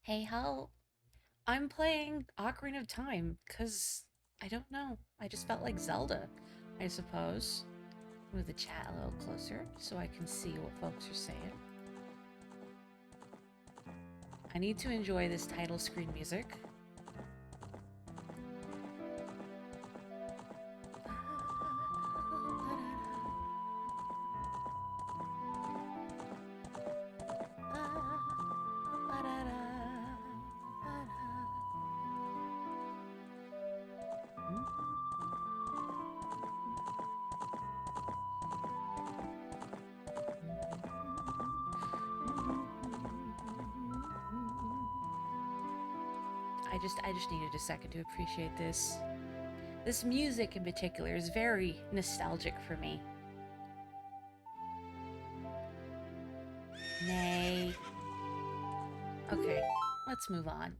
Hey, how? I'm playing Ocarina of Time because I don't know. I just felt like Zelda, I suppose. Move the chat a little closer so I can see what folks are saying. I need to enjoy this title screen music. I just needed a second to appreciate this. This music in particular is very nostalgic for me. Nay. Okay, let's move on.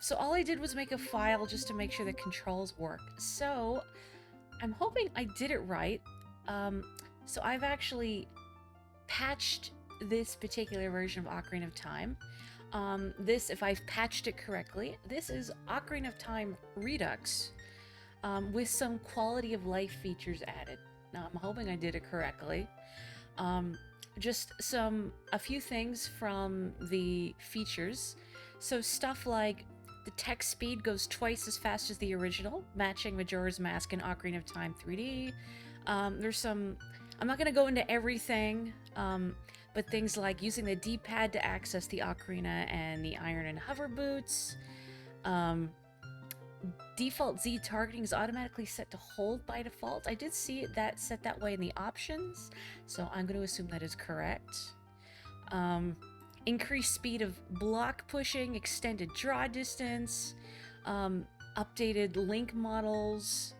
So all I did was make a file just to make sure the controls work. So I'm hoping I did it right. Um, so I've actually patched this particular version of Ocarina of Time. If I've patched it correctly, this is Ocarina of Time Redux with some quality of life features added. Now, I'm hoping I did it correctly. Um, just a few things from the features. So stuff like the text speed goes twice as fast as the original, matching Majora's Mask and Ocarina of Time 3D. There's some. I'm not going to go into everything, but things like using the D-pad to access the Ocarina and the Iron and Hover boots. Um, Default Z targeting is automatically set to hold by default. I did see that set that way in the options, so I'm going to assume that is correct. Increased speed of block pushing, extended draw distance, updated link models.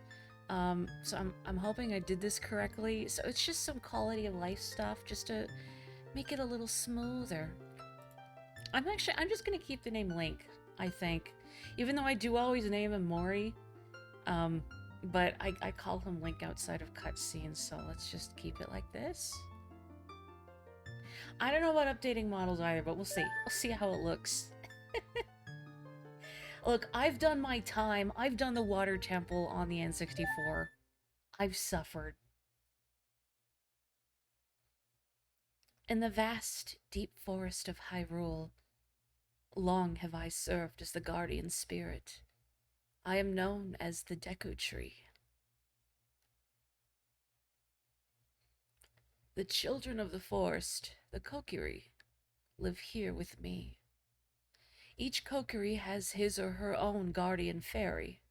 So I'm hoping I did this correctly. So it's just some quality of life stuff just to make it a little smoother. I'm just gonna keep the name Link, I think. Even though I do always name him Mori. But I call him Link outside of cutscenes, so let's just keep it like this. I don't know about updating models either, but we'll see. We'll see how it looks. Look, I've done my time. I've done the water temple on the N64. I've suffered. In the vast, deep forest of Hyrule, long have I served as the guardian spirit. I am known as the Deku Tree. The children of the forest, the Kokiri, live here with me. Each Kokiri has his or her own guardian fairy.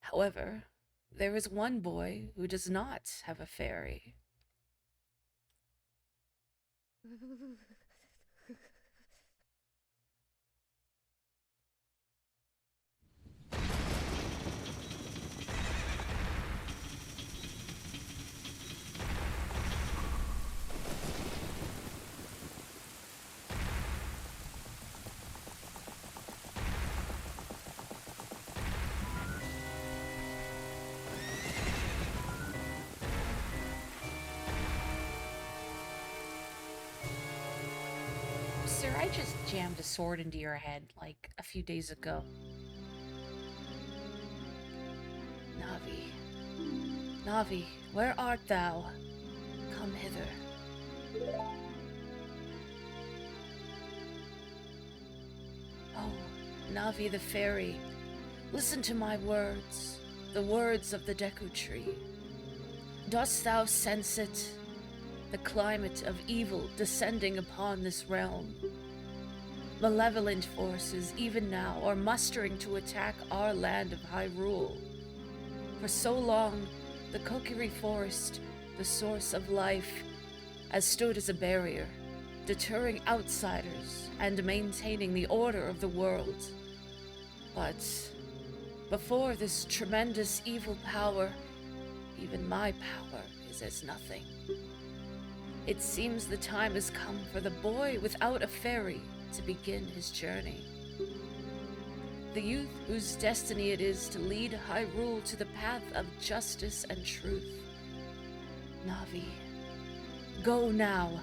However, there is one boy who does not have a fairy. Sir, I just jammed a sword into your head like a few days ago. Navi. Navi, where art thou? Come hither. Oh, Navi the fairy, listen to my words, the words of the Deku Tree. Dost thou sense it? The climate of evil descending upon this realm. Malevolent forces even now are mustering to attack our land of Hyrule. For so long, the Kokiri Forest, the source of life, has stood as a barrier, deterring outsiders and maintaining the order of the world. But before this tremendous evil power, even my power is as nothing. It seems the time has come for the boy without a fairy to begin his journey. The youth whose destiny it is to lead Hyrule to the path of justice and truth. Navi, Go now.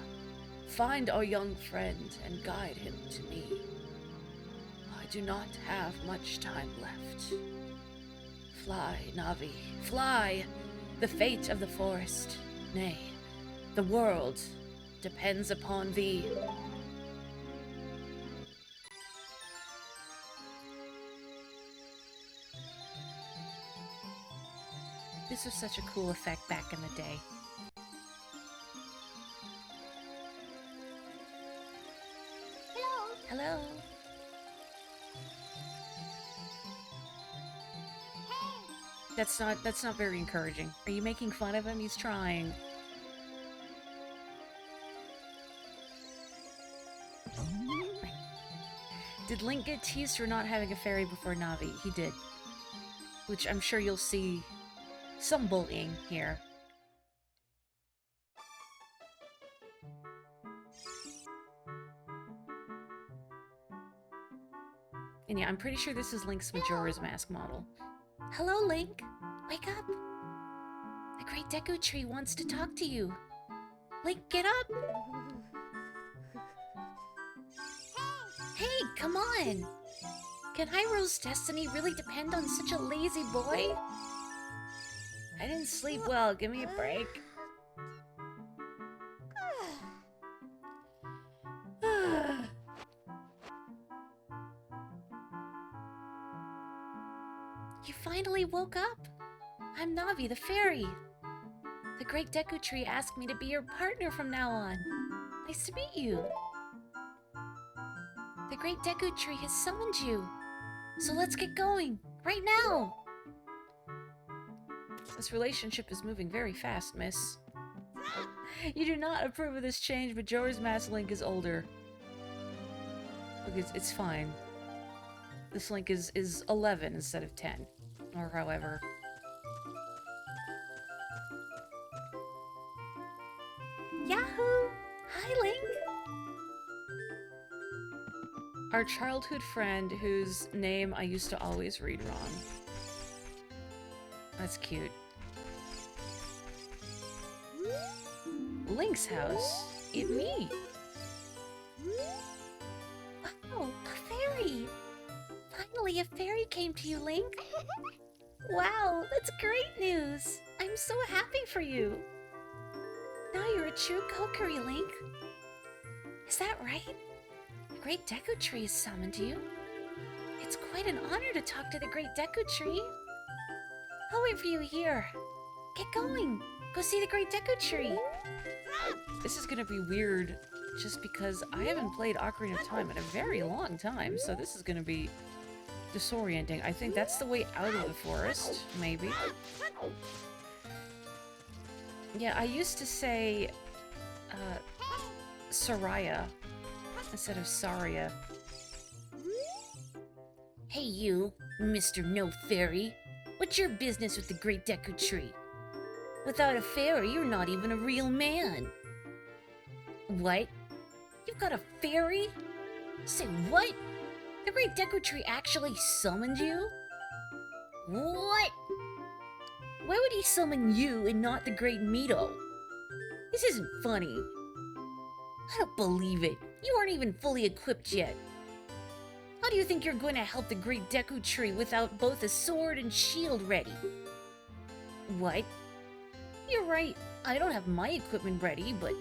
Find our young friend and guide him to me. I do not have much time left. Fly, Navi, fly! The fate of the forest, nay, the world, depends upon thee. This was such a cool effect back in the day. Hello. Hello. Hey. That's not very encouraging. Are you making fun of him? He's trying. Did Link get teased for not having a fairy before Navi? He did. Which I'm sure you'll see some bullying here. And yeah, I'm pretty sure this is Link's Majora's Mask model. Hello, Link! Wake up! The Great Deku Tree wants to talk to you. Link, get up! Hey, come on! Can Hyrule's destiny really depend on such a lazy boy? I didn't sleep well, give me a break. You finally woke up? I'm Navi, the fairy. The Great Deku Tree asked me to be your partner from now on. Nice to meet you. The Great Deku Tree has summoned you. So let's get going, right now. This relationship is moving very fast, miss. You do not approve of this change, but Majora's Mask Link is older. Look, it's fine. This Link is 11 instead of 10. Or however. Yahoo! Hi, Link! Our childhood friend whose name I used to always read wrong. That's cute. Link's house? It me! Wow, a fairy! Finally a fairy came to you, Link! Wow, that's great news! I'm so happy for you! Now you're a true Kokiri, Link! Is that right? The Great Deku Tree has summoned you. It's quite an honor to talk to the Great Deku Tree. I'll wait for you here. Get going! Go see the Great Deku Tree! This is gonna be weird just because I haven't played Ocarina of Time in a very long time, so this is gonna be disorienting. I think that's the way out of the forest, maybe. Yeah, I used to say, Soraya instead of Saria. Hey you, Mr. No Fairy. What's your business with the Great Deku Tree? Without a fairy, you're not even a real man. What? You've got a fairy? Say what? The Great Deku Tree actually summoned you? What? Why would he summon you and not the Great Meadow? This isn't funny. I don't believe it. You aren't even fully equipped yet. How do you think you're going to help the Great Deku Tree without both a sword and shield ready? What? You're right, I don't have my equipment ready, but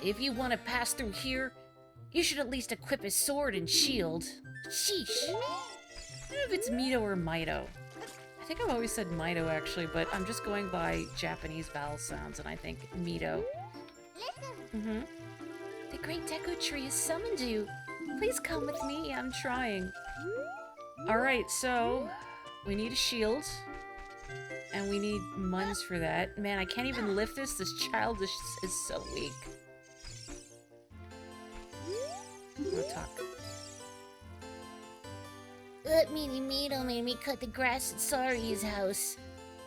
if you want to pass through here, you should at least equip a sword and shield. Sheesh. I don't know if it's Meadow or Meadow. I think I've always said Meadow actually, but I'm just going by Japanese vowel sounds, and I think Meadow. Listen. The Great Deku Tree has summoned you. Please come with me, I'm trying. Alright, so we need a shield. And we need muns for that. Man, I can't even lift this. This child is so weak. I'm gonna talk. That meanie Meadow made me cut the grass at Saria's house.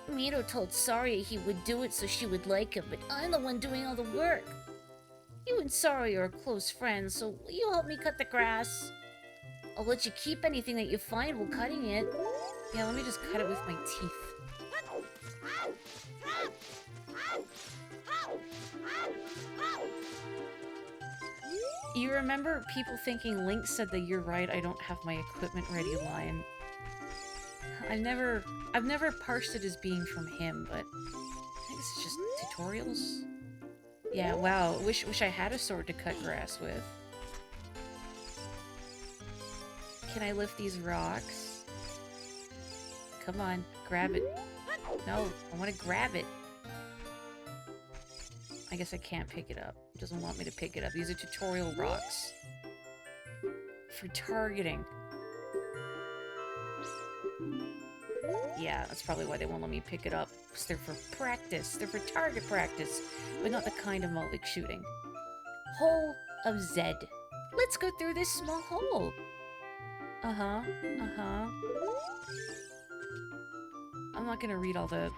Meadow told Saria he would do it so she would like him, but I'm the one doing all the work. You and Saria are close friends, so will you help me cut the grass? I'll let you keep anything that you find while cutting it. Yeah, let me just cut it with my teeth. You remember people thinking Link said the "you're right, I don't have my equipment ready" line. I've never parsed it as being from him, but I think this is just tutorials. Yeah, wow. Wish I had a sword to cut grass with. Can I lift these rocks? Come on, grab it. No, I want to grab it. I guess I can't pick it up. It doesn't want me to pick it up. These are tutorial rocks. For targeting. Yeah, that's probably why they won't let me pick it up. Because they're for practice. They're for target practice. But not the kind of Malvik shooting. Hole of Zed. Let's go through this small hole. Uh-huh. Uh-huh. I'm not gonna read all the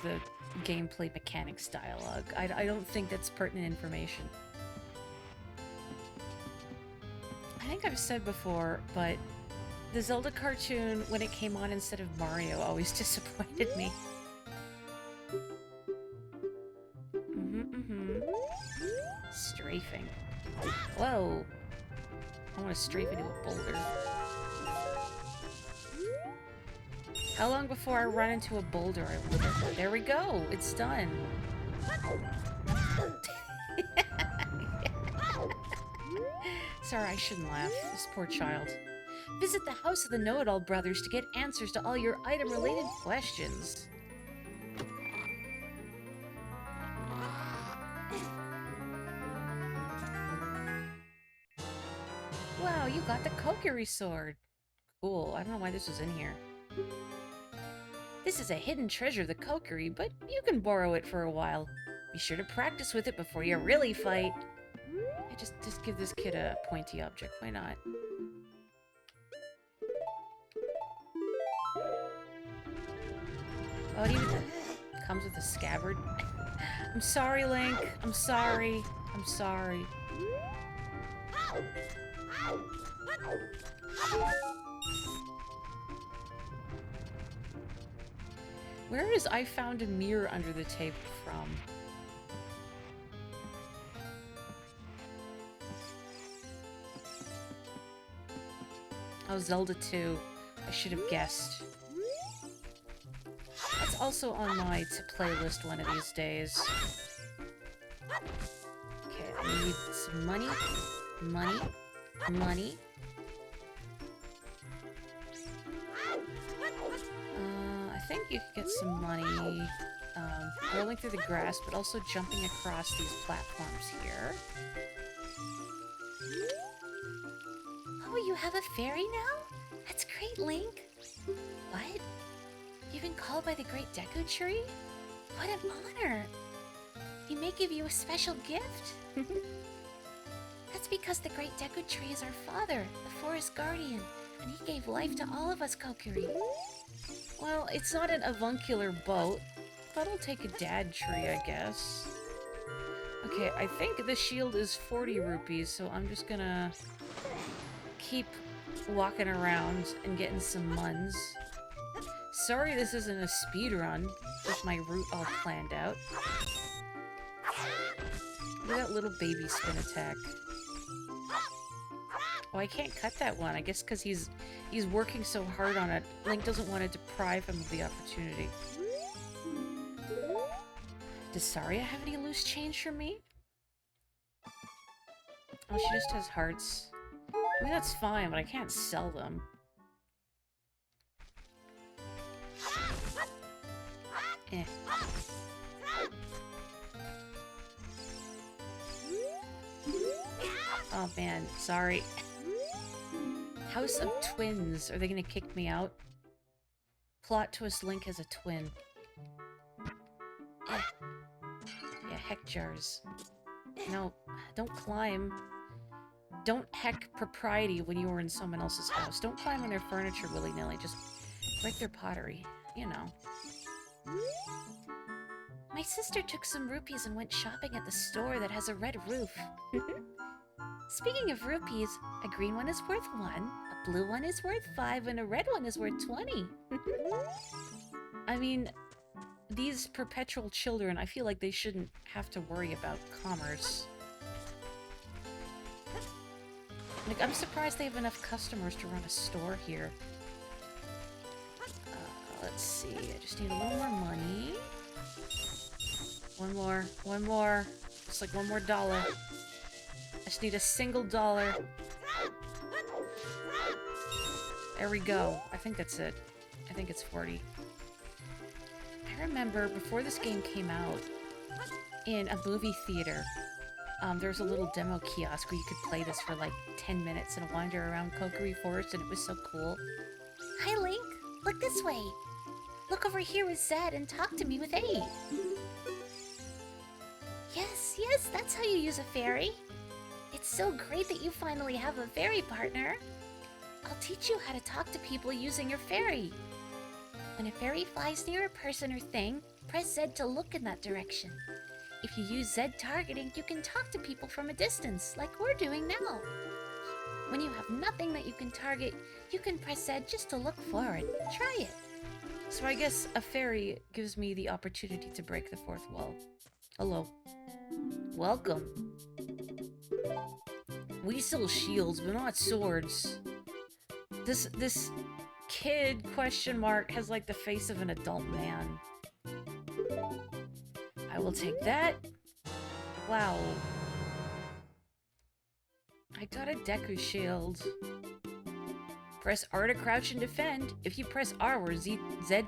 gameplay mechanics dialogue. I don't think that's pertinent information. I think I've said before, but the Zelda cartoon, when it came on instead of Mario, always disappointed me. Strafing. Whoa. I want to strafe into a boulder. How long before I run into a boulder? There we go. It's done. Sorry, I shouldn't laugh. This poor child. Visit the house of the Know-It-All Brothers to get answers to all your item-related questions. Wow, you got the Kokiri sword. Cool. I don't know why this was in here. This is a hidden treasure, the Kokiri, but you can borrow it for a while. Be sure to practice with it before you really fight. Yeah, just give this kid a pointy object. Why not? Oh, it even comes with a scabbard. I'm sorry, Link. I'm sorry. I'm sorry. Where is I found a mirror under the table from? Oh, Zelda 2. I should have guessed. That's also on my to-play list one of these days. Okay, I need some money. Money. Money. I think you can get some money rolling through the grass, but also jumping across these platforms here. Oh, you have a fairy now? That's great, Link. What? You've been called by the great Deku Tree? What an honor! He may give you a special gift. That's because the great Deku Tree is our father, the forest guardian, and he gave life to all of us Kokiri. Well, it's not an avuncular boat, but I'll take a dad tree, I guess. Okay, I think the shield is 40 rupees, so I'm just gonna keep walking around and getting some muns. Sorry this isn't a speed run with my route all planned out. Look at that little baby spin attack. Oh, I can't cut that one. I guess because he's working so hard on it. Link doesn't want to deprive him of the opportunity. Does Saria have any loose change for me? Oh, she just has hearts. I mean, that's fine, but I can't sell them. Eh. Oh man, sorry. House of Twins. Are they gonna kick me out? Plot twist: Link has a twin. Eh. Yeah, heck jars. No, don't climb. Don't heck propriety when you were in someone else's house. Don't climb on their furniture willy-nilly. Just break their pottery. You know. My sister took some rupees and went shopping at the store that has a red roof. Speaking of rupees, a green one is worth 1, a blue one is worth 5, and a red one is worth 20. I mean, these perpetual children, I feel like they shouldn't have to worry about commerce. Like, I'm surprised they have enough customers to run a store here. Let's see. I just need a little more money. One more. Just like one more dollar. I just need a single dollar. There we go. I think that's it. I think it's 40. I remember before this game came out, in a movie theater, there was a little demo kiosk where you could play this for like 10 minutes and wander around Kokiri Forest, and it was so cool. Hi, Link. Look this way. Look over here with Zed and talk to me with A. Yes, that's how you use a fairy. It's so great that you finally have a fairy partner. I'll teach you how to talk to people using your fairy. When a fairy flies near a person or thing, press Z to look in that direction. If you use Z targeting, you can talk to people from a distance, like we're doing now. When you have nothing that you can target, you can press Z just to look forward. Try it. So I guess a fairy gives me the opportunity to break the fourth wall. Hello. Welcome. We sell shields, but not swords. This kid, question mark, has like the face of an adult man. I will take that. Wow. I got a Deku shield. Press R to crouch and defend. If you press R or Z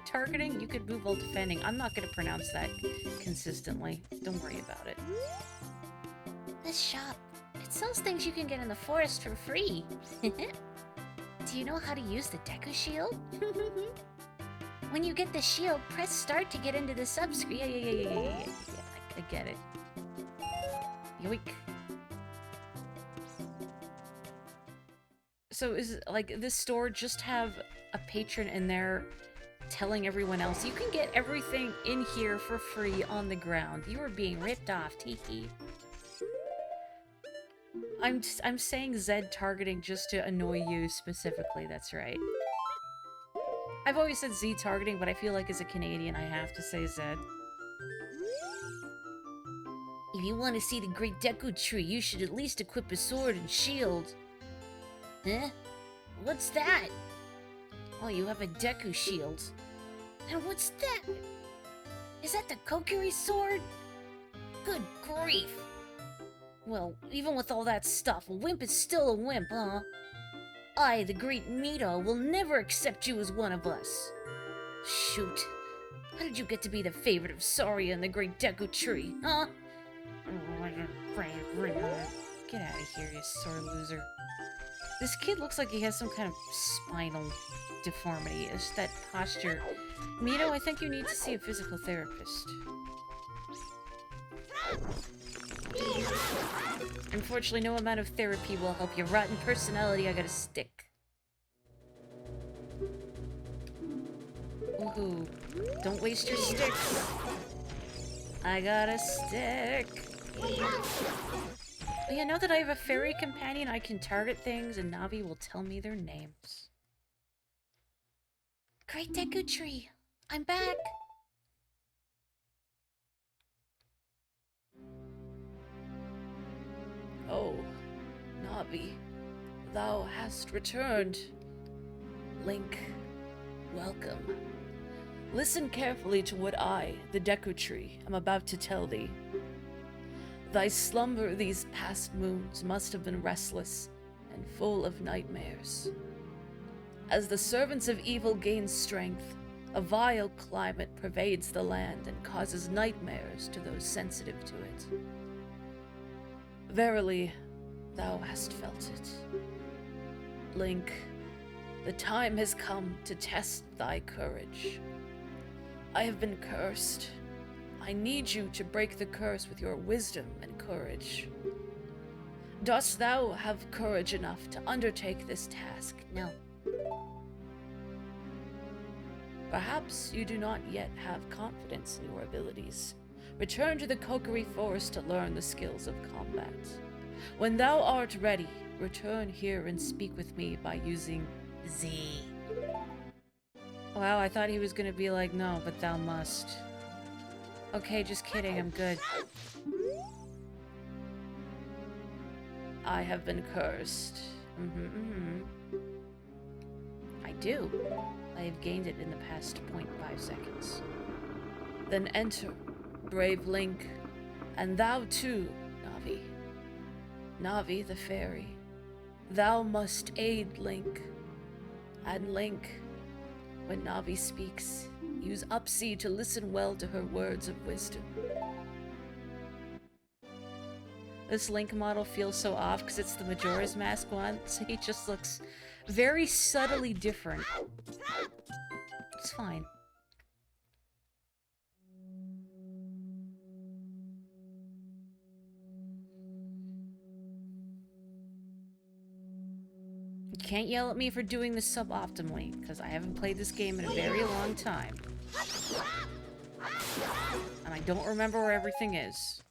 targeting, you could move while defending. I'm not going to pronounce that consistently. Don't worry about it. This shop, it sells things you can get in the forest for free. Do you know how to use the Deku shield? When you get the shield, press start to get into the subscreen. Yeah, I get it. Yoink. So is like this store just have a patron in there telling everyone else you can get everything in here for free on the ground? You are being ripped off, Tiki. I'm saying Z targeting just to annoy you specifically, that's right. I've always said Z targeting, but I feel like as a Canadian I have to say Z. If you want to see the Great Deku Tree, you should at least equip a sword and shield. Huh? What's that? Oh, you have a Deku shield. And what's that? Is that the Kokiri sword? Good grief. Well, even with all that stuff, a wimp is still a wimp, huh? I, the great Meadow, will never accept you as one of us. Shoot. How did you get to be the favorite of Saria and the Great Deku Tree, huh? Get out of here, you sore loser. This kid looks like he has some kind of spinal deformity. It's that posture. Meadow, I think you need to see a physical therapist. Unfortunately, no amount of therapy will help your rotten personality. I got a stick. Ooh, don't waste your sticks. I got a stick. Yeah, now that I have a fairy companion, I can target things and Navi will tell me their names. Great Deku Tree, I'm back. Oh, Navi, thou hast returned. Link, welcome. Listen carefully to what I, the Deku Tree, am about to tell thee. Thy slumber these past moons must have been restless and full of nightmares. As the servants of evil gain strength, a vile climate pervades the land and causes nightmares to those sensitive to it. Verily, thou hast felt it. Link, the time has come to test thy courage. I have been cursed. I need you to break the curse with your wisdom and courage. Dost thou have courage enough to undertake this task? No. Perhaps you do not yet have confidence in your abilities. Return to the Kokiri Forest to learn the skills of combat. When thou art ready, return here and speak with me by using Z. Wow, I thought he was gonna be like, no, but thou must. Okay, just kidding, I'm good. I have been cursed. I do. I have gained it in the past 0.5 seconds. Then enter, brave Link, and thou too, Navi. Navi the fairy. Thou must aid Link. And Link, when Navi speaks, use Upsea to listen well to her words of wisdom. This Link model feels so off because it's the Majora's Mask one, so he just looks very subtly different. It's fine. You can't yell at me for doing this suboptimally, because I haven't played this game in a very long time. And I don't remember where everything is.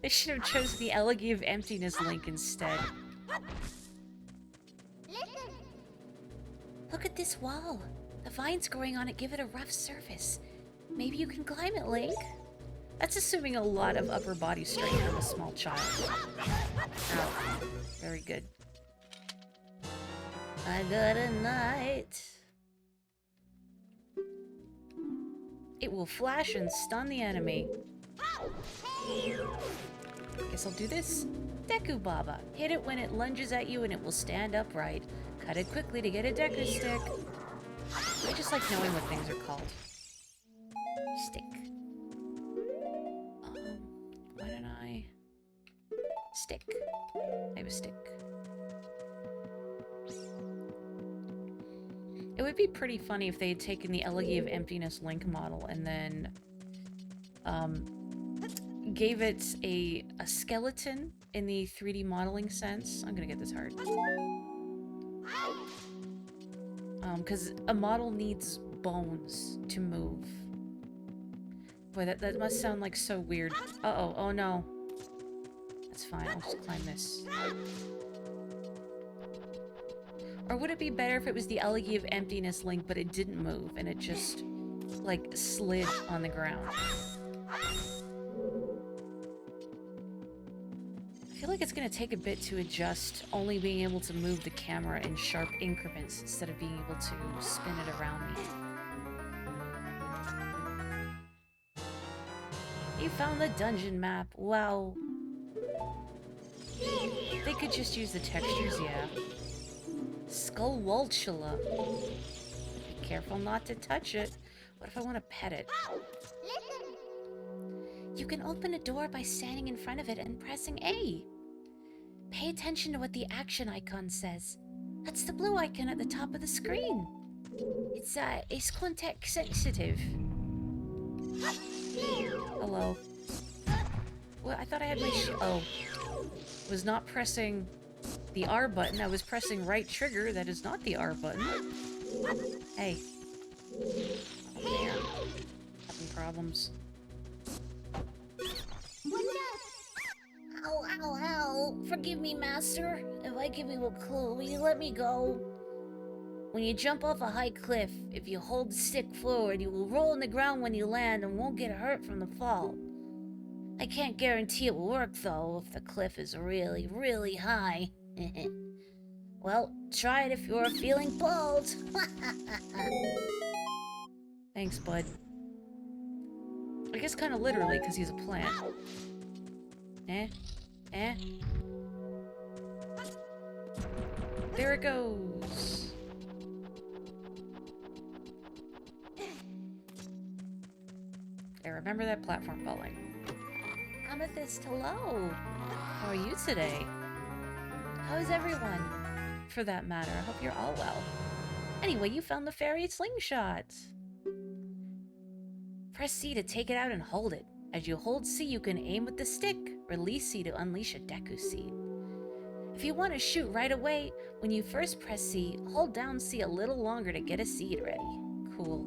They should have chosen the Elegy of Emptiness Link instead. Look at this wall. The vines growing on it give it a rough surface. Maybe you can climb it, Link? That's assuming a lot of upper body strength from a small child. Oh, very good. I got a knight. It will flash and stun the enemy. Guess I'll do this. Deku Baba. Hit it when it lunges at you and it will stand upright. Cut it quickly to get a Deku stick. I just like knowing what things are called. Stick. Why don't I... Stick. I have a stick. It would be pretty funny if they had taken the Elegy of Emptiness Link model and then gave it a skeleton in the 3D modeling sense. I'm gonna get this hard. Because a model needs bones to move. Boy, that must sound like so weird. Uh-oh, oh no. That's fine, I'll just climb this. Or would it be better if it was the Elegy of Emptiness Link, but it didn't move, and it just, like, slid on the ground? I feel like it's gonna take a bit to adjust, only being able to move the camera in sharp increments instead of being able to spin it around me. You found the dungeon map. Wow. They could just use the textures, yeah. Skullwaltula. Be careful not to touch it. What if I want to pet it? You can open a door by standing in front of it and pressing A. Pay attention to what the action icon says. That's the blue icon at the top of the screen. It's context sensitive. Hello. Well, I thought I had my oh. Was not pressing the R button. I was pressing right trigger. That is not the R button. Hey. Oh man. Having problems. Ow, ow, ow. Forgive me, Master. If I give you a clue, will you let me go? When you jump off a high cliff, if you hold the stick forward, you will roll on the ground when you land and won't get hurt from the fall. I can't guarantee it will work, though, if the cliff is really, really high. Well, try it if you're feeling bold. Thanks, bud. I guess kind of literally, because he's a plant. Eh? Eh? There it goes. I remember that platform falling. Amethyst, hello. How are you today? How is everyone? For that matter, I hope you're all well. Anyway, you found the fairy slingshot. Press C to take it out and hold it. As you hold C, you can aim with the stick. Release C to unleash a Deku seed. If you want to shoot right away, when you first press C, hold down C a little longer to get a seed ready. Cool.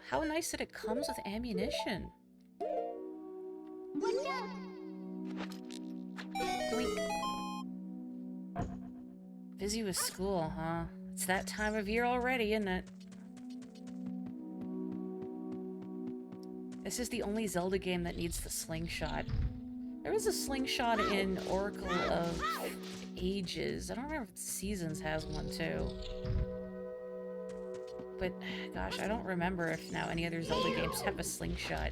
How nice that it comes with ammunition. Blink. Busy with school, huh? It's that time of year already, isn't it? This is the only Zelda game that needs the slingshot. There was a slingshot in Oracle of Ages. I don't remember if Seasons has one too. But, gosh, I don't remember if now any other Zelda games have a slingshot.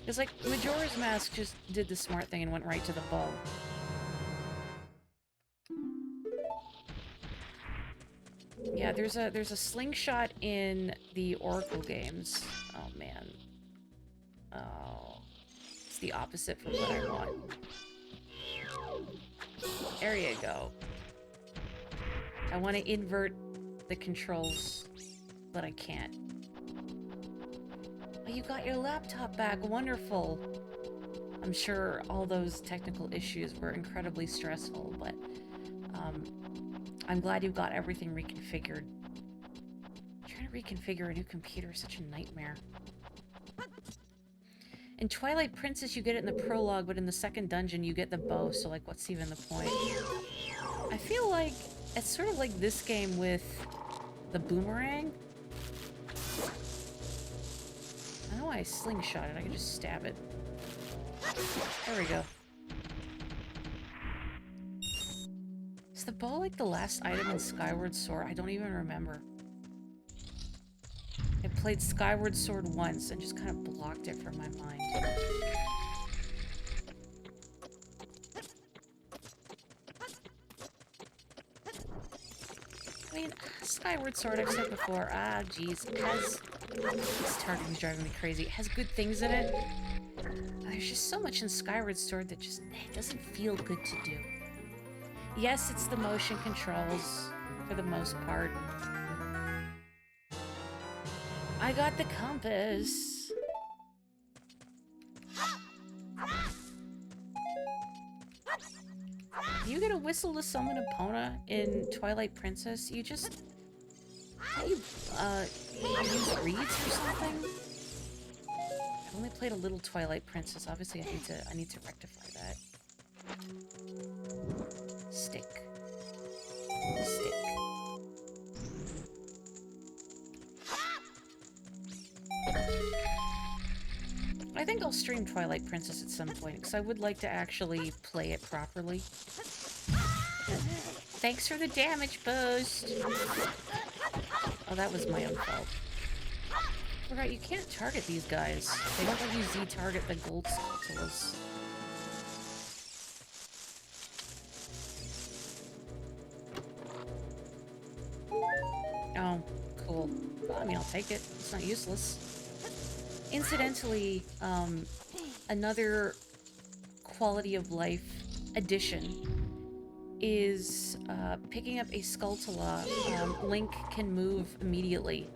Because, like, Majora's Mask just did the smart thing and went right to the bow. Yeah, there's a slingshot in the Oracle games. Oh, man. Oh. It's the opposite from what I want. There you go. I want to invert the controls, but I can't. Oh, you got your laptop back. Wonderful. I'm sure all those technical issues were incredibly stressful, but I'm glad you got everything reconfigured. Trying to reconfigure a new computer is such a nightmare. In Twilight Princess, you get it in the prologue, but in the second dungeon, you get the bow, so, like, what's even the point? I feel like it's sort of like this game with the boomerang. I know I slingshot it. I can just stab it. There we go. Is the bow like the last item in Skyward Sword? I don't even remember. I played Skyward Sword once and just kind of blocked it from my mind. I mean, Skyward Sword, I've said before, geez, it has... This target is driving me crazy. It has good things in it. There's just so much in Skyward Sword that just doesn't feel good to do. Yes, it's the motion controls, for the most part. I got the compass. You get a whistle to summon Epona in Twilight Princess. You just... You use reeds or something? I've only played a little Twilight Princess. Obviously, I need to rectify that. Stick. Stick. I think I'll stream Twilight Princess at some point, because I would like to actually play it properly. Thanks for the damage boost! Oh, that was my own fault. Right, you can't target these guys. They don't let you Z-target the gold sculptures. Oh, cool. Well, I mean, I'll take it. It's not useless. Incidentally, another quality of life addition is picking up a Skulltula. Link can move immediately.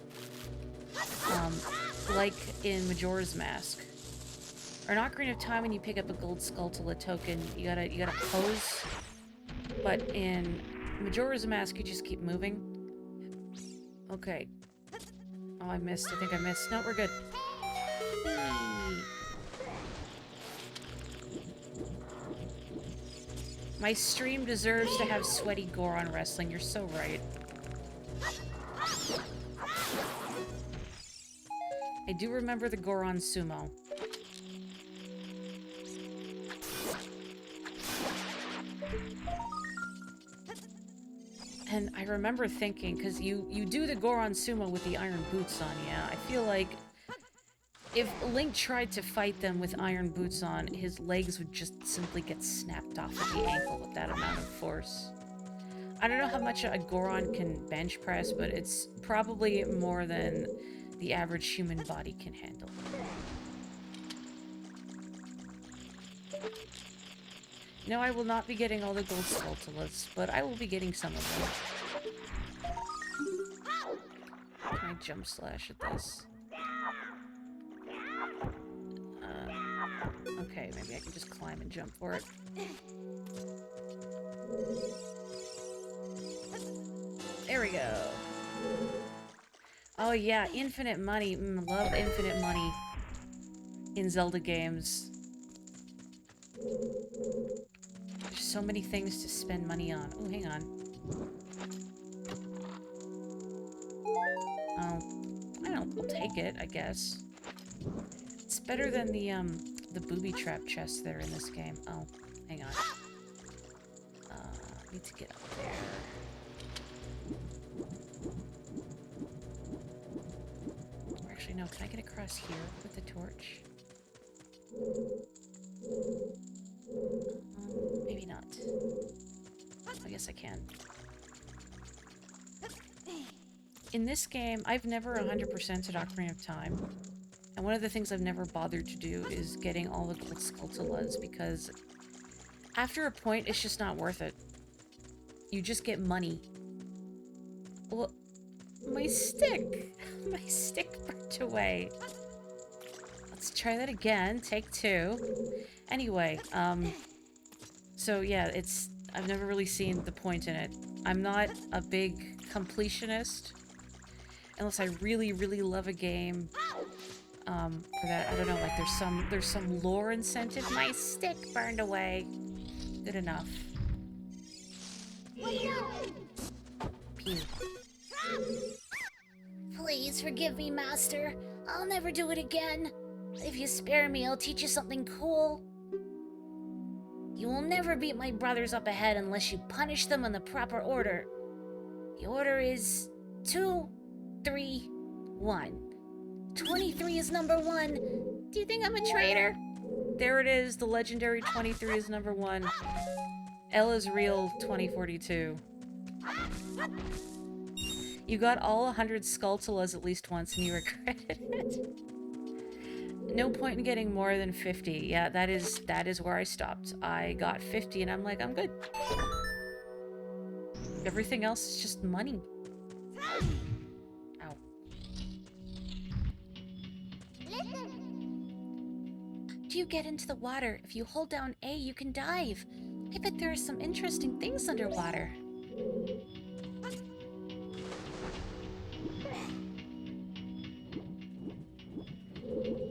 Like in Majora's Mask. Or in Ocarina of Time, when you pick up a gold Skulltula token, you gotta pose. But in Majora's Mask, you just keep moving. Okay. Oh, I missed. I think I missed. No, we're good. My stream deserves to have sweaty Goron wrestling. You're so right. I do remember the Goron sumo. And I remember thinking, because you do the Goron sumo with the iron boots on, yeah. I feel like if Link tried to fight them with iron boots on, his legs would just simply get snapped off at the ankle with that amount of force. I don't know how much a Goron can bench press, but it's probably more than the average human body can handle. No, I will not be getting all the gold Skulltulas, but I will be getting some of them. Can I jump slash at this? Okay, maybe I can just climb and jump for it. There we go. Oh yeah, infinite money. Love infinite money in Zelda games. There's so many things to spend money on. Oh, hang on. Oh, I don't know. We'll take it, I guess. It's better than the booby trap chests that are in this game. Oh, hang on. Need to get up there. Or actually, no. Can I get across here with the torch? Maybe not. I guess I can. In this game, I've never 100%ed Ocarina of Time. And one of the things I've never bothered to do is getting all the gold Skulltulas, because after a point, it's just not worth it. You just get money. Well, my stick! My stick burnt away. Let's try that again. Take 2. Anyway, so yeah, I've never really seen the point in it. I'm not a big completionist. Unless I really, really love a game. For that, I don't know, like there's some lore incentive. My stick burned away. Good enough. Pew. Please forgive me, Master. I'll never do it again. If you spare me, I'll teach you something cool. You will never beat my brothers up ahead unless you punish them in the proper order. The order is 2, 3, 1. 23 is number 1. Do you think I'm a traitor? There it is. The legendary 23 is number 1. Ella's real 2042. You got all 100 Skulltulas at least once and you regretted it. No point in getting more than 50. Yeah, that is where I stopped. I got 50 and I'm like, I'm good. Everything else is just money. Ow. Do you get into the water? If you hold down A, you can dive. I bet there are some interesting things underwater.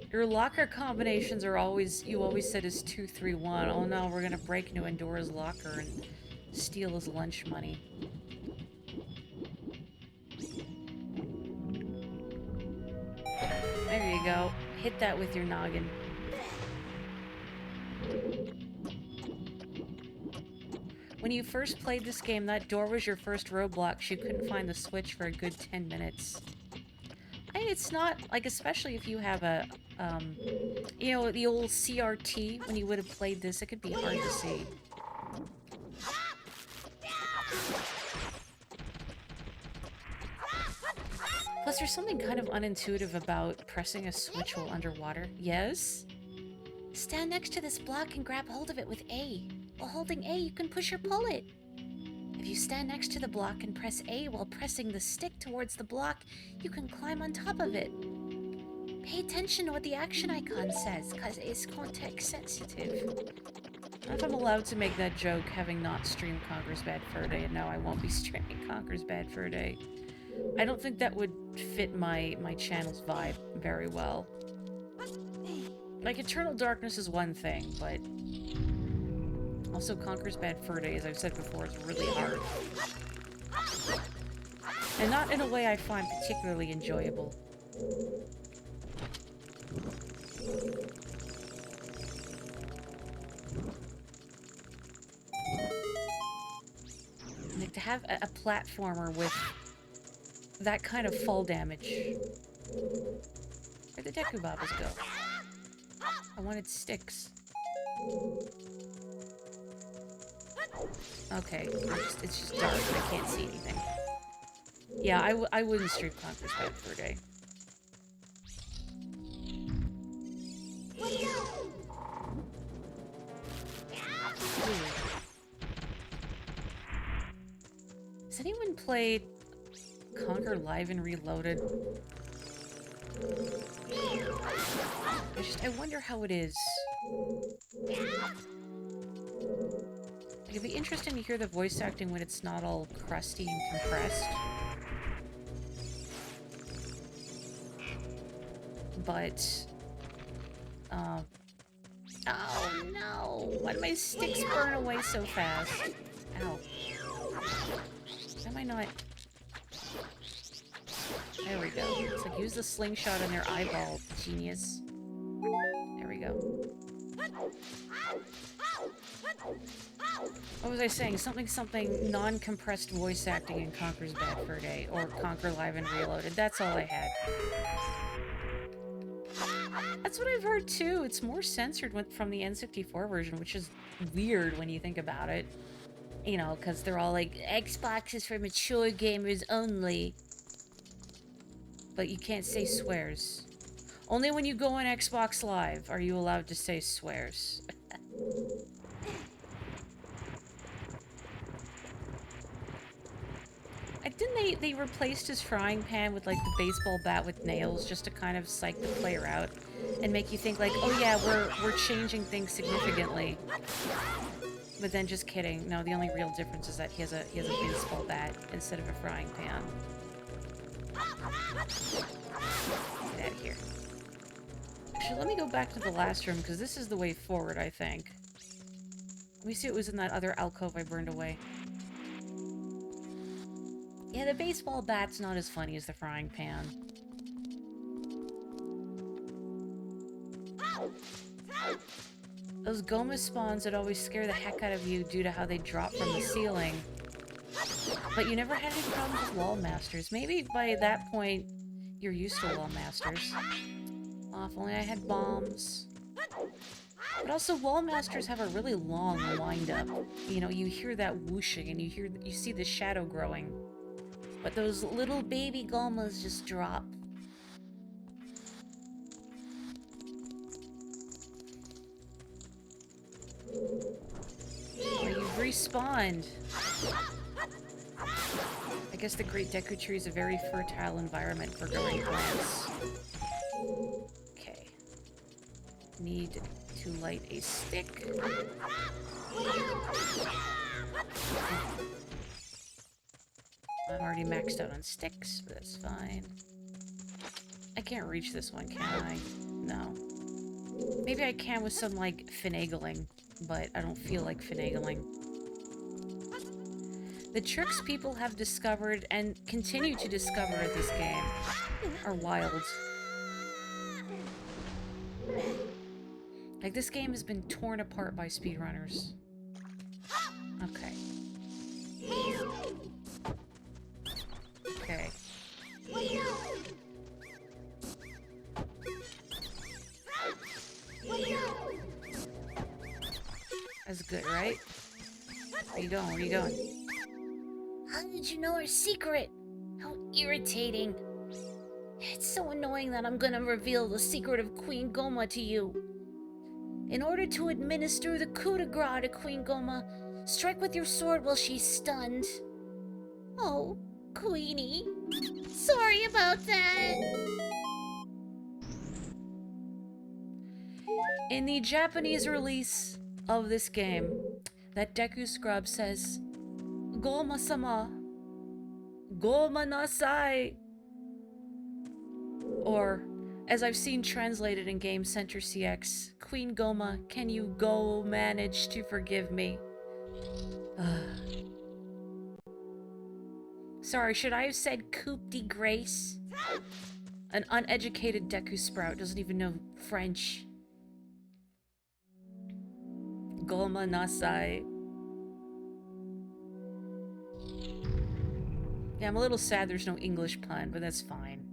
Your locker combinations are always, you always said is 2, 3, 1. Oh no, we're gonna break into Endora's locker and steal his lunch money. There you go. Hit that with your noggin. When you first played this game, that door was your first roadblock. You couldn't find the switch for a good 10 minutes. I mean, it's not, like, especially if you have a, you know, the old CRT, when you would have played this, it could be hard to see. Plus, there's something kind of unintuitive about pressing a switch while underwater. Yes? Stand next to this block and grab hold of it with A. While holding A, you can push or pull it. If you stand next to the block and press A while pressing the stick towards the block, you can climb on top of it. Pay attention to what the action icon says, because it's context sensitive. I don't know if I'm allowed to make that joke, having not streamed Conker's Bad Fur Day, and no, I won't be streaming Conker's Bad Fur Day. I don't think that would fit my channel's vibe very well. Like, Eternal Darkness is one thing, but also Conker's Bad Fur Day, as I've said before, is really hard. And not in a way I find particularly enjoyable. Like, to have a platformer with that kind of fall damage. Where'd the Deku Babas go? I wanted sticks. Okay, it's just dark and I can't see anything. Yeah, I wouldn't stream Conker's Bad Fur Day. Has anyone played Conker Live and Reloaded? I wonder how it is. Like, it'd be interesting to hear the voice acting when it's not all crusty and compressed. But, oh no! Why do my sticks burn away so fast? Ow. Am I not? There we go. It's like, use the slingshot in their eyeball, genius. What was I saying? Something non-compressed voice acting in Conker's Bad Fur Day, or Conker Live and Reloaded. That's all I had. That's what I've heard too. It's more censored from the N64 version, which is weird when you think about it. You know, because they're all like, Xbox is for mature gamers only. But you can't say swears. Only when you go on Xbox Live are you allowed to say swears. Didn't they replaced his frying pan with like the baseball bat with nails just to kind of psych the player out and make you think like, oh yeah, we're changing things significantly. But then just kidding. No, the only real difference is that he has a baseball bat instead of a frying pan. Get out of here. Actually, let me go back to the last room because this is the way forward, I think. Let me see what was in that other alcove I burned away. Yeah, the baseball bat's not as funny as the frying pan. Those Gohma spawns would always scare the heck out of you due to how they drop from the ceiling. But you never had any problems with wall masters. Maybe by that point, you're used to wall masters. Oh, if only I had bombs. But also, wall masters have a really long wind-up. You know, you hear that whooshing and you see the shadow growing. But those little baby Gohmas just drop. Oh, you've respawned. I guess the Great Deku Tree is a very fertile environment for growing plants. Okay. Need to light a stick. I'm already maxed out on sticks, but that's fine. I can't reach this one, can I? No. Maybe I can with some, like, finagling, but I don't feel like finagling. The tricks people have discovered and continue to discover at this game are wild. Like, this game has been torn apart by speedrunners. Okay. Okay. That's good, right? Where you going? Where you going? How did you know our secret? How irritating. It's so annoying that I'm gonna reveal the secret of Queen Gohma to you. In order to administer the coup de grace to Queen Gohma, strike with your sword while she's stunned. Oh, Queenie. Sorry about that. In the Japanese release of this game, that Deku Scrub says, Gohma-sama, Gohma nasai. Or, as I've seen translated in Game Center CX, Queen Gohma, can you go manage to forgive me? Sorry, should I have said coup de grace? An uneducated Deku Sprout doesn't even know French. Gohma nasai. Yeah, I'm a little sad there's no English pun, but that's fine.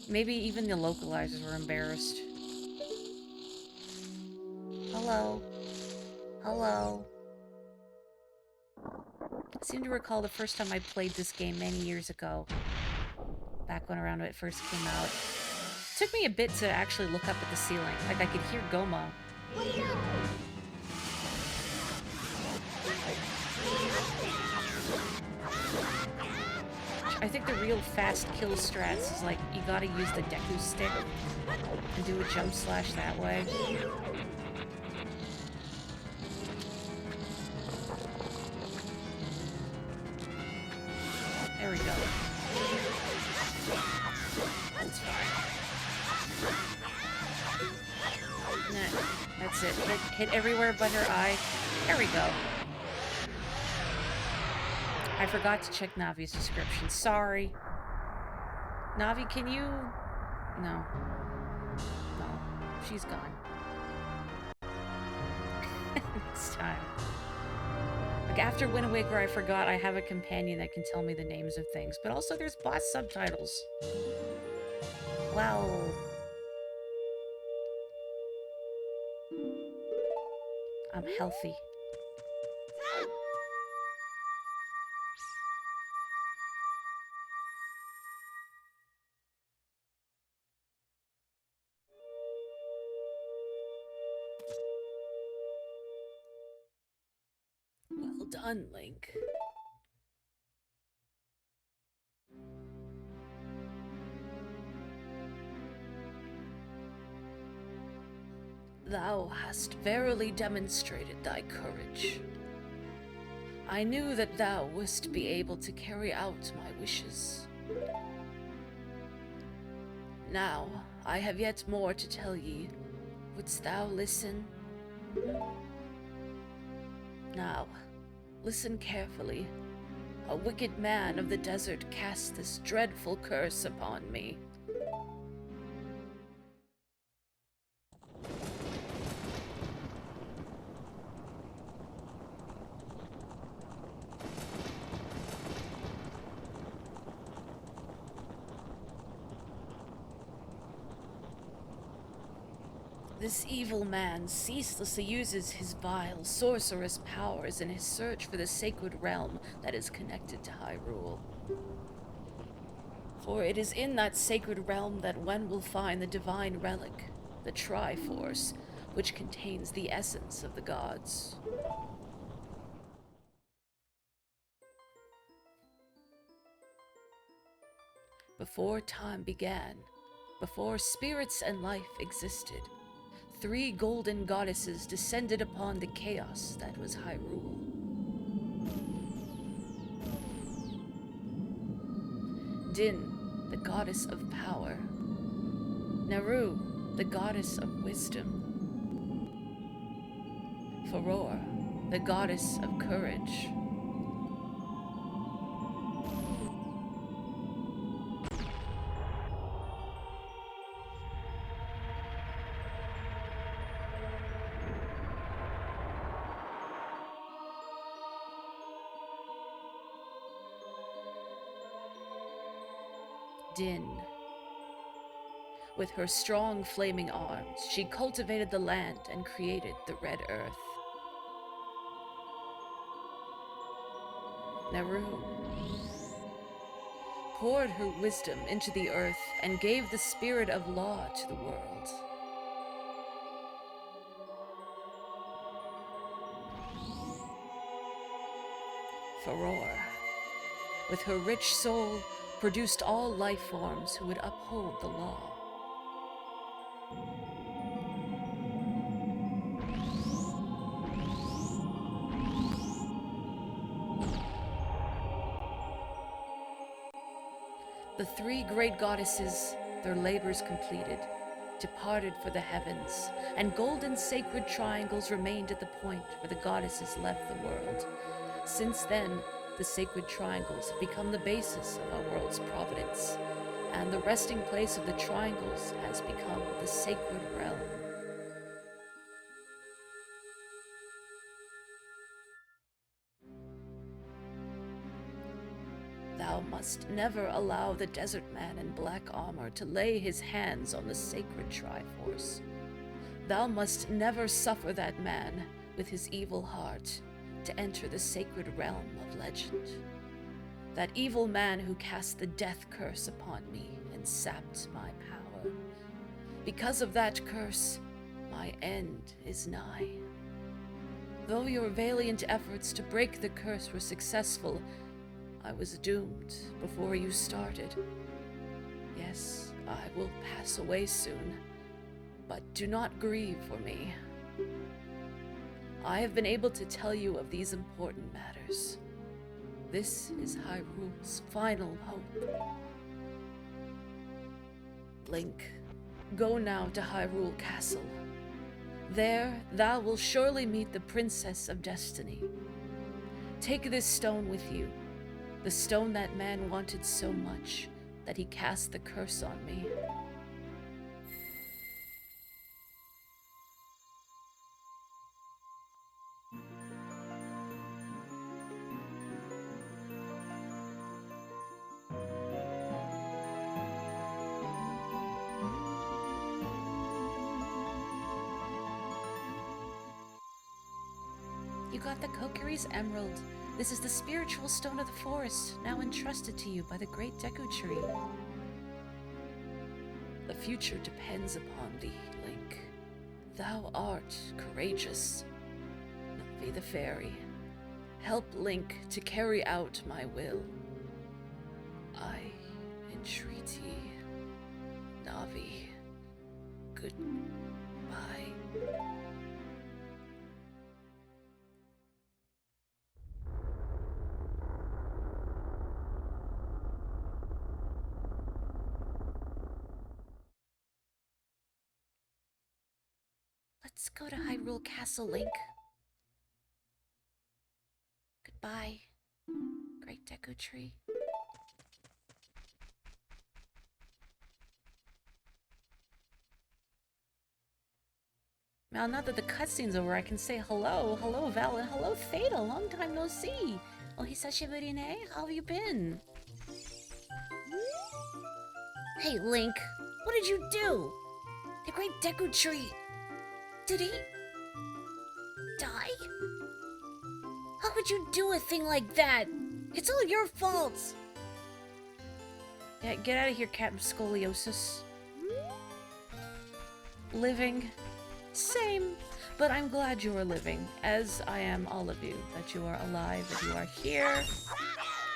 Maybe even the localizers were embarrassed. Hello. Hello. I seem to recall the first time I played this game many years ago. Back when around when it first came out. It took me a bit to actually look up at the ceiling. Like, I could hear Gohma. I think the real fast kill strats is like, you gotta use the Deku stick and do a jump slash that way. There we go. That's fine. Nah, that's it. Hit everywhere but her eye. There we go. I forgot to check Navi's description. Sorry. Navi, can you... No. No. She's gone. next time. Like, after Wind Waker, I forgot I have a companion that can tell me the names of things, but also there's boss subtitles. Wow. I'm healthy. Well done, Link. Thou hast verily demonstrated thy courage. I knew that thou wouldst be able to carry out my wishes. Now, I have yet more to tell ye. Wouldst thou listen? Now, listen carefully. A wicked man of the desert cast this dreadful curse upon me. This evil man ceaselessly uses his vile, sorcerous powers in his search for the sacred realm that is connected to Hyrule. For it is in that sacred realm that one will find the divine relic, the Triforce, which contains the essence of the gods. Before time began, before spirits and life existed, 3 golden goddesses descended upon the chaos that was Hyrule. Din, the goddess of power. Naru, the goddess of wisdom. Furor, the goddess of courage. Din. With her strong flaming arms, she cultivated the land and created the Red Earth. Naru poured her wisdom into the earth and gave the spirit of law to the world. Furor, with her rich soul, produced all life forms who would uphold the law. The 3 great goddesses, their labors completed, departed for the heavens, and golden sacred triangles remained at the point where the goddesses left the world. Since then, the sacred triangles have become the basis of our world's providence, and the resting place of the triangles has become the sacred realm. Thou must never allow the desert man in black armor to lay his hands on the sacred Triforce. Thou must never suffer that man, with his evil heart, to enter the sacred realm of legend. That evil man who cast the death curse upon me and sapped my power. Because of that curse, my end is nigh. Though your valiant efforts to break the curse were successful, I was doomed before you started. Yes, I will pass away soon, but do not grieve for me. I have been able to tell you of these important matters. This is Hyrule's final hope. Link, go now to Hyrule Castle. There, thou will surely meet the Princess of Destiny. Take this stone with you, the stone that man wanted so much that he cast the curse on me. You got the Kokiri's Emerald. This is the spiritual stone of the forest, now entrusted to you by the great Deku Tree. The future depends upon thee, Link. Thou art courageous. Navi the fairy, help Link to carry out my will. I entreaty, Navi. Goodbye. Let's go to Hyrule Castle, Link. Goodbye, great Deku Tree. Now, that the cutscene's over, I can say hello. Hello, Val, and hello, Theta. Long time no see. Oh, hisashiburi ne? How have you been? Hey, Link, what did you do? The great Deku Tree. Did he die? How could you do a thing like that? It's all your fault. Yeah, get out of here, Captain Scoliosis. Living. Same. But I'm glad you are living, as I am all of you. That you are alive, that you are here,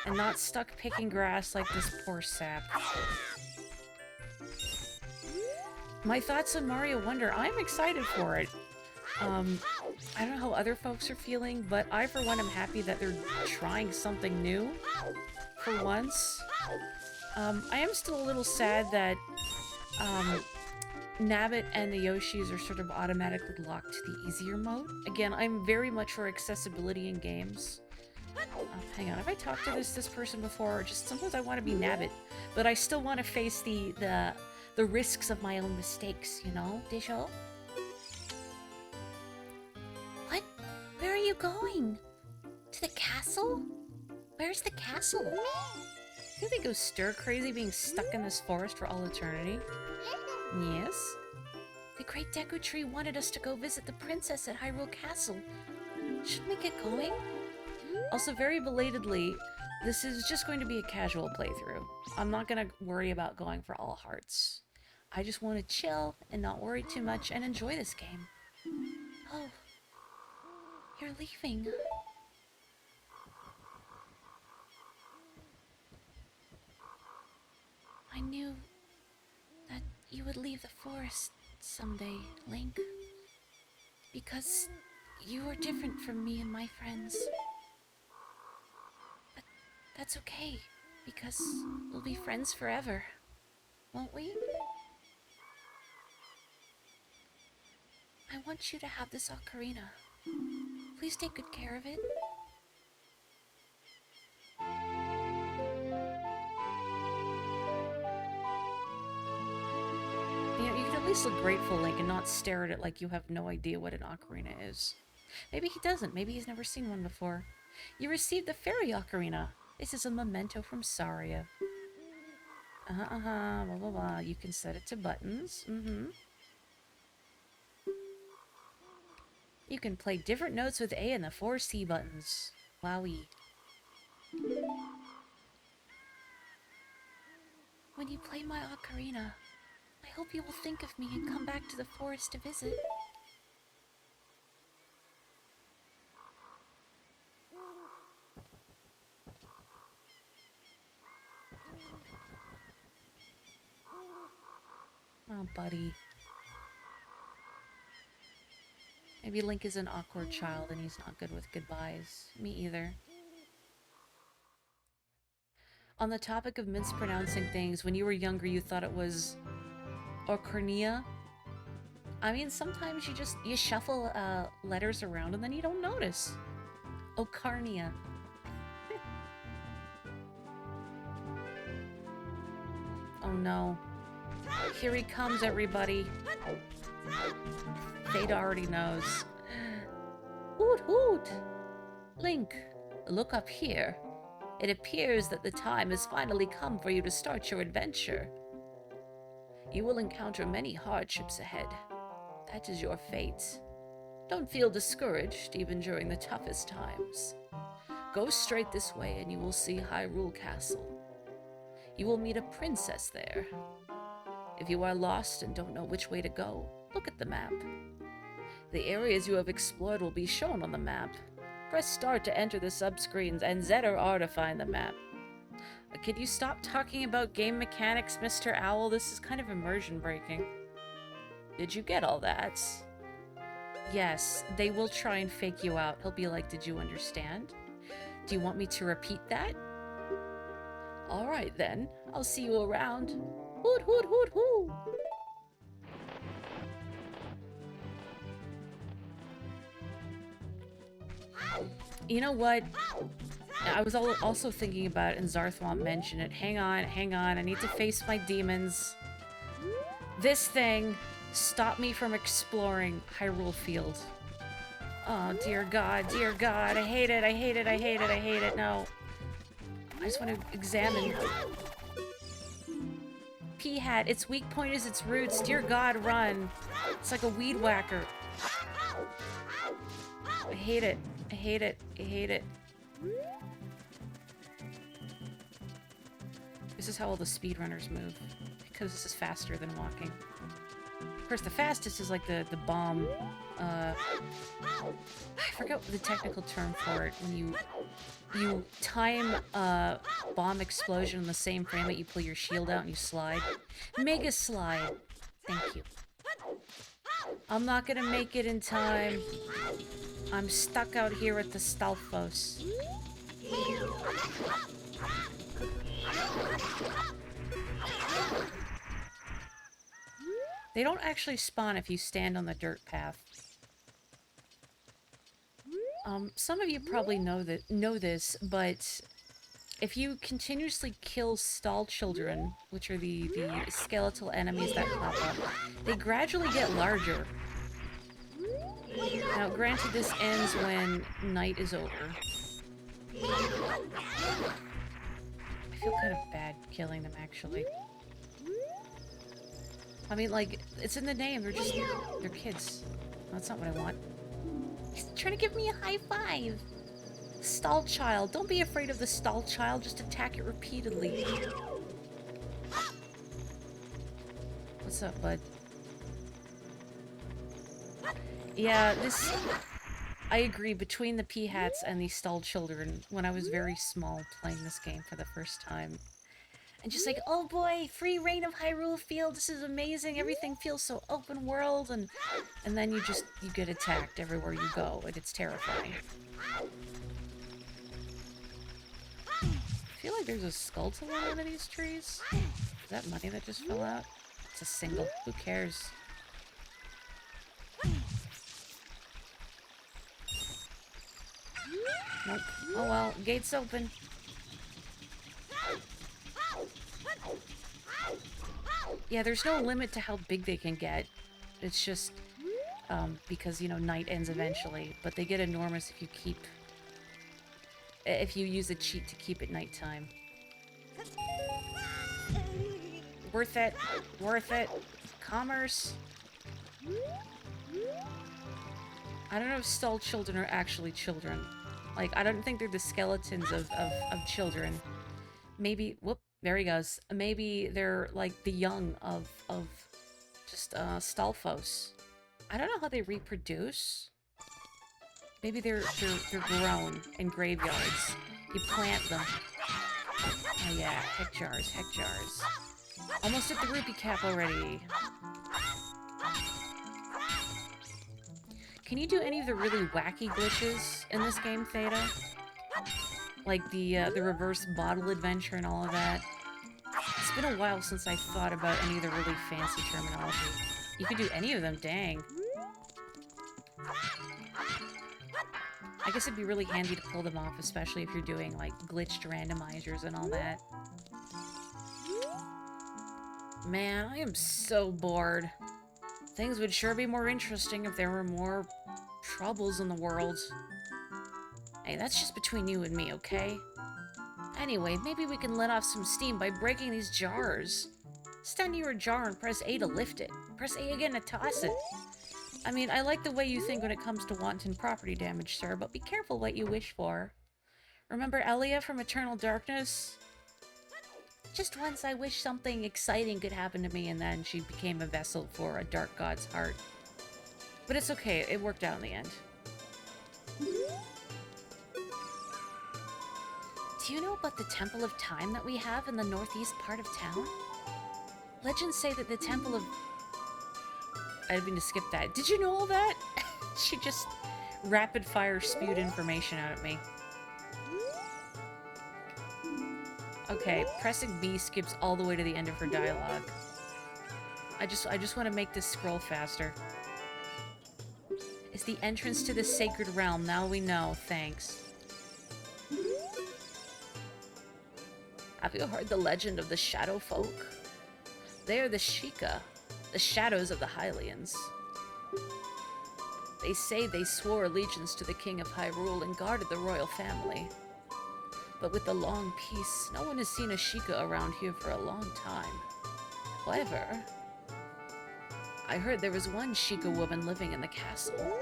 and not stuck picking grass like this poor sap. My thoughts on Mario Wonder. I'm excited for it. I don't know how other folks are feeling, but I, for one, am happy that they're trying something new for once. I am still a little sad that Nabbit and the Yoshis are sort of automatically locked to the easier mode. Again, I'm very much for accessibility in games. Hang on, have I talked to this person before? Or just sometimes I want to be Nabbit, but I still want to face the risks of my own mistakes, you know, Dejo? What? Where are you going? To the castle? Where's the castle? Do you think it was stir-crazy being stuck in this forest for all eternity? Yes? The great Deku Tree wanted us to go visit the princess at Hyrule Castle. Shouldn't we get going? Also, very belatedly, this is just going to be a casual playthrough. I'm not going to worry about going for all hearts. I just want to chill and not worry too much and enjoy this game. Oh, you're leaving. I knew that you would leave the forest someday, Link. Because you are different from me and my friends. But that's okay, because we'll be friends forever, won't we? I want you to have this ocarina. Please take good care of it. You know, you can at least look grateful, Link, and not stare at it like you have no idea what an ocarina is. Maybe he doesn't. Maybe he's never seen one before. You received the fairy ocarina. This is a memento from Saria. Blah, blah, blah. You can set it to buttons. You can play different notes with A and the 4 C buttons. Wowie. When you play my ocarina, I hope you will think of me and come back to the forest to visit. Oh, buddy. Maybe Link is an awkward child and he's not good with goodbyes. Me either. On the topic of mispronouncing things, when you were younger you thought it was Ocarina. I mean, sometimes you shuffle letters around and then you don't notice. Ocarina. Oh no. Here he comes, everybody. Theta already knows. Hoot hoot! Link, look up here. It appears that the time has finally come for you to start your adventure. You will encounter many hardships ahead. That is your fate. Don't feel discouraged, even during the toughest times. Go straight this way and you will see Hyrule Castle. You will meet a princess there. If you are lost and don't know which way to go, look at the map. The areas you have explored will be shown on the map. Press start to enter the subscreens and Z or R to find the map. Can you stop talking about game mechanics, Mr. Owl? This is kind of immersion breaking. Did you get all that? Yes, they will try and fake you out. He'll be like, did you understand? Do you want me to repeat that? Alright then, I'll see you around. Hoot hoot hoot hoo! You know what? I was also thinking about it, and Zarthwomp mentioned it. Hang on, I need to face my demons. This thing stopped me from exploring Hyrule Field. Oh, dear God, I hate it, I hate it, I hate it, I hate it, no. I just want to examine. P-Hat, its weak point is its roots. Dear God, run. It's like a weed whacker. I hate it, I hate it, I hate it. This is how all the speedrunners move, because this is faster than walking. Of course, the fastest is like the bomb, I forget the technical term for it, when you time a bomb explosion in the same frame that you pull your shield out and you slide. Mega slide. Thank you. I'm not gonna make it in time. I'm stuck out here at the Stalfos. They don't actually spawn if you stand on the dirt path. Some of you probably know this, but if you continuously kill stall children, which are the skeletal enemies that pop up, they gradually get larger. Now, granted, this ends when night is over. I feel kind of bad killing them, actually. I mean, like, it's in the name. They're kids. That's not what I want. He's trying to give me a high five. Stall child. Don't be afraid of the stall child. Just attack it repeatedly. What's up, bud? Yeah, this... I agree, between the P-Hats and the stall children, when I was very small playing this game for the first time. And just like, oh boy, free reign of Hyrule Field, this is amazing, everything feels so open world, and then you get attacked everywhere you go, and it's terrifying. I feel like there's a skeleton on one of these trees. Is that money that just fell out? It's a single, who cares? Nope. Oh well, gate's open. Yeah, there's no limit to how big they can get. It's just, because, you know, night ends eventually. But they get enormous if you use a cheat to keep it nighttime. Worth it. Worth it. Commerce. I don't know if stall children are actually children. Like, I don't think they're the skeletons of children. Maybe, whoop, there he goes. Maybe they're, like, the young of just, Stalfos. I don't know how they reproduce. Maybe they're grown in graveyards. You plant them. Oh yeah, heck jars, heck jars. Almost at the rupee cap already. Can you do any of the really wacky glitches in this game, Theta? Like the reverse bottle adventure and all of that? It's been a while since I thought about any of the really fancy terminology. You could do any of them, dang. I guess it'd be really handy to pull them off, especially if you're doing, like, glitched randomizers and all that. Man, I am so bored. Things would sure be more interesting if there were more troubles in the world. Hey, that's just between you and me, okay? Anyway, maybe we can let off some steam by breaking these jars. Stand near a jar and press A to lift it. Press A again to toss it. I mean, I like the way you think when it comes to wanton property damage, sir, but be careful what you wish for. Remember Elia from Eternal Darkness? Just once I wished something exciting could happen to me, and then she became a vessel for a dark god's heart. But it's okay, it worked out in the end. Do you know about the Temple of Time that we have in the northeast part of town? Legends say that the Temple of... I didn't mean to skip that. Did you know all that? She just rapid-fire spewed information out at me. Okay, pressing B skips all the way to the end of her dialogue. I just want to make this scroll faster. It's the entrance to the sacred realm. Now we know. Thanks. Have you heard the legend of the Shadow Folk? They are the Sheikah, the shadows of the Hylians. They say they swore allegiance to the King of Hyrule and guarded the royal family. But with the long peace, no one has seen a Sheikah around here for a long time. However, I heard there was one Sheikah woman living in the castle.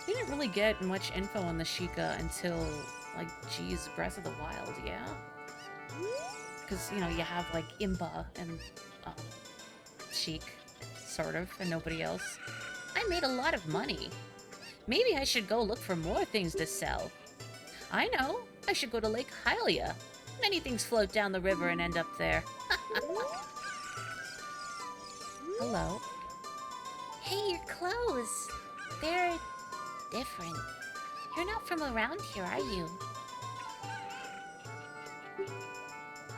We didn't really get much info on the Sheikah until, like, geez, Breath of the Wild, yeah? Because, you know, you have, like, Imba and, Sheik, sort of, and nobody else. I made a lot of money. Maybe I should go look for more things to sell. I know. I should go to Lake Hylia. Many things float down the river and end up there. Hello. Hey, your clothes. They're different. You're not from around here, are you?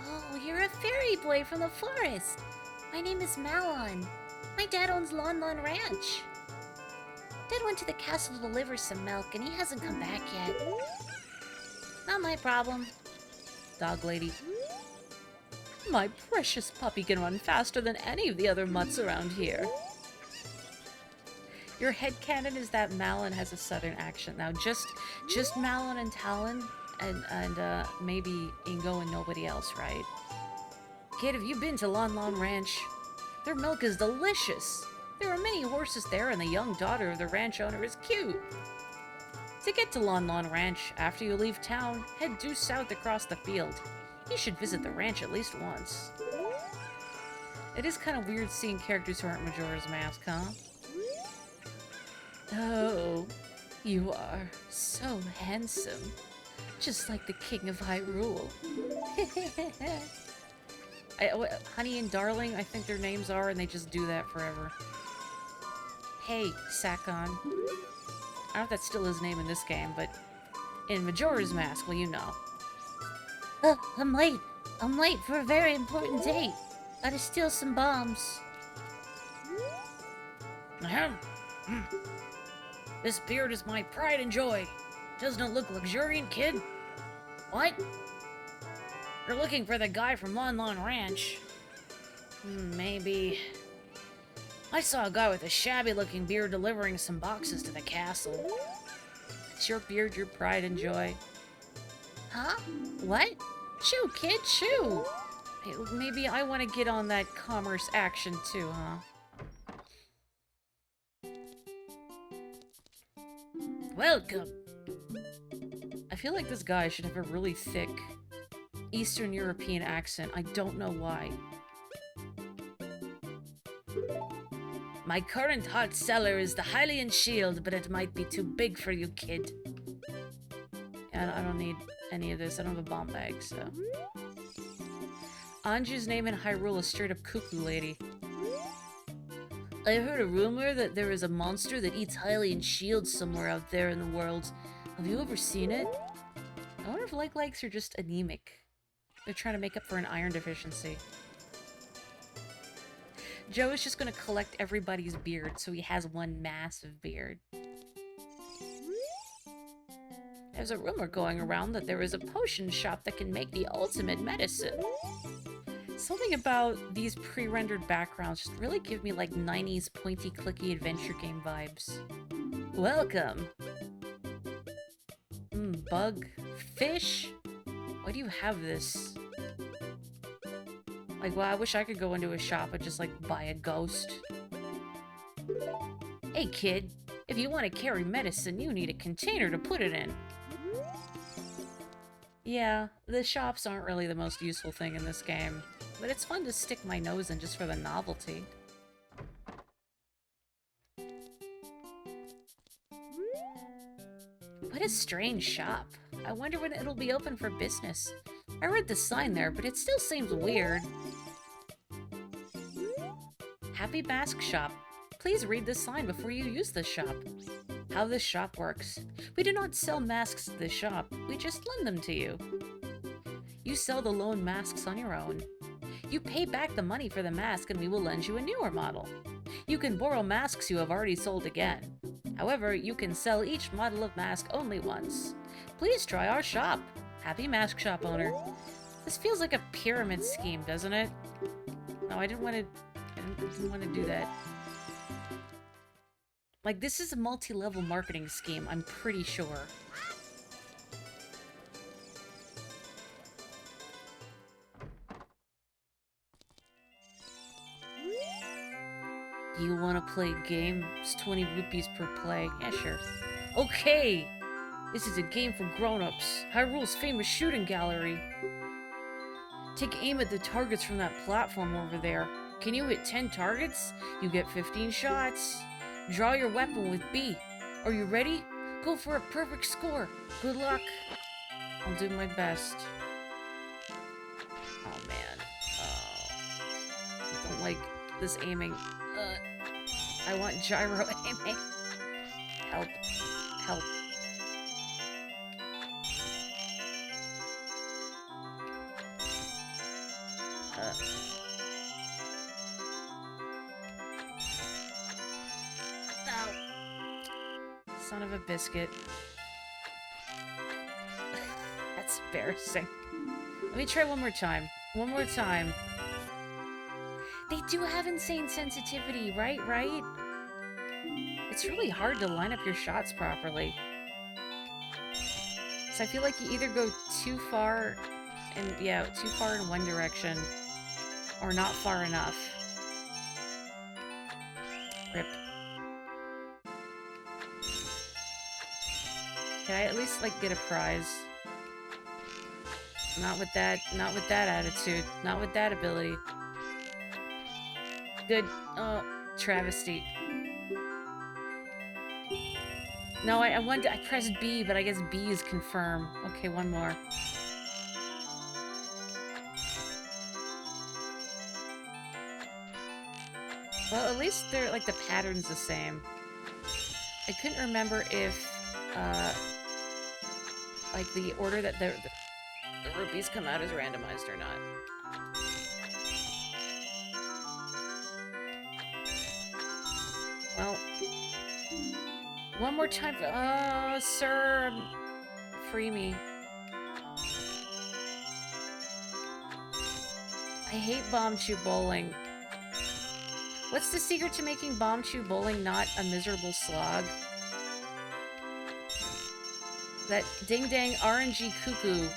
Oh, you're a fairy boy from the forest. My name is Malon. My dad owns Lon Lon Ranch. Dad went to the castle to deliver some milk, and he hasn't come back yet. Not my problem. Dog lady. My precious puppy can run faster than any of the other mutts around here. Your headcanon is that Malon has a southern accent. Now, just Malon and Talon, and maybe Ingo and nobody else, right? Kid, have you been to Lon Lon Ranch? Their milk is delicious. There are many horses there, and the young daughter of the ranch owner is cute. To get to Lon Lon Ranch, after you leave town, head due south across the field. You should visit the ranch at least once. It is kind of weird seeing characters who aren't Majora's Mask, huh? Oh, you are so handsome. Just like the King of Hyrule. Honey and Darling, I think their names are, and they just do that forever. Hey, Sakon. I don't know if that's still his name in this game, but in Majora's Mask, well, you know. I'm late. I'm late for a very important date. Gotta steal some bombs. Ahem. This beard is my pride and joy. Doesn't it look luxuriant, kid? What? You're looking for the guy from Lon Lon Ranch. Maybe. I saw a guy with a shabby-looking beard delivering some boxes to the castle. Is your beard your pride and joy? Huh? What? Chew, kid, chew! Maybe I want to get on that commerce action too, huh? Welcome! I feel like this guy should have a really thick Eastern European accent. I don't know why. My current hot seller is the Hylian Shield, but it might be too big for you, kid. And I don't need any of this. I don't have a bomb bag, so... Anju's name in Hyrule is straight up Cuckoo Lady. I heard a rumor that there is a monster that eats Hylian shields somewhere out there in the world. Have you ever seen it? I wonder if Legs are just anemic. They're trying to make up for an iron deficiency. Joe is just gonna collect everybody's beard so he has one massive beard. There's a rumor going around that there is a potion shop that can make the ultimate medicine. Something about these pre-rendered backgrounds just really give me like 90s pointy-clicky adventure game vibes. Welcome! Bug? Fish? Why do you have this? Like, well, I wish I could go into a shop and just, like, buy a ghost. Hey kid, if you want to carry medicine, you need a container to put it in. Yeah, the shops aren't really the most useful thing in this game, but it's fun to stick my nose in just for the novelty. What a strange shop. I wonder when it'll be open for business. I read the sign there, but it still seems weird. Happy Mask Shop. Please read the sign before you use this shop. How this shop works. We do not sell masks at this shop, we just lend them to you. You sell the loan masks on your own. You pay back the money for the mask and we will lend you a newer model. You can borrow masks you have already sold again. However, you can sell each model of mask only once. Please try our shop. Happy Mask Shop owner. This feels like a pyramid scheme, doesn't it? No, I didn't want to do that. Like, this is a multi-level marketing scheme, I'm pretty sure. You want to play a game? It's 20 rupees per play. Yeah, sure. Okay! This is a game for grown-ups. Hyrule's famous shooting gallery. Take aim at the targets from that platform over there. Can you hit 10 targets? You get 15 shots. Draw your weapon with B. Are you ready? Go for a perfect score. Good luck. I'll do my best. Oh, man. I don't like this aiming. I want gyro aiming. Help. Help. No. Son of a biscuit. That's embarrassing. Let me try one more time. One more time. They do have insane sensitivity, right? It's really hard to line up your shots properly. So I feel like you either go too far in one direction, or not far enough. Rip. Can I at least, like, get a prize? Not with that attitude. Not with that ability. Good. Oh, travesty. No, I pressed B, but I guess B is confirm. Okay, one more. Well, at least they're, like, the pattern's the same. I couldn't remember if, like, the order that the rupees come out is randomized or not. Well, one more time for— oh, sir, free me. I hate bomb chew bowling. What's the secret to making bomb chew bowling not a miserable slog? That ding-dang RNG cuckoo.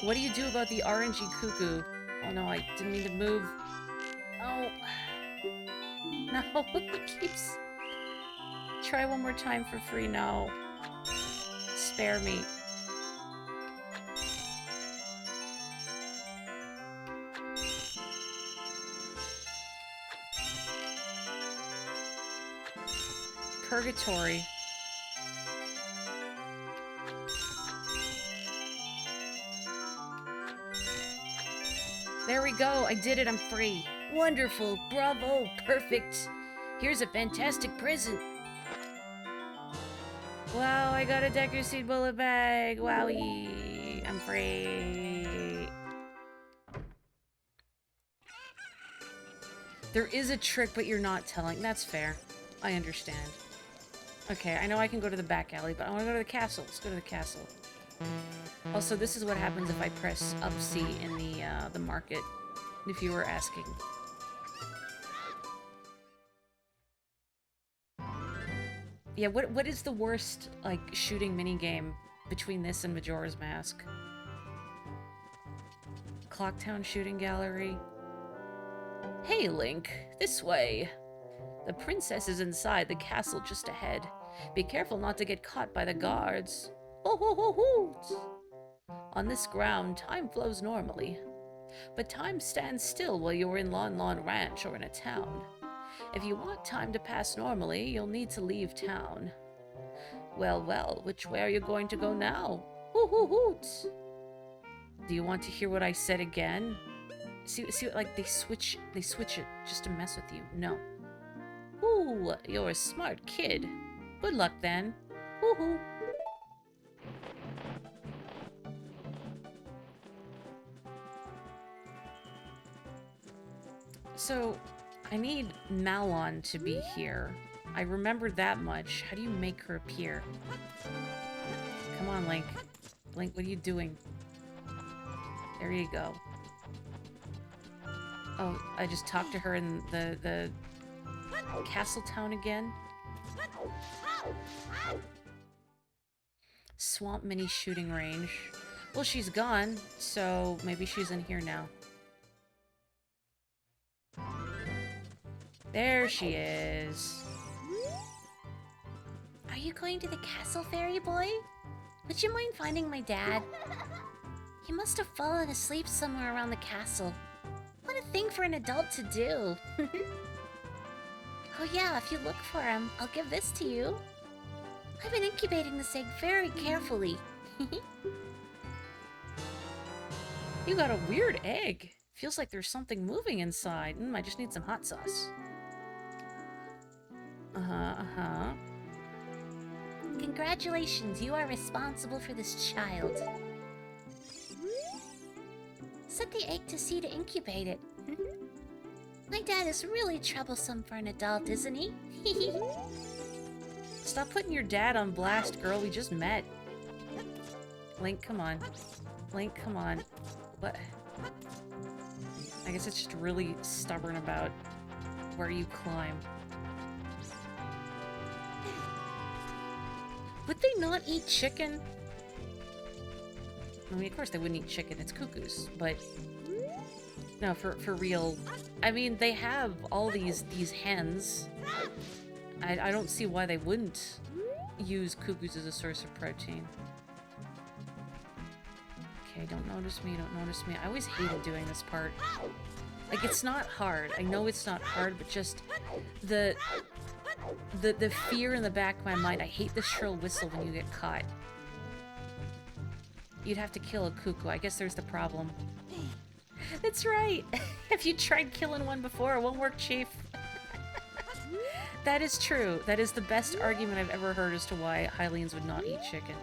What do you do about the RNG cuckoo? Oh no, I didn't mean to move. Oh. No, it keeps... Try one more time for free, no. Spare me. Purgatory. There we go, I did it, I'm free. Wonderful, bravo, perfect. Here's a fantastic present. Wow, I got a Deku Seed bullet bag. Wowie, I'm free. There is a trick, but you're not telling. That's fair. I understand. Okay, I know I can go to the back alley, but I want to go to the castle. Let's go to the castle. Also, this is what happens if I press up C in the market, if you were asking. Yeah, what is the worst, like, shooting minigame between this and Majora's Mask? Clocktown Shooting Gallery. Hey, Link, this way. The princess is inside the castle just ahead. Be careful not to get caught by the guards. Ho ho ho hoot! On this ground, time flows normally. But time stands still while you're in Lon Lon Ranch or in a town. If you want time to pass normally, you'll need to leave town. Well, well, which way are you going to go now? Hoo hoo hoot! Do you want to hear what I said again? See, like they switch it just to mess with you. No. Ooh, you're a smart kid. Good luck then. Woohoo! So, I need Malon to be here. I remembered that much. How do you make her appear? Come on, Link. Link, what are you doing? There you go. Oh, I just talked to her in the castle town again. Swamp mini shooting range. Well, she's gone, so maybe she's in here now. There she is. Are you going to the castle, fairy boy? Would you mind finding my dad? He must have fallen asleep somewhere around the castle. What a thing for an adult to do. Oh yeah, if you look for him, I'll give this to you. I've been incubating this egg very carefully. You got a weird egg. Feels like there's something moving inside. I just need some hot sauce. Congratulations, you are responsible for this child. Set the egg to sea to incubate it. My dad is really troublesome for an adult, isn't he? Stop putting your dad on blast, girl. We just met. Link, come on. Link, come on. What? I guess it's just really stubborn about where you climb. Would they not eat chicken? I mean, of course they wouldn't eat chicken. It's cuckoos, but no, for real. I mean, they have all these hens. I don't see why they wouldn't use cuckoos as a source of protein. Okay, don't notice me, don't notice me. I always hated doing this part. Like, it's not hard. I know it's not hard, but just the fear in the back of my mind. I hate the shrill whistle when you get caught. You'd have to kill a cuckoo. I guess there's the problem. That's right. Have you tried killing one before? It won't work, Chief. That is true. That is the best argument I've ever heard as to why Hylians would not eat chicken.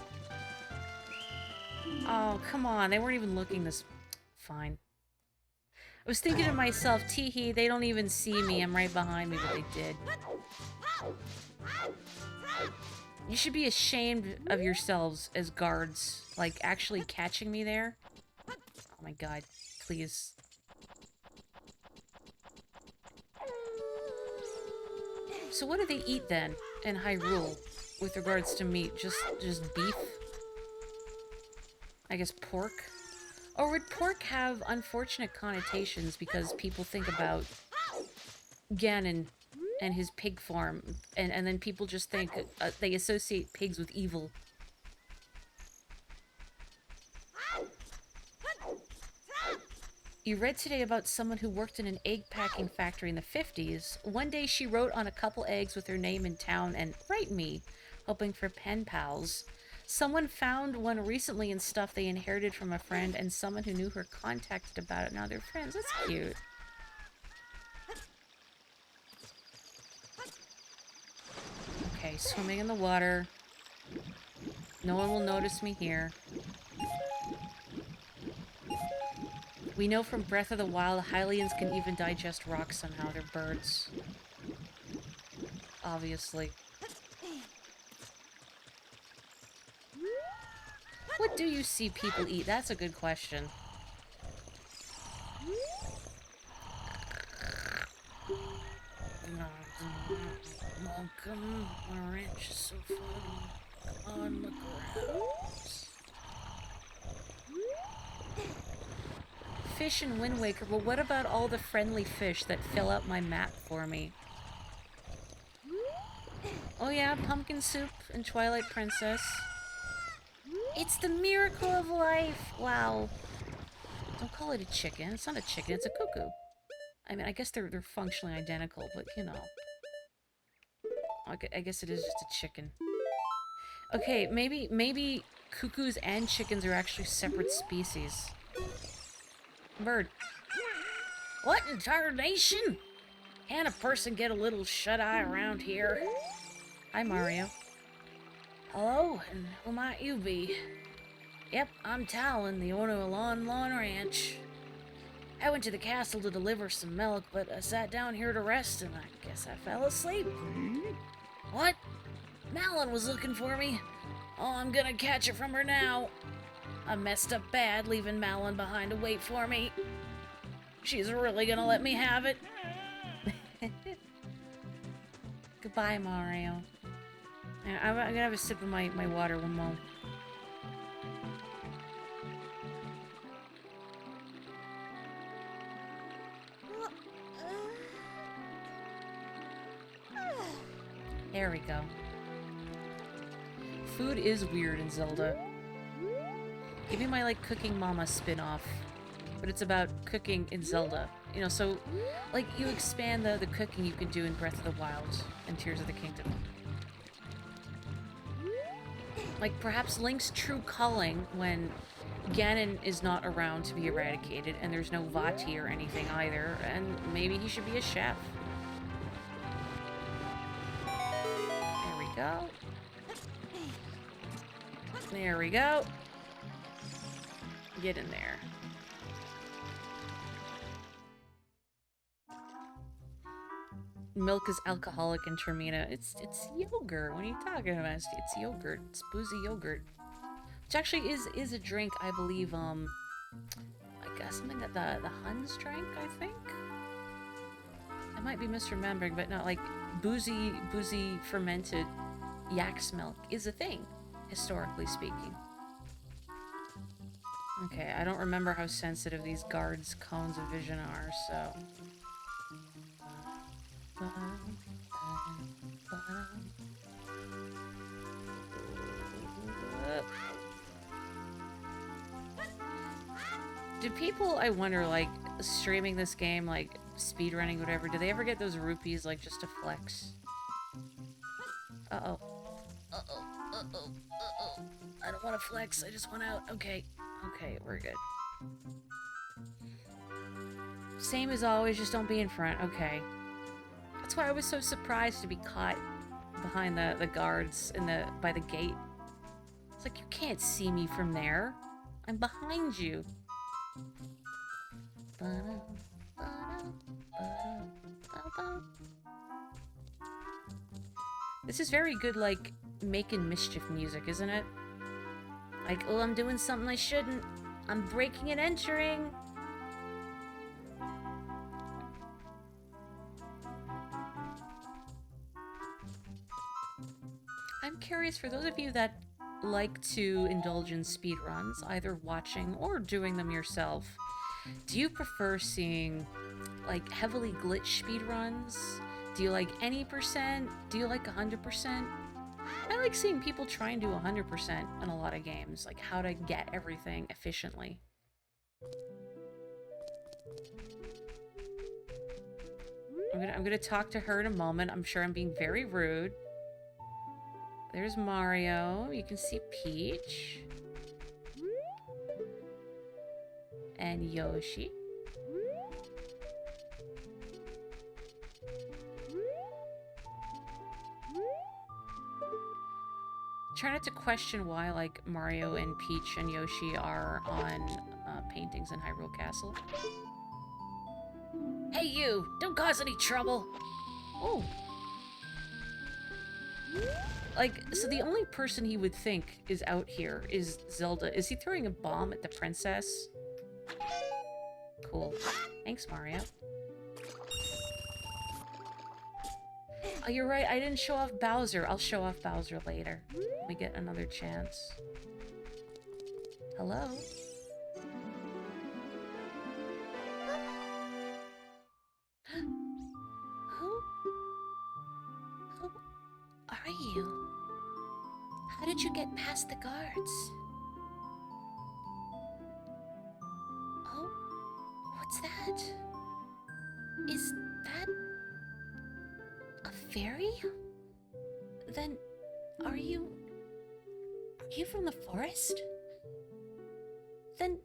Oh, come on. They weren't even looking this... Fine. I was thinking to myself, teehee, they don't even see me. I'm right behind me, but they did. You should be ashamed of yourselves as guards. Like, actually catching me there. Oh my god. Please. So what do they eat then in Hyrule with regards to meat? Just beef? I guess pork? Or would pork have unfortunate connotations because people think about Ganon and his pig farm, and then people just think they associate pigs with evil? You read today about someone who worked in an egg packing factory in the 50s. One day she wrote on a couple eggs with her name in town and "Write me," hoping for pen pals. Someone found one recently in stuff they inherited from a friend, and someone who knew her contacted about it. Now they're friends. That's cute. Okay, swimming in the water. No one will notice me here. We know from Breath of the Wild, Hylians can even digest rocks somehow. They're birds. Obviously. What do you see people eat? That's a good question. Welcome, our ranch is so fun. On the ground. Fish in Wind Waker, but what about all the friendly fish that fill out my map for me? Oh yeah, pumpkin soup and Twilight Princess. It's the miracle of life. Wow. Don't call it a chicken. It's not a chicken, it's a cuckoo. I mean, I guess they're functionally identical, but you know. I guess it is just a chicken. Okay, maybe cuckoos and chickens are actually separate species. Bird. What in tarnation? Can a person get a little shut-eye around here? Hi, Mario. Hello, and who might you be? Yep, I'm Talon, the owner of Lawn Ranch. I went to the castle to deliver some milk, but I sat down here to rest, and I guess I fell asleep. What? Malon was looking for me. Oh, I'm gonna catch it from her now. I messed up bad, leaving Malon behind to wait for me. She's really gonna let me have it. Goodbye, Mario. I'm gonna have a sip of my water one moment. There we go. Food is weird in Zelda. Give me my, like, Cooking Mama spin-off. But it's about cooking in Zelda. You know, so, like, you expand the cooking you can do in Breath of the Wild and Tears of the Kingdom. Like, perhaps Link's true calling when Ganon is not around to be eradicated and there's no Vati or anything either, and maybe he should be a chef. There we go. There we go. Get in there. Milk is alcoholic in Termina. It's yogurt. What are you talking about? It's yogurt. It's boozy yogurt. Which actually is a drink, I believe, I guess something that the Huns drank, I think? I might be misremembering, but no, like, boozy fermented yak's milk is a thing, historically speaking. Okay, I don't remember how sensitive these guards' cones of vision are, so... Do people, I wonder, like, streaming this game, like, speedrunning, whatever, do they ever get those rupees, like, just to flex? Uh-oh. Uh-oh, uh-oh, uh-oh. I don't want to flex, I just want out. Okay. Okay, we're good. Same as always, just don't be in front. Okay. That's why I was so surprised to be caught behind the guards by the gate. It's like, you can't see me from there. I'm behind you. This is very good, like, making mischief music, isn't it? Like, oh, I'm doing something I shouldn't. I'm breaking and entering. I'm curious, for those of you that like to indulge in speedruns, either watching or doing them yourself, do you prefer seeing, like, heavily glitched speedruns? Do you like any percent? Do you like 100%? I like seeing people try and do 100% in a lot of games, like how to get everything efficiently. I'm gonna talk to her in a moment. I'm sure I'm being very rude. There's Mario. You can see Peach. And Yoshi. Try not to question why, like, Mario and Peach and Yoshi are on paintings in Hyrule Castle. Hey you! Don't cause any trouble! Oh. Like, so the only person he would think is out here is Zelda. Is he throwing a bomb at the princess? Cool. Thanks, Mario. Oh, you're right. I didn't show off Bowser. I'll show off Bowser later. We get another chance. Hello? Who are did you get past the guards? Oh, what's that? Is that a fairy? Then, are you from the forest? Then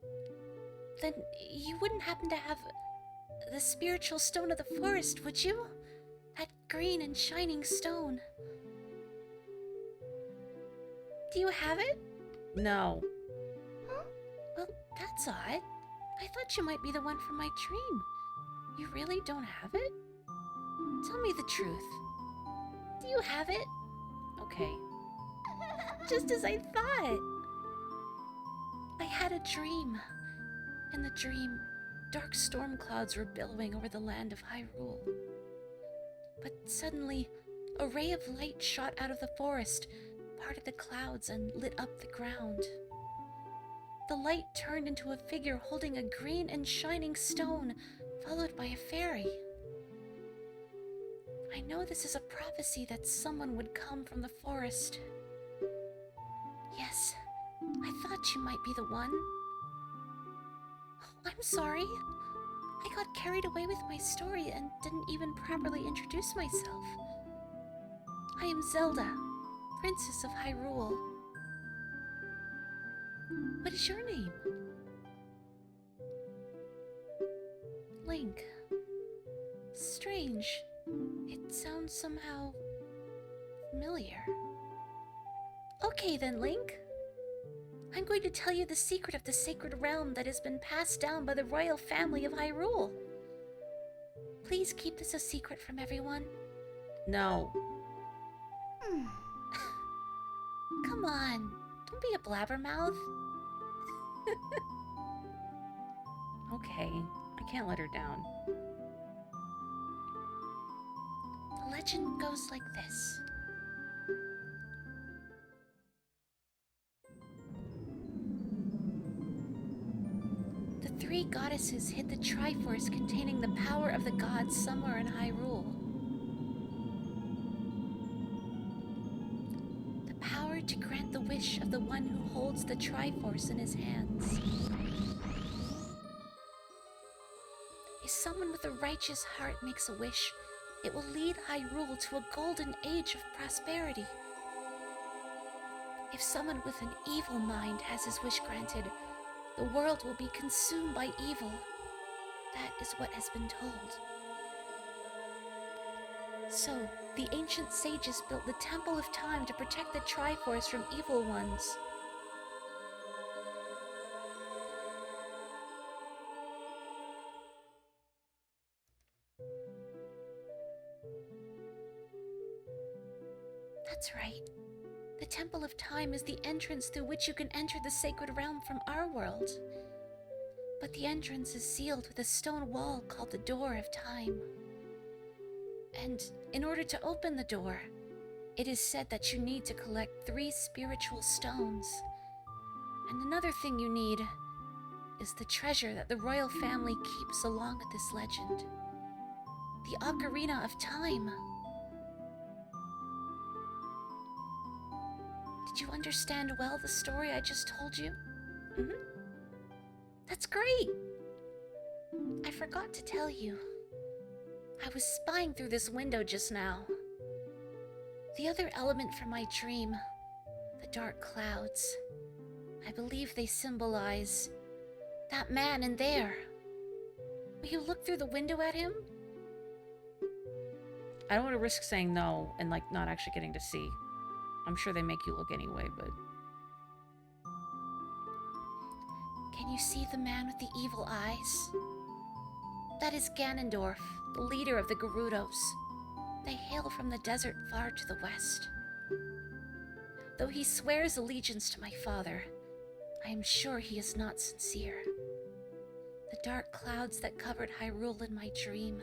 you wouldn't happen to have the spiritual stone of the forest, would you? That green and shining stone. Do you have it? No. Huh? Well, that's odd. I thought you might be the one from my dream. You really don't have it? Tell me the truth. Do you have it? Okay. Just as I thought. I had a dream. In the dream, dark storm clouds were billowing over the land of Hyrule. But suddenly, a ray of light shot out of the forest, parted the clouds, and lit up the ground. The light turned into a figure holding a green and shining stone, followed by a fairy. I know this is a prophecy that someone would come from the forest. Yes, I thought you might be the one. Oh, I'm sorry. I got carried away with my story and didn't even properly introduce myself. I am Zelda, Princess of Hyrule. What is your name? Link. Strange. It sounds somehow familiar. Okay then, Link. I'm going to tell you the secret of the sacred realm that has been passed down by the royal family of Hyrule. Please keep this a secret from everyone. No. Come on, don't be a blabbermouth. Okay. I can't let her down. The legend goes like this. The three goddesses hid the Triforce containing the power of the gods somewhere in Hyrule. The power to grant the wish of the one who holds the Triforce in his hands. If someone with a righteous heart makes a wish, it will lead Hyrule to a golden age of prosperity. If someone with an evil mind has his wish granted, the world will be consumed by evil. That is what has been told. So, the ancient sages built the Temple of Time to protect the Triforce from evil ones. That's right. The Temple of Time is the entrance through which you can enter the sacred realm from our world. But the entrance is sealed with a stone wall called the Door of Time. And in order to open the door, it is said that you need to collect 3 spiritual stones. And another thing you need is the treasure that the royal family keeps along with this legend. The Ocarina of Time. Did you understand well the story I just told you? That's great! I forgot to tell you. I was spying through this window just now. The other element from my dream, the dark clouds, I believe they symbolize that man in there. Will you look through the window at him? I don't want to risk saying no and, like, not actually getting to see. I'm sure they make you look anyway, but... Can you see the man with the evil eyes? That is Ganondorf, the leader of the Gerudos. They hail from the desert far to the west. Though he swears allegiance to my father, I am sure he is not sincere. The dark clouds that covered Hyrule in my dream,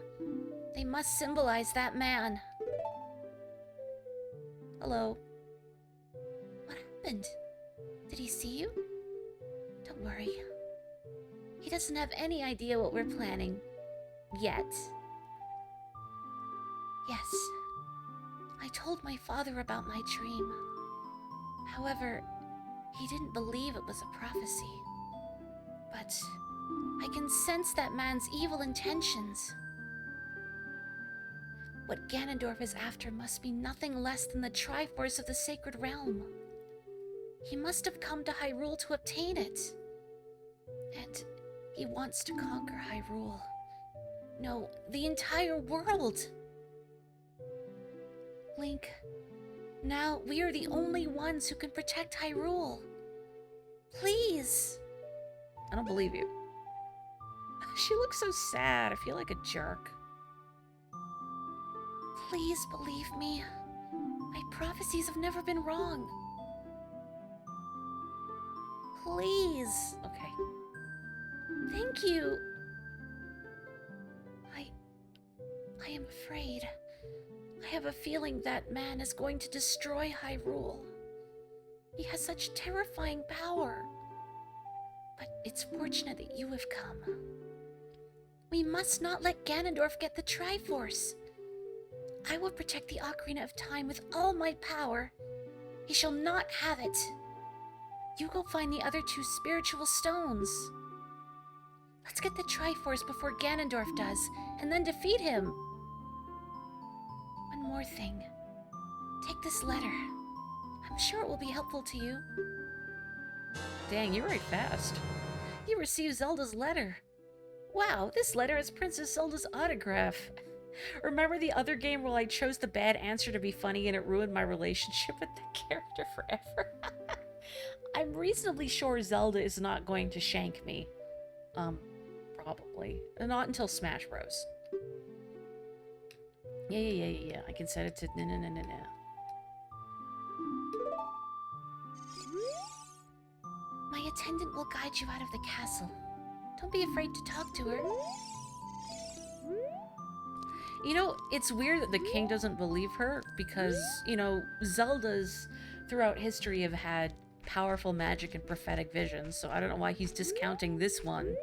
they must symbolize that man. Hello. What happened? Did he see you? Don't worry. He doesn't have any idea what we're planning. Yet. Yes. I told my father about my dream. However, he didn't believe it was a prophecy. But I can sense that man's evil intentions. What Ganondorf is after must be nothing less than the Triforce of the Sacred Realm. He must have come to Hyrule to obtain it. And he wants to conquer Hyrule. No, the entire world. Link, now we are the only ones who can protect Hyrule. Please. I don't believe you. She looks so sad. I feel like a jerk. Please believe me. My prophecies have never been wrong. Please. Okay. Thank you. I am afraid. I have a feeling that man is going to destroy Hyrule. He has such terrifying power. But it's fortunate that you have come. We must not let Ganondorf get the Triforce. I will protect the Ocarina of Time with all my power. He shall not have it. You go find the other two spiritual stones. Let's get the Triforce before Ganondorf does, and then defeat him. One more thing. Take this letter. I'm sure it will be helpful to you. Dang, you write fast. You received Zelda's letter. Wow, this letter has Princess Zelda's autograph. Remember the other game where I chose the bad answer to be funny and it ruined my relationship with the character forever? I'm reasonably sure Zelda is not going to shank me. Probably. Not until Smash Bros. Yeah. I can set it to no. My attendant will guide you out of the castle. Don't be afraid to talk to her. You know, it's weird that the king doesn't believe her because, you know, Zeldas throughout history have had powerful magic and prophetic visions, so I don't know why he's discounting this one.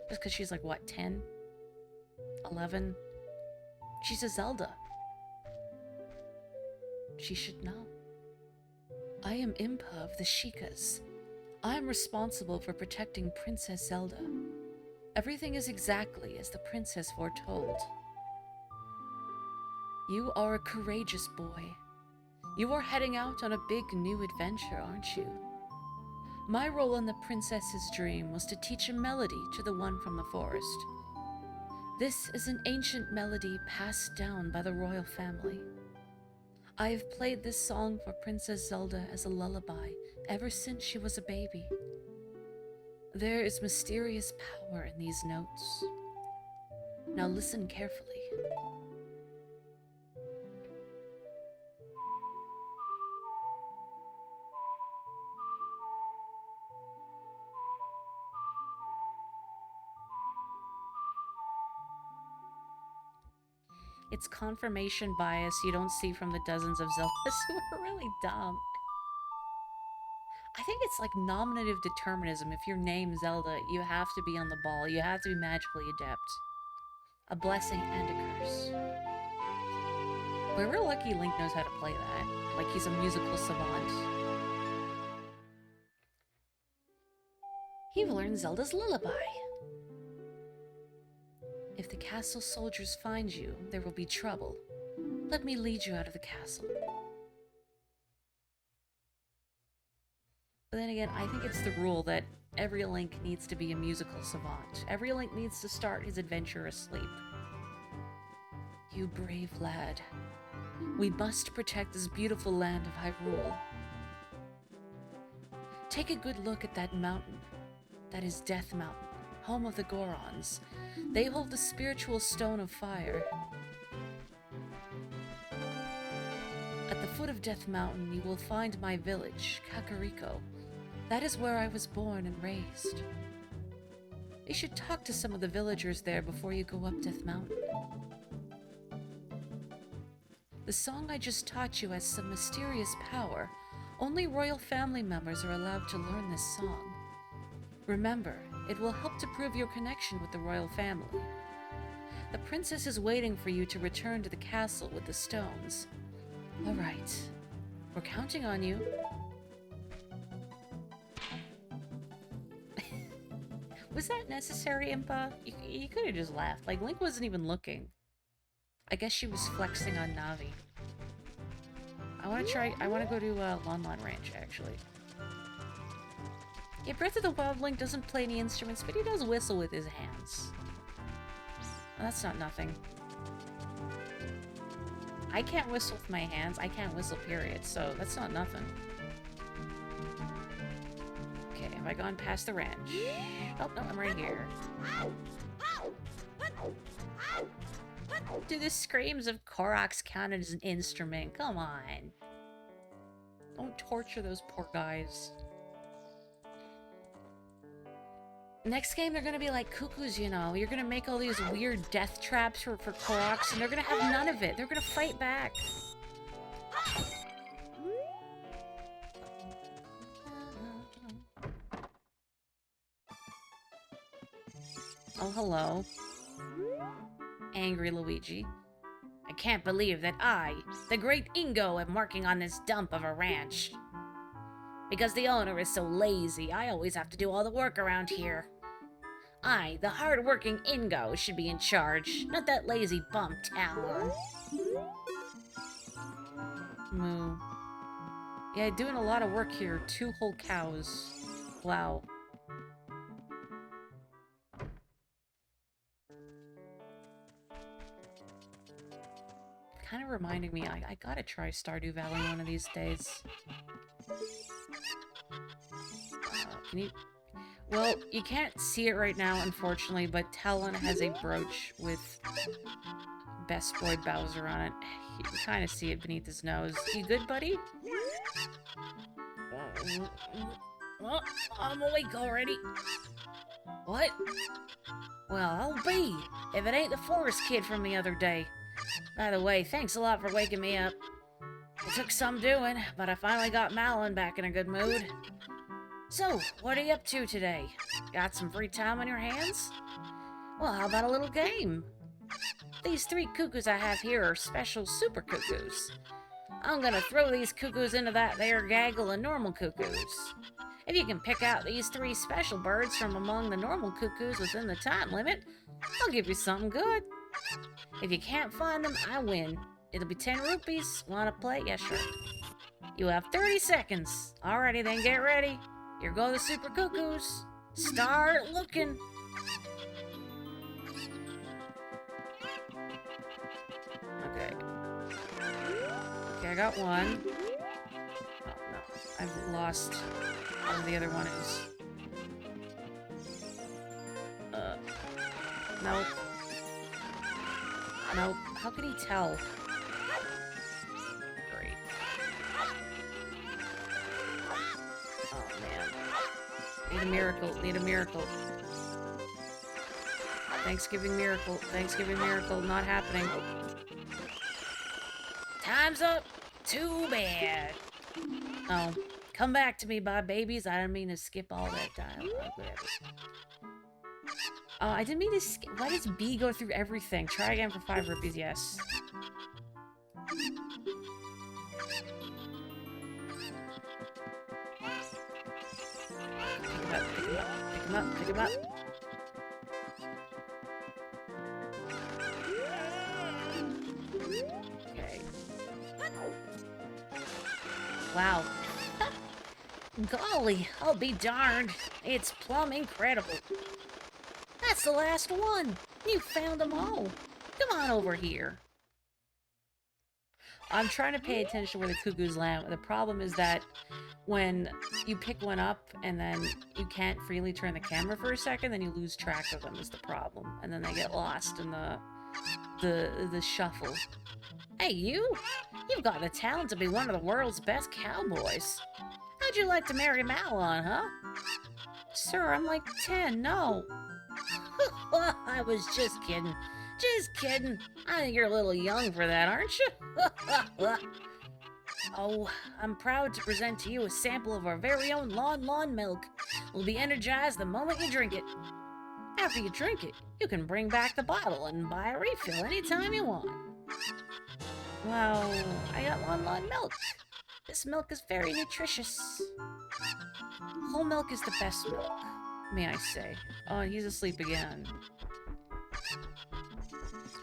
Just because she's like, what, 10? 11? She's a Zelda. She should know. I am Impa of the Sheikahs. I am responsible for protecting Princess Zelda. Everything is exactly as the princess foretold. You are a courageous boy. You are heading out on a big new adventure, aren't you? My role in the princess's dream was to teach a melody to the one from the forest. This is an ancient melody passed down by the royal family. I have played this song for Princess Zelda as a lullaby ever since she was a baby. There is mysterious power in these notes. Now listen carefully. It's confirmation bias you don't see from the dozens of Zeldas who are really dumb. I think it's like nominative determinism. If you're named Zelda, you have to be on the ball. You have to be magically adept. A blessing and a curse. We're lucky Link knows how to play that. Like he's a musical savant. You've learned Zelda's Lullaby. If the castle soldiers find you, there will be trouble. Let me lead you out of the castle. But then again, I think it's the rule that every Link needs to be a musical savant. Every Link needs to start his adventure asleep. You brave lad. We must protect this beautiful land of Hyrule. Take a good look at that mountain. That is Death Mountain, home of the Gorons. They hold the spiritual stone of fire. At the foot of Death Mountain, you will find my village, Kakariko. That is where I was born and raised. You should talk to some of the villagers there before you go up Death Mountain. The song I just taught you has some mysterious power. Only royal family members are allowed to learn this song. Remember, it will help to prove your connection with the royal family. The princess is waiting for you to return to the castle with the stones. All right, we're counting on you. Was that necessary, Impa? You could have just left. Like, Link wasn't even looking. I guess she was flexing on Navi. I want to go to Lon Lon Ranch, actually. Yeah, Breath of the Wild Link doesn't play any instruments, but he does whistle with his hands. Well, that's not nothing. I can't whistle with my hands. I can't whistle, period, so that's not nothing. Okay, have I gone past the ranch? Oh, no, I'm right here. Do the screams of Koroks count as an instrument? Come on. Don't torture those poor guys. Next game, they're gonna be like cuckoos, you know. You're gonna make all these weird death traps for Koroks, and they're gonna have none of it. They're gonna fight back. Oh, hello. Angry Luigi. I can't believe that I, the great Ingo, am working on this dump of a ranch. Because the owner is so lazy, I always have to do all the work around here. I, the hard-working Ingo, should be in charge, not that lazy bum Talon. Moo. Yeah, doing a lot of work here. 2 whole cows. Wow. Kind of reminding me, I gotta try Stardew Valley one of these days. Can you... Well, you can't see it right now, unfortunately, but Talon has a brooch with Best Boy Bowser on it. You can kind of see it beneath his nose. You good, buddy? Well, I'm awake already. What? Well, I'll be, if it ain't the forest kid from the other day. By the way, thanks a lot for waking me up. It took some doing, but I finally got Malin back in a good mood. So, what are you up to today? Got some free time on your hands? Well, how about a little game? These 3 cuckoos I have here are special super cuckoos. I'm gonna throw these cuckoos into that there gaggle of normal cuckoos. If you can pick out these 3 special birds from among the normal cuckoos within the time limit, I'll give you something good. If you can't find them, I win. It'll be 10 rupees. Wanna play? Yeah, sure. You have 30 seconds. Alrighty then, get ready. Here go the super cuckoos. Start looking. Okay. Okay, I got one. Oh, no. I've lost where the other one is. Nope. Nope. How could he tell? Great. Oh, man. Need a miracle. Need a miracle. Thanksgiving miracle. Thanksgiving miracle. Not happening. Time's up. Too bad. Oh. Come back to me, bye, babies. I didn't mean to skip all that dialogue. Whatever. Oh, I didn't mean to skip. Why does B go through everything? Try again for 5 rupees, yes. Pick him up, pick him up, pick him up, pick him up. Okay. Wow. Golly, I'll be darned. It's plumb incredible. That's the last one. You found them all. Come on over here. I'm trying to pay attention where the cuckoos land. The problem is that when you pick one up and then you can't freely turn the camera for a second, then you lose track of them is the problem. And then they get lost in the shuffle. Hey, you! You've got the talent to be one of the world's best cowboys. How'd you like to marry Malon, huh? Sir, I'm like 10, no. I was just kidding. Just kidding. I think you're a little young for that, aren't you? Oh, I'm proud to present to you a sample of our very own Lon milk. Will be energized the moment you drink it. After you drink it, you can bring back the bottle and buy a refill anytime you want. Well, I got Lon milk. This milk is very nutritious. Whole milk is the best milk. may I say. Oh, he's asleep again.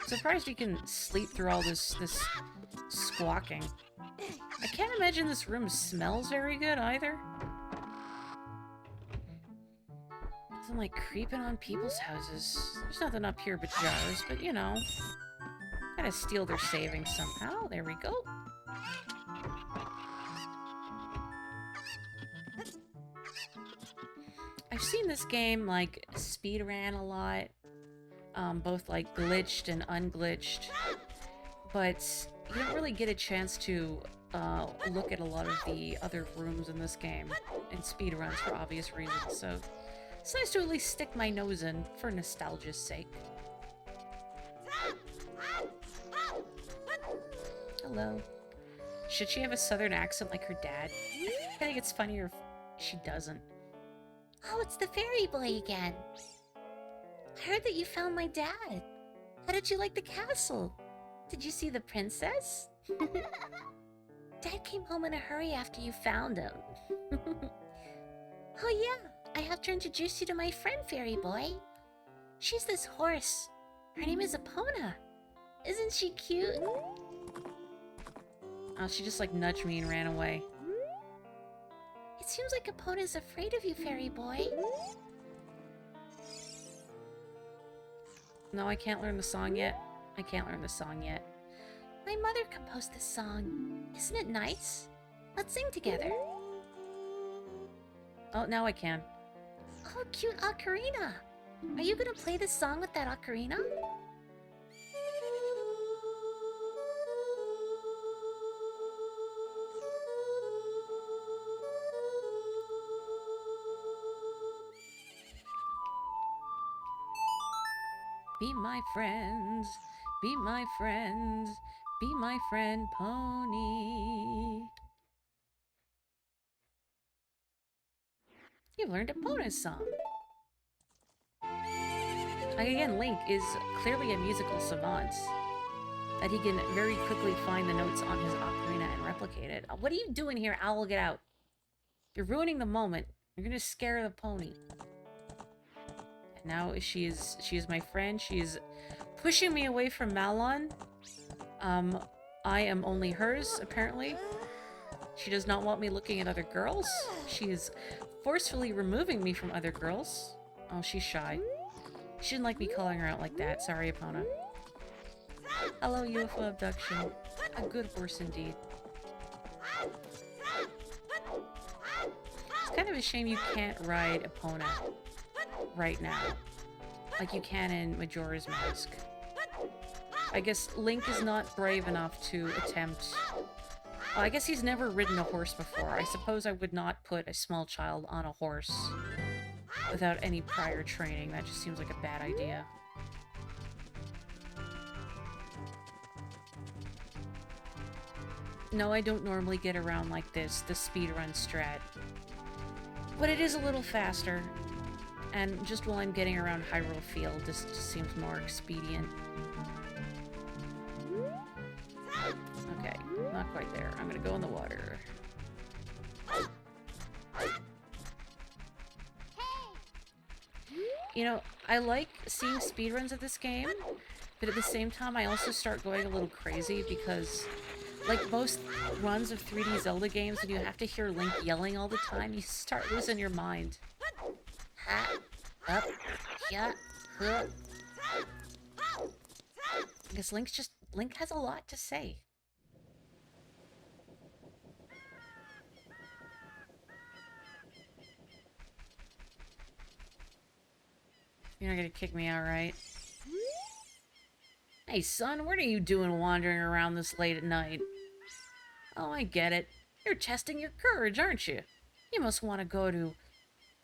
Surprised he can sleep through all this squawking. I can't imagine this room smells very good either. Doesn't like creeping on people's houses. There's nothing up here but jars, but you know. Gotta steal their savings somehow. There we go. I've seen this game like speedran a lot. Both like glitched and unglitched. But you don't really get a chance to look at a lot of the other rooms in this game in speedruns for obvious reasons, so it's nice to at least stick my nose in for nostalgia's sake. Hello. Should she have a southern accent like her dad? I think it's funnier if she doesn't. Oh, it's the fairy boy again. I heard that you found my dad. How did you like the castle? Did you see the princess? Dad came home in a hurry after you found him. Oh yeah, I have to introduce you to my friend, fairy boy. She's this horse. Her name is Epona. Isn't she cute? Oh, she just like nudged me and ran away. It seems like Epona's afraid of you, fairy boy. No, I can't learn the song yet. I can't learn the song yet. My mother composed this song. Isn't it nice? Let's sing together. Oh, now I can. Oh, cute ocarina. Are you gonna play this song with that ocarina? Be my friends, be my friends, be my friend, pony. You've learned Epona's song. Again, Link is clearly a musical savant. That he can very quickly find the notes on his ocarina and replicate it. What are you doing here, Owl? Get out. You're ruining the moment. You're gonna scare the pony. Now she is my friend. She is pushing me away from Malon. I am only hers, apparently. She does not want me looking at other girls. She is forcefully removing me from other girls. Oh, she's shy. She didn't like me calling her out like that. Sorry, Epona. Hello, UFO abduction. A good horse indeed. It's kind of a shame you can't ride Epona right now, like you can in Majora's Mask. I guess Link is not brave enough to attempt... I guess he's never ridden a horse before. I suppose I would not put a small child on a horse without any prior training. That just seems like a bad idea. No, I don't normally get around like this, the speedrun strat. But it is a little faster. And just while I'm getting around Hyrule Field, this just seems more expedient. Okay, not quite there. I'm gonna go in the water. You know, I like seeing speedruns of this game, but at the same time I also start going a little crazy because, like most runs of 3D Zelda games, when you have to hear Link yelling all the time, you start losing your mind. Ha, up, yeah, huh. I guess Link has a lot to say. You're not gonna kick me out, right? Hey, son, what are you doing wandering around this late at night? Oh, I get it. You're testing your courage, aren't you? You must want to go to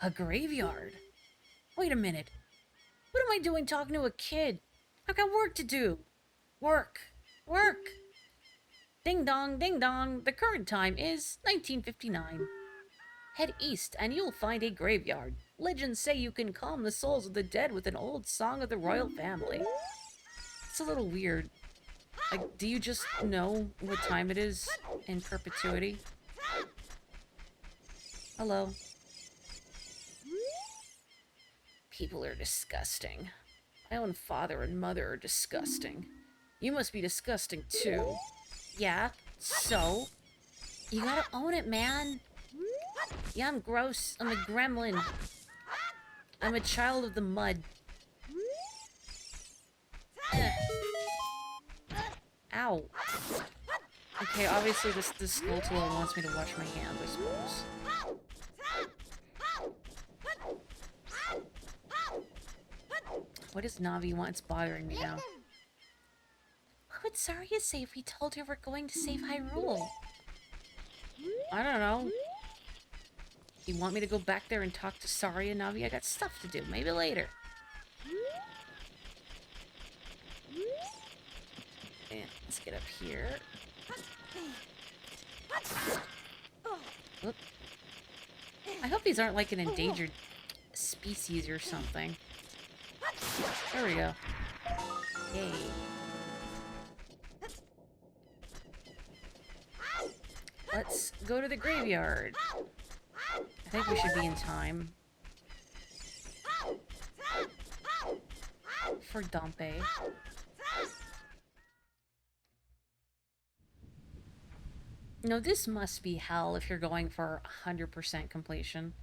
a graveyard. Wait a minute. What am I doing talking to a kid? I've got work to do. Work. Work. Ding dong, ding dong. The current time is 1959. Head east and you'll find a graveyard. Legends say you can calm the souls of the dead with an old song of the royal family. It's a little weird. Like, do you just know what time it is in perpetuity? Hello. People are disgusting. My own father and mother are disgusting. You must be disgusting too. Yeah, so? You gotta own it, man. Yeah, I'm gross. I'm a gremlin. I'm a child of the mud. Ow. Okay, obviously this Skulltula wants me to wash my hands, I suppose. What does Navi want? It's bothering me now. What would Zarya say if we told her we're going to save Hyrule? I don't know. You want me to go back there and talk to Saria, Navi? I got stuff to do. Maybe later. And let's get up here. Oop. I hope these aren't like an endangered species or something. There we go. Yay. Let's go to the graveyard. I think we should be in time. For Dompe. No, this must be hell if you're going for 100% completion.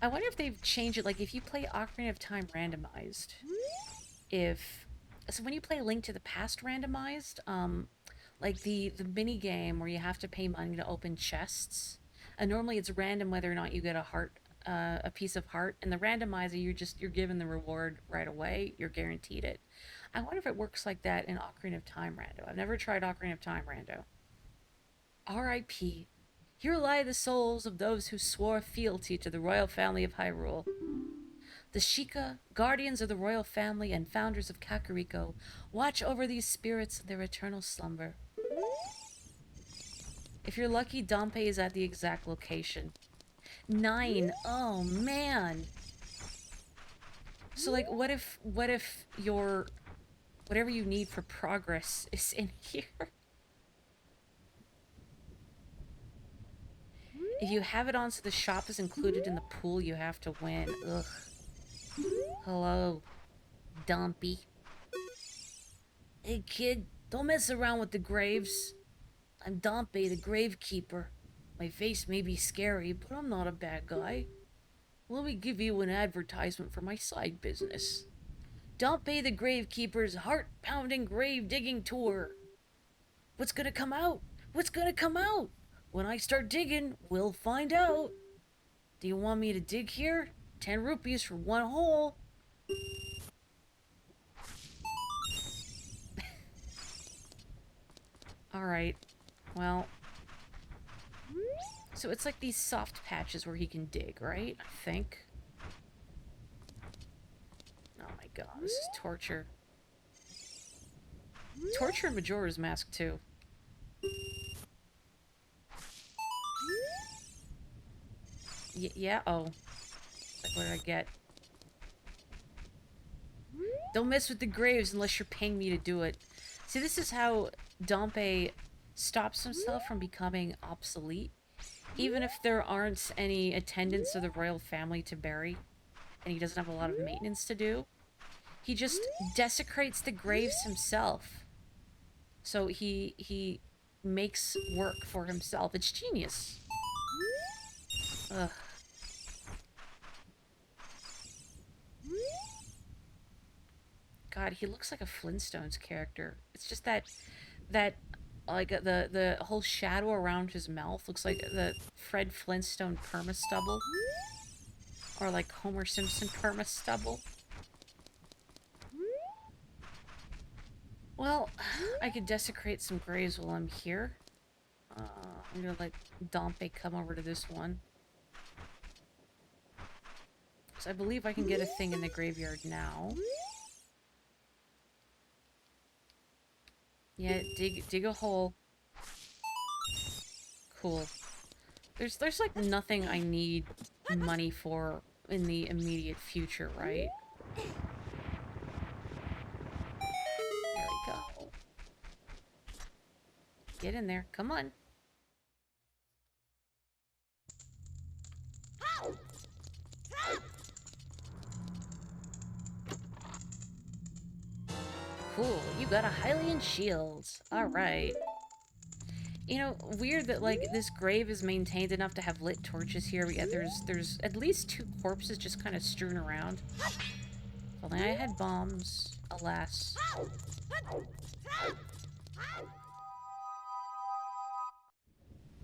I wonder if they've changed it, like if you play Ocarina of Time randomized, so when you play Link to the Past randomized, like the mini game where you have to pay money to open chests, and normally it's random whether or not you get a heart, a piece of heart, and the randomizer you're given the reward right away, you're guaranteed it. I wonder if it works like that in Ocarina of Time rando. I've never tried Ocarina of Time rando. R.I.P. Here lie the souls of those who swore fealty to the royal family of Hyrule. The Sheikah, guardians of the royal family and founders of Kakariko, watch over these spirits in their eternal slumber. If you're lucky, Dompe is at the exact location. 9. Oh, man. So, like, what if your whatever you need for progress is in here? If you have it on so the shop is included in the pool, you have to win. Ugh. Hello, Dumpy. Hey, kid, don't mess around with the graves. I'm Dompe, the gravekeeper. My face may be scary, but I'm not a bad guy. Let me give you an advertisement for my side business. Dompe the Gravekeeper's heart-pounding grave-digging tour. What's gonna come out? What's gonna come out? When I start digging, we'll find out. Do you want me to dig here? 10 rupees for one hole. Alright. Well. So it's like these soft patches where he can dig, right? I think. Oh my god, this is torture. Torture in Majora's Mask too. Yeah, oh. Like, what did I get? Don't mess with the graves unless you're paying me to do it. See, this is how Dompe stops himself from becoming obsolete. Even if there aren't any attendants of the royal family to bury, and he doesn't have a lot of maintenance to do, he just desecrates the graves himself. So he makes work for himself. It's genius. Ugh. God, he looks like a Flintstones character. It's just that like the whole shadow around his mouth looks like the Fred Flintstone perma-stubble. Or like Homer Simpson perma-stubble. Well, I could desecrate some graves while I'm here. I'm gonna let Dompe come over to this one. Because I believe I can get a thing in the graveyard now. Yeah, dig a hole. Cool. There's like nothing I need money for in the immediate future, right? There we go. Get in there. Come on. cool. You got a Hylian shield. Alright. You know, weird that, like, this grave is maintained enough to have lit torches here, but yet there's at least 2 corpses just kind of strewn around. If only I had bombs. Alas.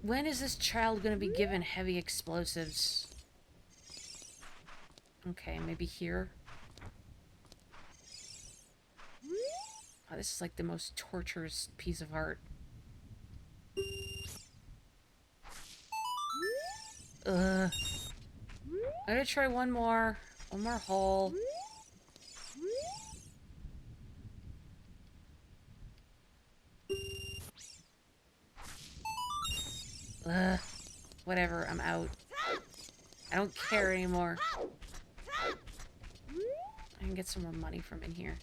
When is this child going to be given heavy explosives? Okay, maybe here. Oh, this is like the most torturous piece of art. Ugh. I'm gonna try one more. One more hole. Ugh. Whatever, I'm out. I don't care anymore. I can get some more money from in here.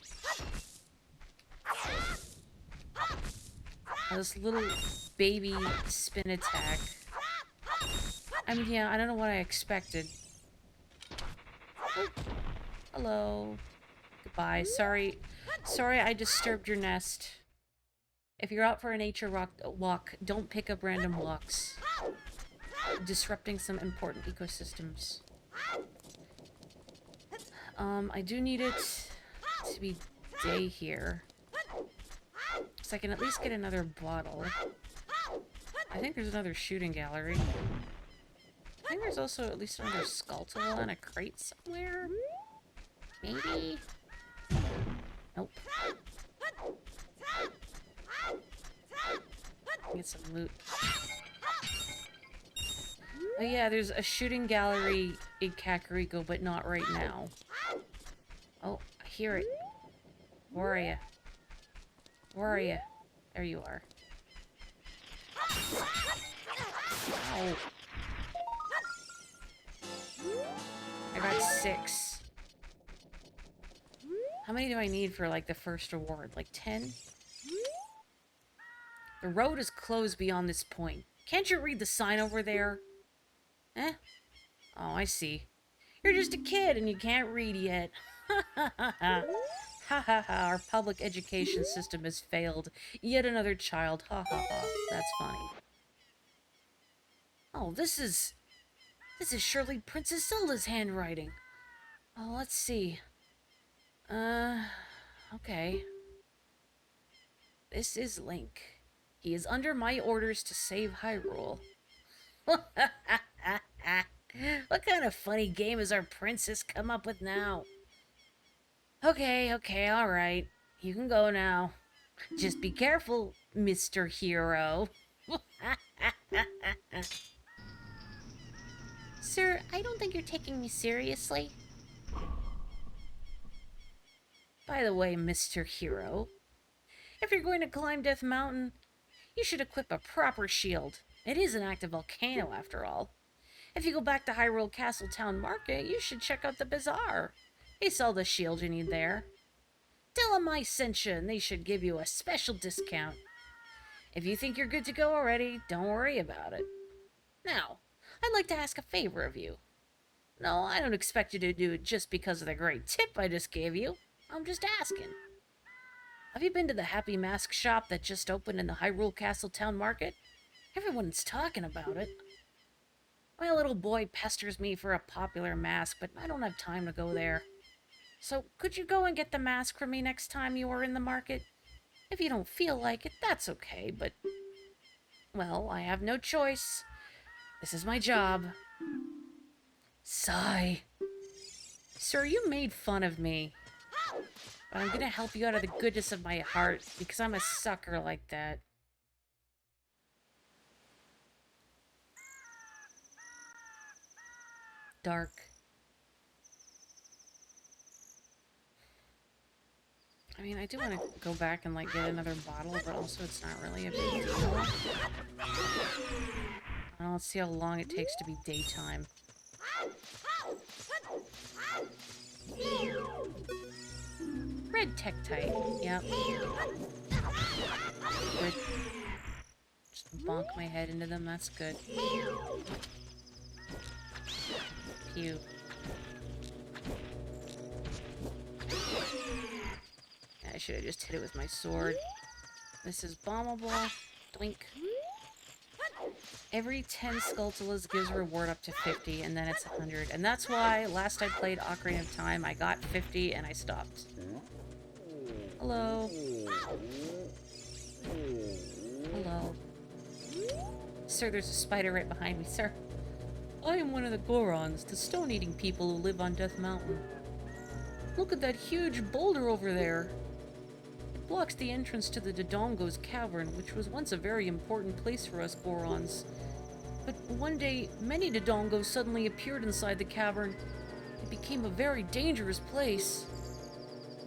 Oh, this little baby spin attack. I mean, yeah, I don't know what I expected. Oh. Hello. Goodbye. Sorry I disturbed your nest. If you're out for a nature walk, don't pick up random walks. Disrupting some important ecosystems. I do need it to be day here. So I can at least get another bottle. I think there's another shooting gallery. I think there's also at least another Skulltula and a crate somewhere. Maybe? Nope. Get some loot. Oh yeah, there's a shooting gallery in Kakariko, but not right now. Oh, I hear it. Where are you? Where are you? There you are. Ow. I got 6. How many do I need for, like, the first reward? Like 10? The road is closed beyond this point. Can't you read the sign over there? Eh? Oh, I see. You're just a kid and you can't read yet. Ha ha ha ha. Ha ha ha, our public education system has failed. Yet another child. Ha ha ha. That's funny. Oh, this is surely Princess Zelda's handwriting. Oh, let's see. Okay. This is Link. He is under my orders to save Hyrule. What kind of funny game has our princess come up with now? Okay, alright. You can go now. Just be careful, Mr. Hero. Sir, I don't think you're taking me seriously. By the way, Mr. Hero, if you're going to climb Death Mountain, you should equip a proper shield. It is an active volcano, after all. If you go back to Hyrule Castle Town Market, you should check out the bazaar. They sell the shield you need there. Tell them I sent you, and they should give you a special discount. If you think you're good to go already, don't worry about it. Now, I'd like to ask a favor of you. No, I don't expect you to do it just because of the great tip I just gave you. I'm just asking. Have you been to the Happy Mask shop that just opened in the Hyrule Castle Town Market? Everyone's talking about it. My little boy pesters me for a popular mask, but I don't have time to go there. So, could you go and get the mask for me next time you are in the market? If you don't feel like it, that's okay, but... well, I have no choice. This is my job. Sigh. Sir, you made fun of me. But I'm gonna help you out of the goodness of my heart, because I'm a sucker like that. Dark. I mean, I do want to go back and, like, get another bottle, but also it's not really a big deal. Let's see how long it takes to be daytime. Red Tektite. Yep. Good. Just bonk my head into them. That's good. Pew. I should have just hit it with my sword. This is bombable. Doink. Every 10 Skulltulas gives a reward up to 50, and then it's 100. And that's why last I played Ocarina of Time, I got 50 and I stopped. Hello. Hello. Sir, there's a spider right behind me, sir. I am one of the Gorons, the stone-eating people who live on Death Mountain. Look at that huge boulder over there. It blocks the entrance to the Dodongo's cavern, which was once a very important place for us Gorons. But one day, many Dodongos suddenly appeared inside the cavern. It became a very dangerous place.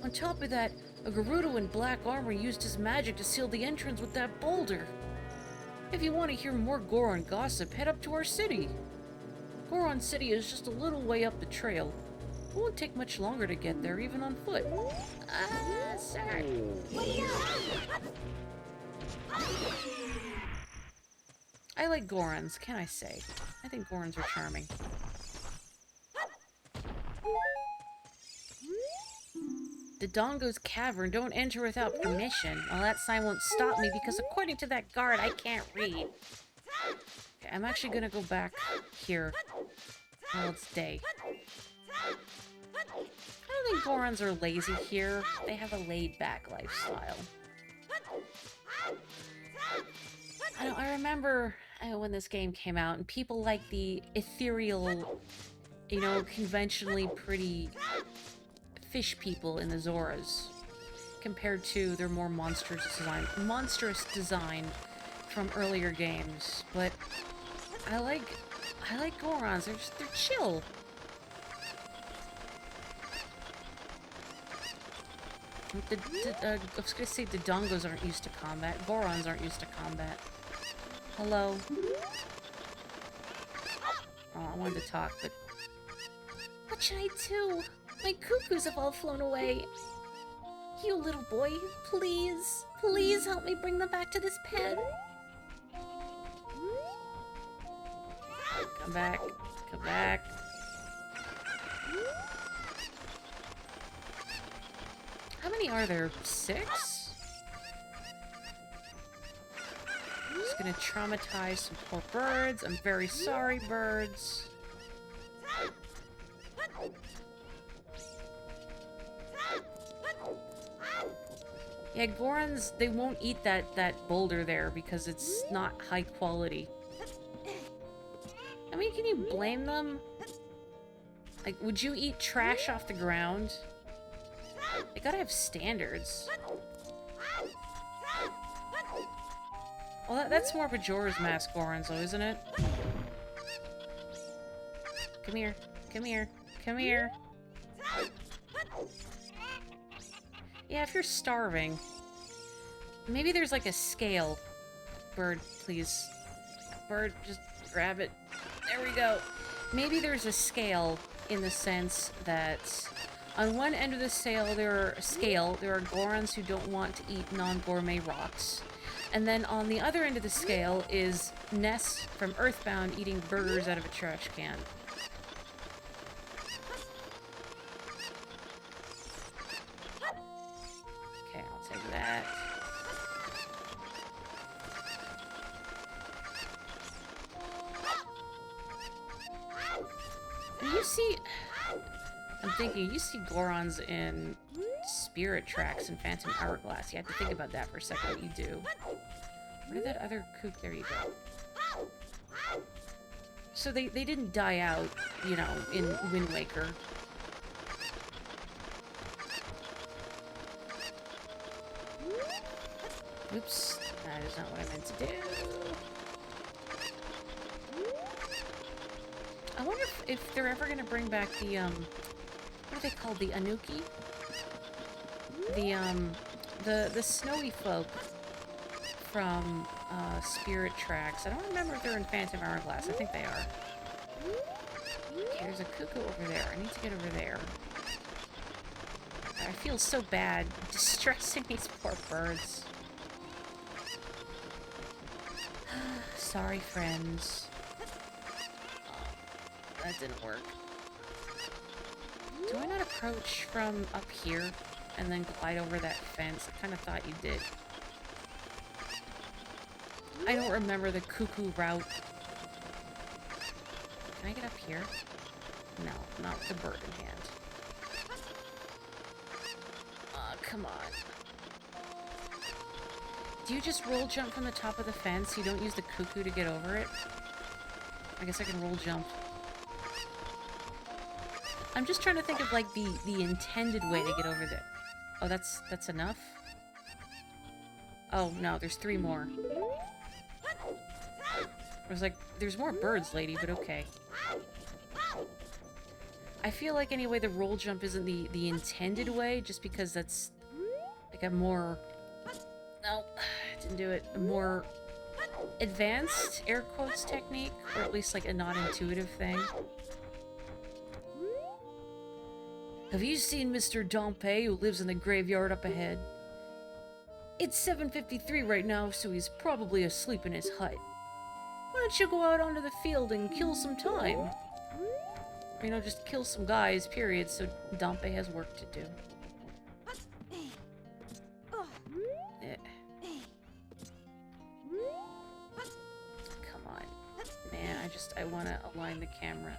On top of that, a Gerudo in black armor used his magic to seal the entrance with that boulder. If you want to hear more Goron gossip, head up to our city. Goron City is just a little way up the trail. It won't take much longer to get there, even on foot. Sir. I like Gorons, can I say? I think Gorons are charming. Dodongo's cavern, don't enter without permission. Well, that sign won't stop me because according to that guard, I can't read. Okay, I'm actually gonna go back here. Well, it's day. I don't think Gorons are lazy here. They have a laid-back lifestyle. I remember when this game came out, and people like the ethereal, you know, conventionally pretty fish people in the Zoras, compared to their more monstrous design from earlier games. But I like Gorons. They're chill. I was gonna say the Dongos aren't used to combat. Gorons aren't used to combat. Hello. Oh, I wanted to talk, but What should I do? My cuckoos have all flown away. You little boy, please, please help me bring them back to this pen. come back. Come back. How many are there? 6? I'm just gonna traumatize some poor birds. I'm very sorry, birds. Yeah, Gorons, they won't eat that boulder there because it's not high quality. I mean, can you blame them? Like, would you eat trash off the ground? They gotta have standards. Well, that's more Majora's Mask Gorons, though, isn't it? Come here. Come here. Come here. Yeah, if you're starving, maybe there's like a scale. Bird, please. Bird, just grab it. There we go. Maybe there's a scale in the sense that on one end of the scale, there are Gorons who don't want to eat non-gourmet rocks. And then on the other end of the scale is Ness from Earthbound eating burgers out of a trash can. Okay, I'll take that. And you see... I'm thinking, you see Gorons in Spirit Tracks and Phantom Hourglass. You have to think about that for a second, what you do. Where did that other kook... There you go. So they didn't die out, you know, in Wind Waker. Oops, that is not what I meant to do. I wonder if they're ever going to bring back the, what are they called? The Anuki? The snowy folk from, Spirit Tracks. I don't remember if they're in Phantom Hourglass. I think they are. Okay, there's a cuckoo over there. I need to get over there. I feel so bad distressing these poor birds. Sorry, friends. That didn't work. Do I not approach from up here? and then glide over that fence. I kind of thought you did. I don't remember the cuckoo route. Can I get up here? No, not with the bird in hand. Come on. Do you just roll jump from the top of the fence? You don't use the cuckoo to get over it? I guess I can roll jump. I'm just trying to think of, like, the intended way to get over there. Oh, that's enough? Oh, no, there's 3 more. I was like, there's more birds, lady, but okay. I feel like, anyway, the roll jump isn't the intended way, just because that's, like, a more... No, didn't do it. A more advanced, air quotes, technique, or at least, like, a non-intuitive thing. Have you seen Mr. Dompe, who lives in the graveyard up ahead? It's 7:53 right now, so he's probably asleep in his hut. Why don't you go out onto the field and kill some time? Or, you know, just kill some guys, period, so Dompe has work to do. Come on. Man, I want to align the camera.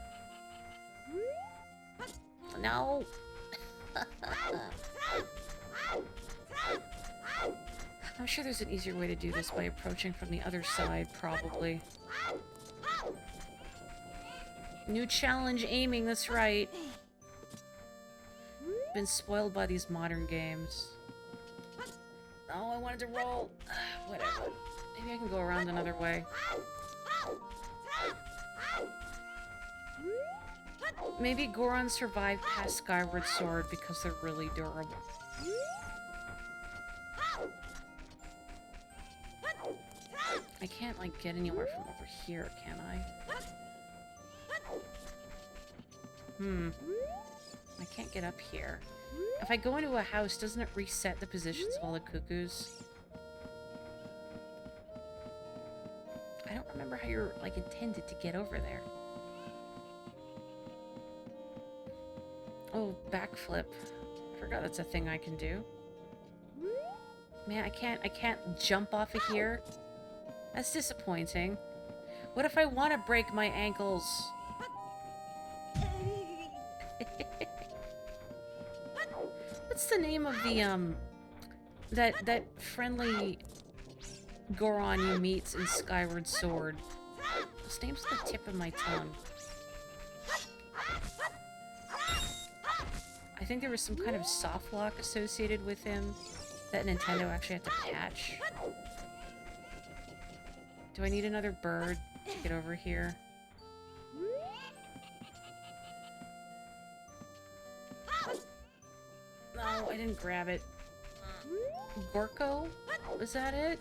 No! I'm sure there's an easier way to do this by approaching from the other side, probably. New challenge aiming, that's right. Been spoiled by these modern games. Oh, I wanted to roll. Whatever. Maybe I can go around another way. Maybe Goron survived past Skyward Sword because they're really durable. I can't, like, get anywhere from over here, can I? I can't get up here. If I go into a house, doesn't it reset the positions of all the cuckoos? I don't remember how you're, like, intended to get over there. Oh, backflip. I forgot that's a thing I can do. Man, I can't jump off of here. That's disappointing. What if I want to break my ankles? What's the name of the, that friendly Goron you meet in Skyward Sword? His name's on the tip of my tongue. I think there was some kind of soft lock associated with him that Nintendo actually had to patch. Do I need another bird to get over here? No, I didn't grab it. Gorko? Was that it?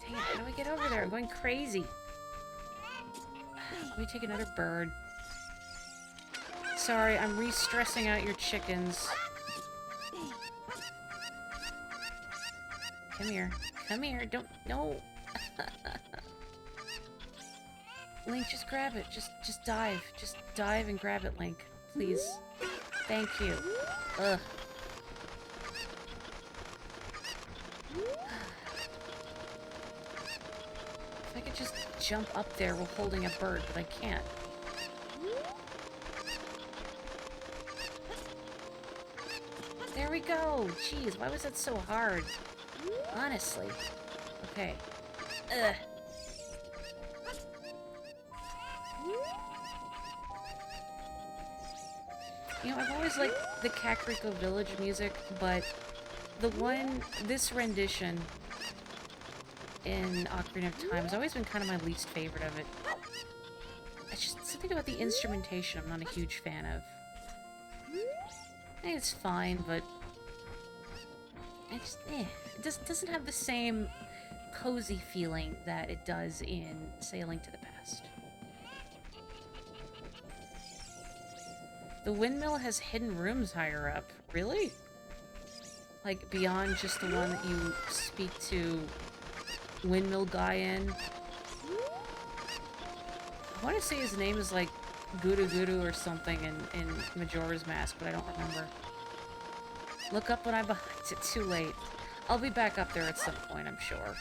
Dang it, how do I get over there? I'm going crazy. Let me take another bird. Sorry, I'm re-stressing out your chickens. Come here. Come here. Don't... No! Link, just grab it. Just dive. Just dive and grab it, Link. Please. Thank you. Ugh. If I could just jump up there while holding a bird, but I can't. There we go! Jeez, why was that so hard? Honestly. Okay. Ugh. You know, I've always liked the Kakariko Village music, but this rendition in Ocarina of Time has always been kind of my least favorite of it. It's just something about the instrumentation I'm not a huge fan of. I think it's fine, but it doesn't have the same cozy feeling that it does in say, A Link to the Past. The windmill has hidden rooms higher up. Really? Like, beyond just the one that you speak to Windmill Guy in? I want to say his name is, like, Guru Guru or something in Majora's Mask, but I don't remember. Look up when I'm behind it. Too late. I'll be back up there at some point, I'm sure.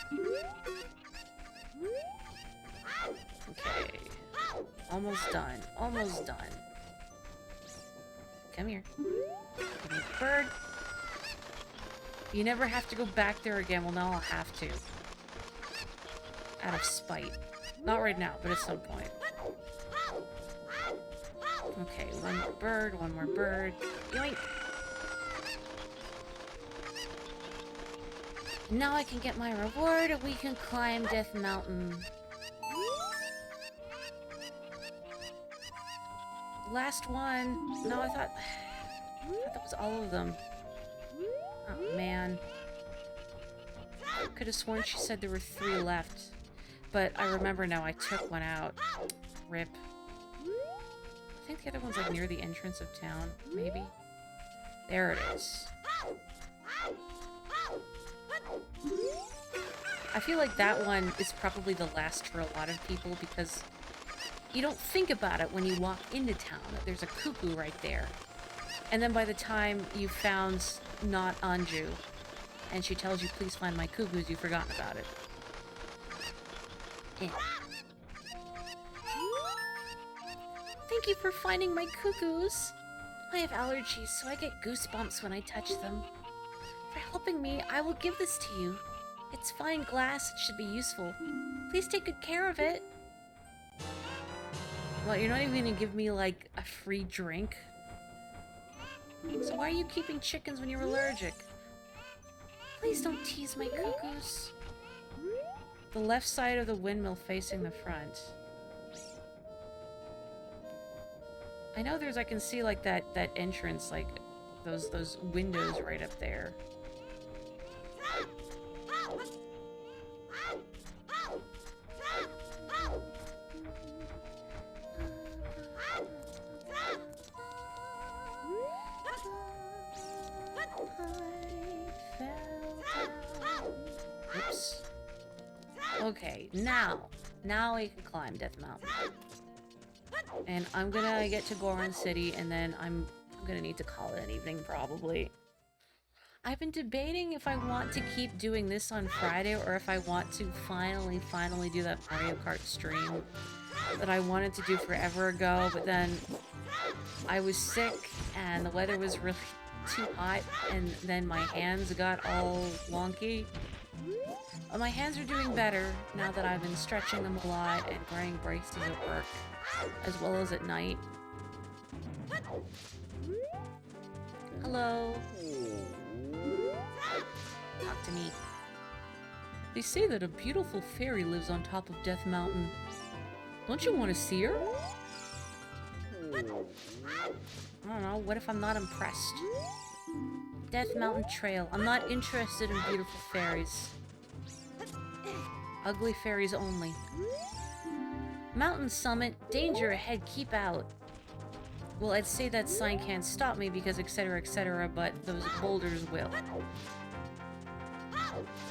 Okay. Almost done. Almost done. Come here. Give me the bird. You never have to go back there again. Well, now I'll have to. Out of spite. Not right now, but at some point. Okay, one more bird, one more bird. Yoink! Now I can get my reward and we can climb Death Mountain. Last one. No, I thought that was all of them. Oh, man. I could have sworn she said there were 3 left. But I remember now I took one out. Rip. I think the other one's like near the entrance of town, maybe? There it is. I feel like that one is probably the last for a lot of people because you don't think about it when you walk into town that there's a cuckoo right there. And then by the time you found not Anju and she tells you please find my cuckoos, you've forgotten about it. Eh. Thank you for finding my cuckoos. I have allergies, so I get goosebumps when I touch them. For helping me, I will give this to you. It's fine glass, it should be useful. Please take good care of it. Well, you're not even gonna give me, like, a free drink? So why are you keeping chickens when you're allergic? Please don't tease my cuckoos. The left side of the windmill facing the front. I know I can see, like, that entrance, like, those windows right up there. Oops. Okay, now we can climb Death Mountain. And I'm gonna get to Goron City, and then I'm gonna need to call it an evening, probably. I've been debating if I want to keep doing this on Friday, or if I want to finally do that Mario Kart stream that I wanted to do forever ago, but then I was sick, and the weather was really too hot, and then my hands got all wonky. My hands are doing better now that I've been stretching them a lot and wearing braces at work, as well as at night. Hello. Talk to me. They say that a beautiful fairy lives on top of Death Mountain. Don't you want to see her? I don't know, what if I'm not impressed? Death Mountain Trail. I'm not interested in beautiful fairies. Ugly fairies only. Mountain summit. Danger ahead. Keep out. Well, I'd say that sign can't stop me because etc., but those boulders will.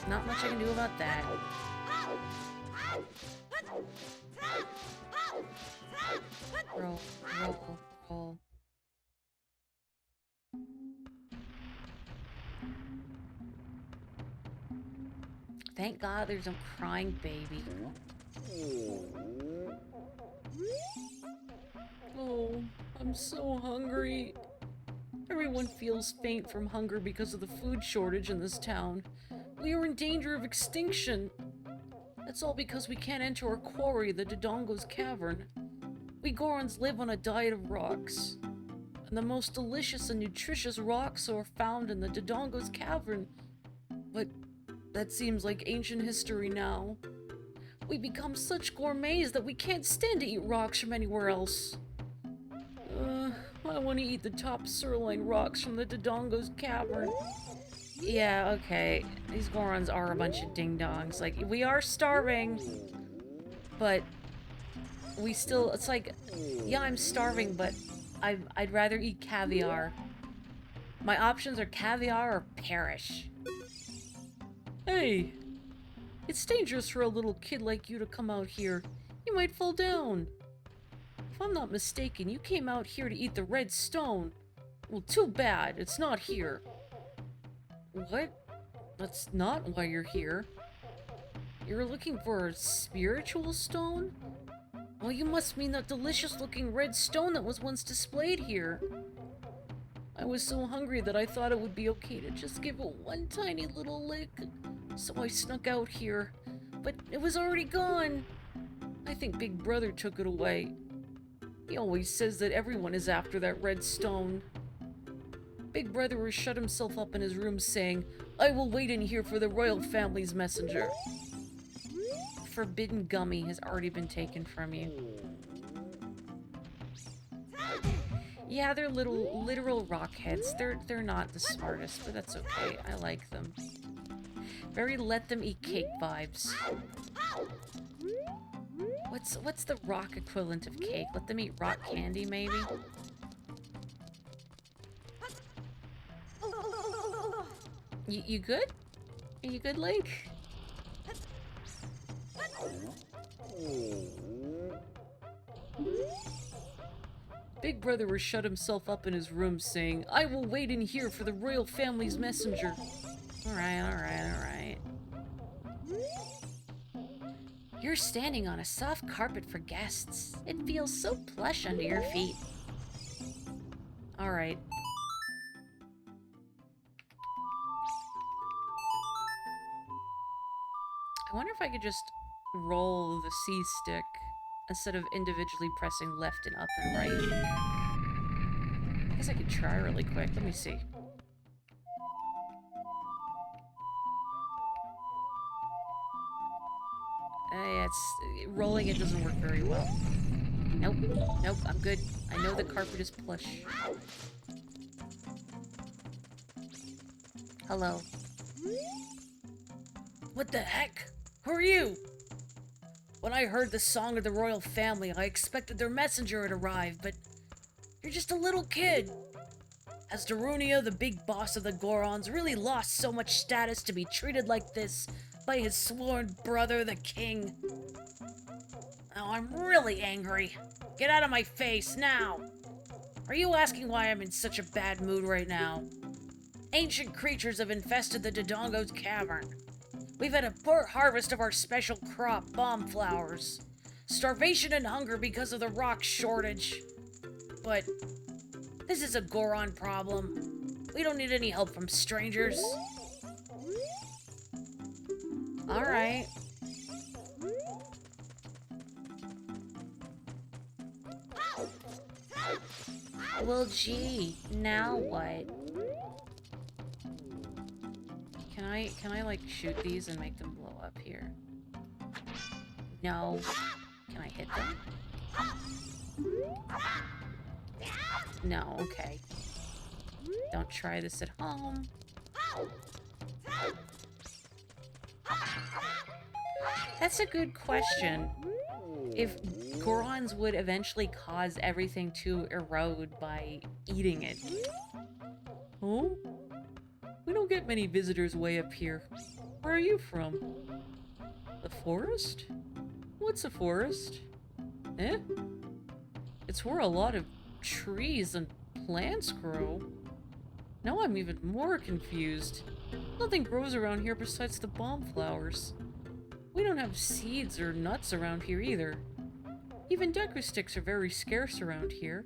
Not much I can do about that. Roll, roll, roll. Thank God there's no crying baby. Oh, I'm so hungry. Everyone feels faint from hunger because of the food shortage in this town. We are in danger of extinction. That's all because we can't enter our quarry, the Dodongo's Cavern. We Gorons live on a diet of rocks. And the most delicious and nutritious rocks are found in the Dodongo's Cavern. But that seems like ancient history now. We become such gourmets that we can't stand to eat rocks from anywhere else. I want to eat the top sirloin rocks from the Dodongo's Cavern. Yeah, okay. These Gorons are a bunch of ding-dongs. Like, we are starving, but we still... It's like, yeah, I'm starving, but I'd rather eat caviar. My options are caviar or perish. Hey! It's dangerous for a little kid like you to come out here. You might fall down. If I'm not mistaken, you came out here to eat the red stone. Well, too bad. It's not here. What? That's not why you're here. You're looking for a spiritual stone? Well, you must mean that delicious-looking red stone that was once displayed here. I was so hungry that I thought it would be okay to just give it one tiny little lick. So I snuck out here, but it was already gone. I think Big Brother took it away. He always says that everyone is after that red stone. Big Brother has shut himself up in his room saying, "I will wait in here for the royal family's messenger." Forbidden gummy has already been taken from you. Yeah, they're little literal rock heads. They're not the smartest, but that's okay. I like them. Very let them eat cake vibes. What's the rock equivalent of cake? Let them eat rock candy, maybe? You good? Are you good, Lake? Big Brother has shut himself up in his room saying, "I will wait in here for the royal family's messenger." Alright. You're standing on a soft carpet for guests. It feels so plush under your feet. Alright. I wonder if I could just roll the C stick instead of individually pressing left and up and right. I guess I could try really quick. Let me see. Rolling it doesn't work very well. Nope, I'm good. I know the carpet is plush. Hello. What the heck? Who are you? When I heard the song of the royal family, I expected their messenger had arrived, but you're just a little kid. Has Darunia, the big boss of the Gorons, really lost so much status to be treated like this by his sworn brother, the king? Oh, I'm really angry. Get out of my face, now! Are you asking why I'm in such a bad mood right now? Ancient creatures have infested the Dodongo's cavern. We've had a poor harvest of our special crop, bomb flowers. Starvation and hunger because of the rock shortage. But this is a Goron problem. We don't need any help from strangers. Alright. Well, gee, now what? Can I like shoot these and make them blow up here? No. Can I hit them? No, okay. Don't try this at home. That's a good question. If Gorons would eventually cause everything to erode by eating it. Oh? We don't get many visitors way up here. Where are you from? The forest? What's a forest? Eh? It's where a lot of trees and plants grow. Now I'm even more confused. Nothing grows around here besides the bomb flowers. We don't have seeds or nuts around here either. Even Deku sticks are very scarce around here.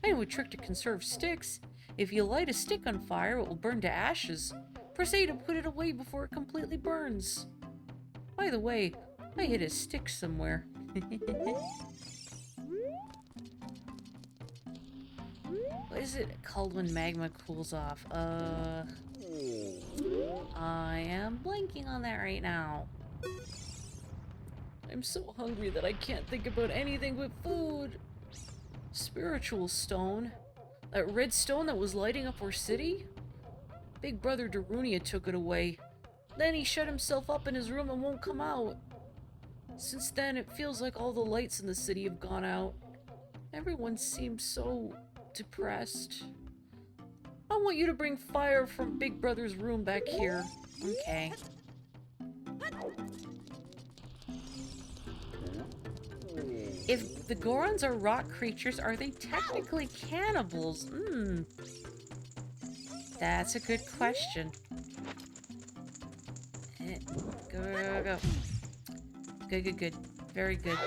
I know a trick to conserve sticks. If you light a stick on fire, it will burn to ashes. Press A to put it away before it completely burns. By the way, I hid a stick somewhere. What is it called when magma cools off? I am blanking on that right now. I'm so hungry that I can't think about anything but food. Spiritual stone? That red stone that was lighting up our city? Big Brother Darunia took it away. Then he shut himself up in his room and won't come out. Since then, it feels like all the lights in the city have gone out. Everyone seems so depressed. I want you to bring fire from Big Brother's room back here. Okay. If the Gorons are rock creatures, are they technically cannibals? That's a good question. Go, go, go, go. Good, good, good. Very good.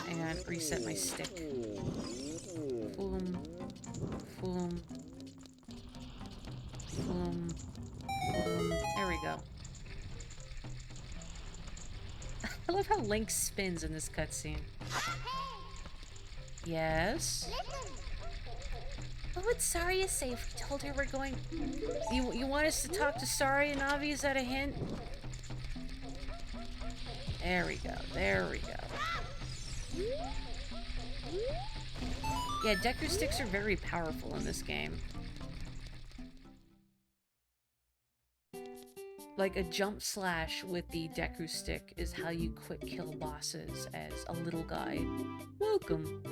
And reset my stick. Boom. Boom. Boom. Boom. There we go. I love how Link spins in this cutscene. Yes? Oh, it's Saria safe. We told her we're going... You want us to talk to Sari and Navi? Is that a hint? There we go. There we go. Yeah, Deku sticks are very powerful in this game. Like, a jump slash with the Deku stick is how you quick kill bosses as a little guy. Welcome.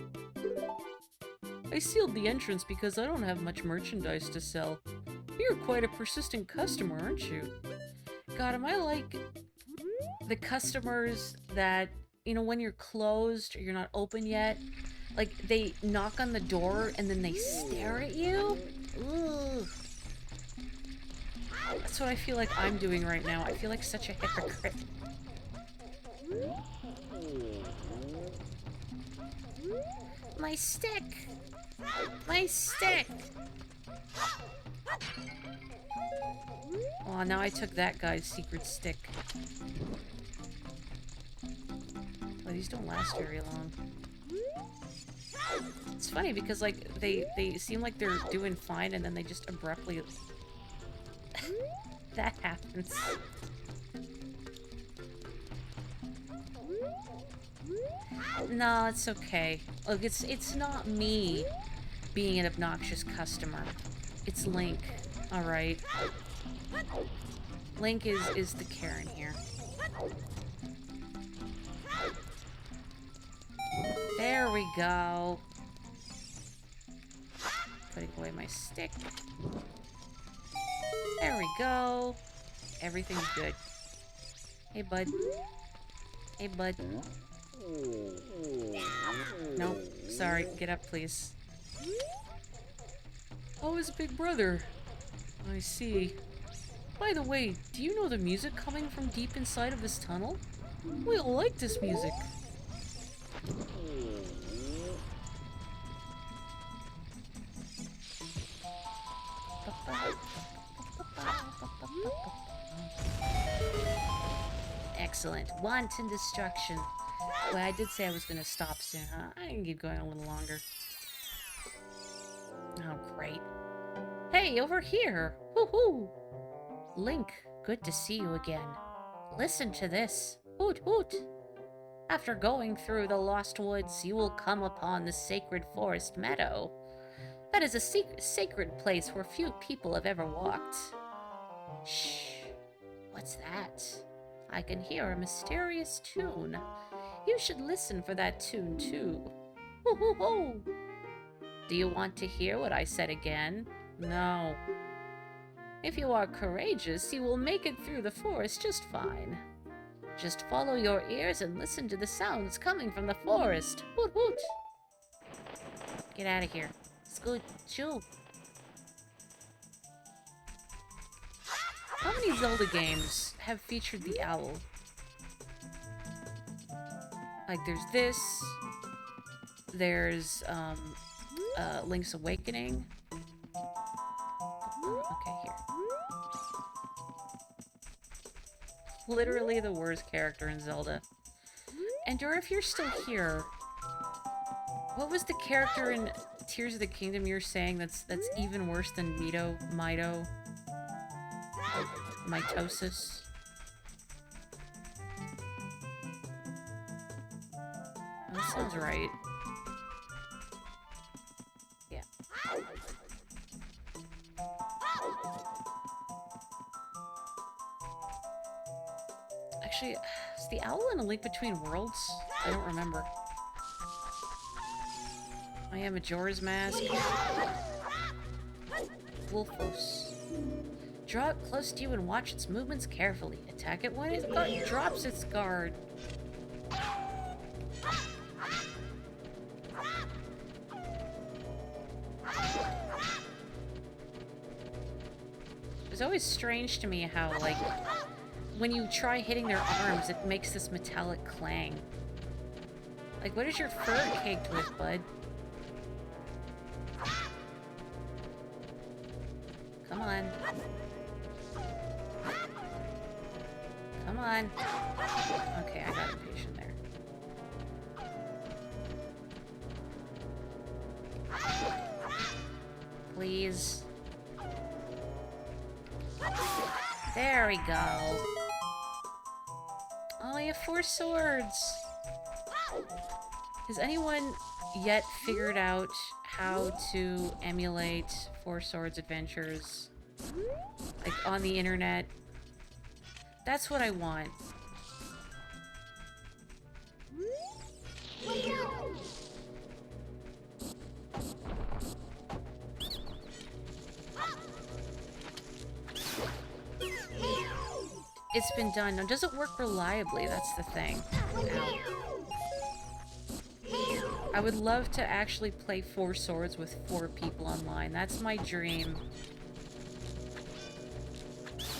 I sealed the entrance because I don't have much merchandise to sell. You're quite a persistent customer, aren't you? God, am I like the customers that, you know, when you're closed or you're not open yet, like, they knock on the door and then they stare at you? Ooh. That's what I feel like I'm doing right now. I feel like such a hypocrite. My stick! My stick! Oh, now I took that guy's secret stick. Well, these don't last very long. It's funny because, like, they seem like they're doing fine and then they just abruptly... that happens. No, it's okay. Look, it's not me being an obnoxious customer. It's Link, alright? Link is the Karen here. There we go. Putting away my stick. There we go. Everything's good. Hey, bud. Hey, bud. Nope. Sorry. Get up, please. Oh, his big brother. I see. By the way, do you know the music coming from deep inside of this tunnel? We all like this music. Excellent. Wanton destruction. Well, I did say I was going to stop soon, huh? I can keep going a little longer. Oh, great. Hey, over here! Woohoo! Link, good to see you again. Listen to this. Hoot hoot! After going through the Lost Woods, you will come upon the sacred forest meadow. That is a sacred place where few people have ever walked. Shh. What's that? I can hear a mysterious tune. You should listen for that tune, too. Hoo hoo hoo! Do you want to hear what I said again? No. If you are courageous, you will make it through the forest just fine. Just follow your ears and listen to the sounds coming from the forest. Hoot hoot! Get out of here. Scoot, shoo. How many Zelda games have featured the owl? Like, there's this. There's, Link's Awakening. Okay, here. Literally the worst character in Zelda. And or if you're still here, what was the character in Tears of the Kingdom you're saying that's even worse than Meadow? Mitosis? That sounds right. Yeah. Actually, is the owl in A Link Between Worlds? I don't remember. I am Majora's Mask. Wolfos. Draw it close to you and watch its movements carefully. Attack it when it drops its guard. It's always strange to me how, like, when you try hitting their arms, it makes this metallic clang. Like, what is your fur caked with, bud? Come on. Come on. Okay, I got impatient there. Please. There we go. Oh, you have 4 swords. Has anyone yet figured out how to emulate 4 Swords Adventures? Like, on the internet? That's what I want. It's been done. Now, does it work reliably? That's the thing. Ow. I would love to actually play 4 Swords with 4 people online. That's my dream.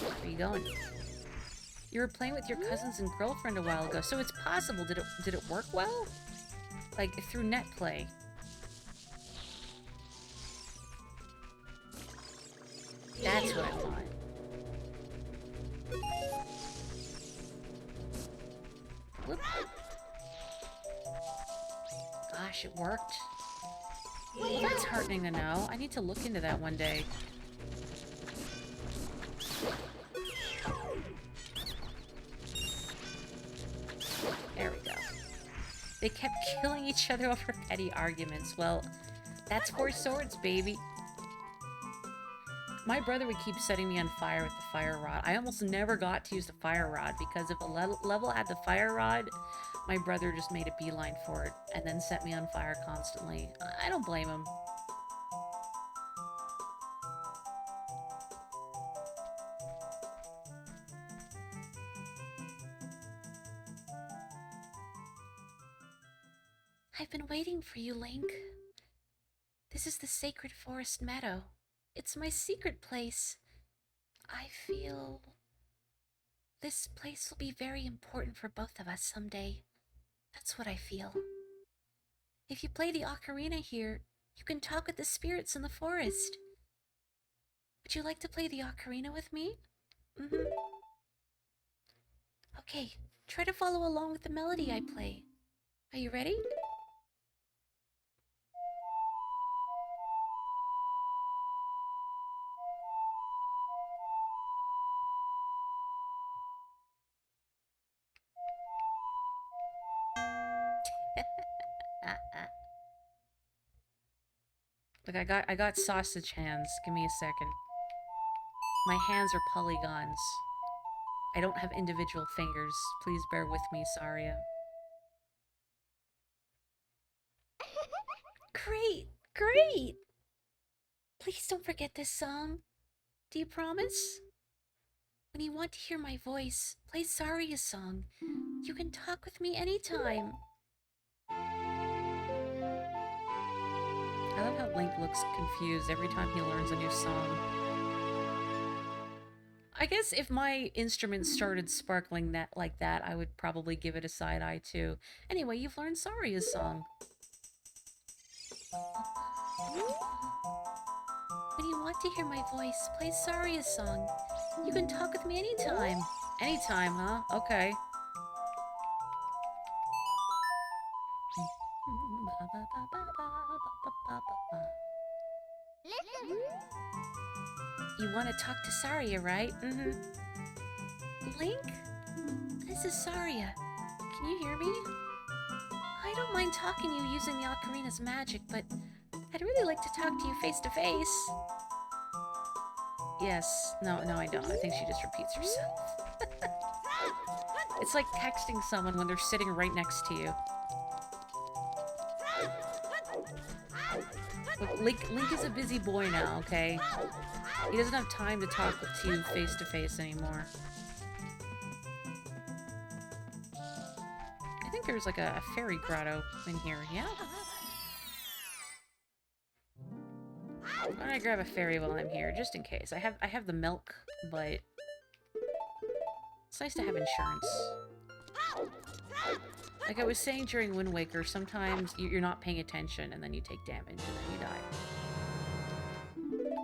Where are you going? You were playing with your cousins and girlfriend a while ago, so it's possible. Did it work well? Like, through net play. That's what I want. Whoop. Gosh, it worked. Well, that's heartening to know. I need to look into that one day. There we go. They kept killing each other over petty arguments. Well, that's 4 Swords, baby. My brother would keep setting me on fire with the fire rod. I almost never got to use the fire rod because if a level had the fire rod, my brother just made a beeline for it and then set me on fire constantly. I don't blame him. I've been waiting for you, Link. This is the Sacred Forest Meadow. It's my secret place. I feel this place will be very important for both of us someday. That's what I feel. If you play the ocarina here, you can talk with the spirits in the forest. Would you like to play the ocarina with me? Okay, try to follow along with the melody I play. Are you ready? Look, I got sausage hands. Give me a second. My hands are polygons. I don't have individual fingers. Please bear with me, Saria. Great! Great! Please don't forget this song. Do you promise? When you want to hear my voice, play Saria's song. You can talk with me anytime. I love how Link looks confused every time he learns a new song. I guess if my instrument started sparkling like that, I would probably give it a side eye too. Anyway, you've learned Saria's song. When you want to hear my voice, play Saria's song. You can talk with me anytime. Anytime, huh? Okay. You want to talk to Saria, right? Link? This is Saria. Can you hear me? I don't mind talking to you using the ocarina's magic, but I'd really like to talk to you face to face. Yes. No, I don't. I think she just repeats herself. It's like texting someone when they're sitting right next to you. Look, Link is a busy boy now, okay? He doesn't have time to talk to you face to face anymore. I think there's like a fairy grotto in here, yeah? Why don't I grab a fairy while I'm here, just in case. I have the milk, but it's nice to have insurance. Like I was saying during Wind Waker, sometimes you're not paying attention and then you take damage and then you die.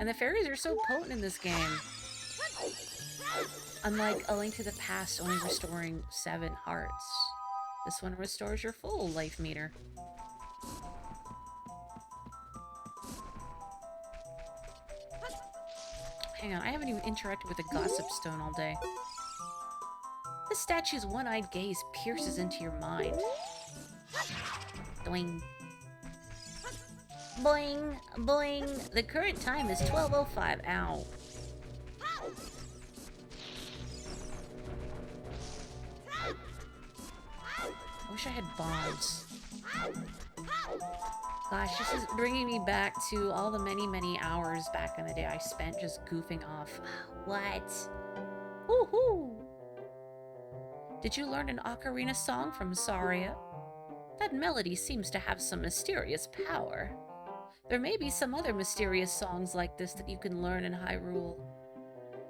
And the fairies are so potent in this game. Unlike A Link to the Past only restoring 7 hearts. This one restores your full life meter. Hang on, I haven't even interacted with the Gossip Stone all day. This statue's one-eyed gaze pierces into your mind. Doing. Boing, boing. The current time is 12:05. Ow. I wish I had bombs. Gosh, this is bringing me back to all the many, many hours back in the day I spent just goofing off. What? Woohoo! Did you learn an ocarina song from Saria? That melody seems to have some mysterious power. There may be some other mysterious songs like this that you can learn in Hyrule.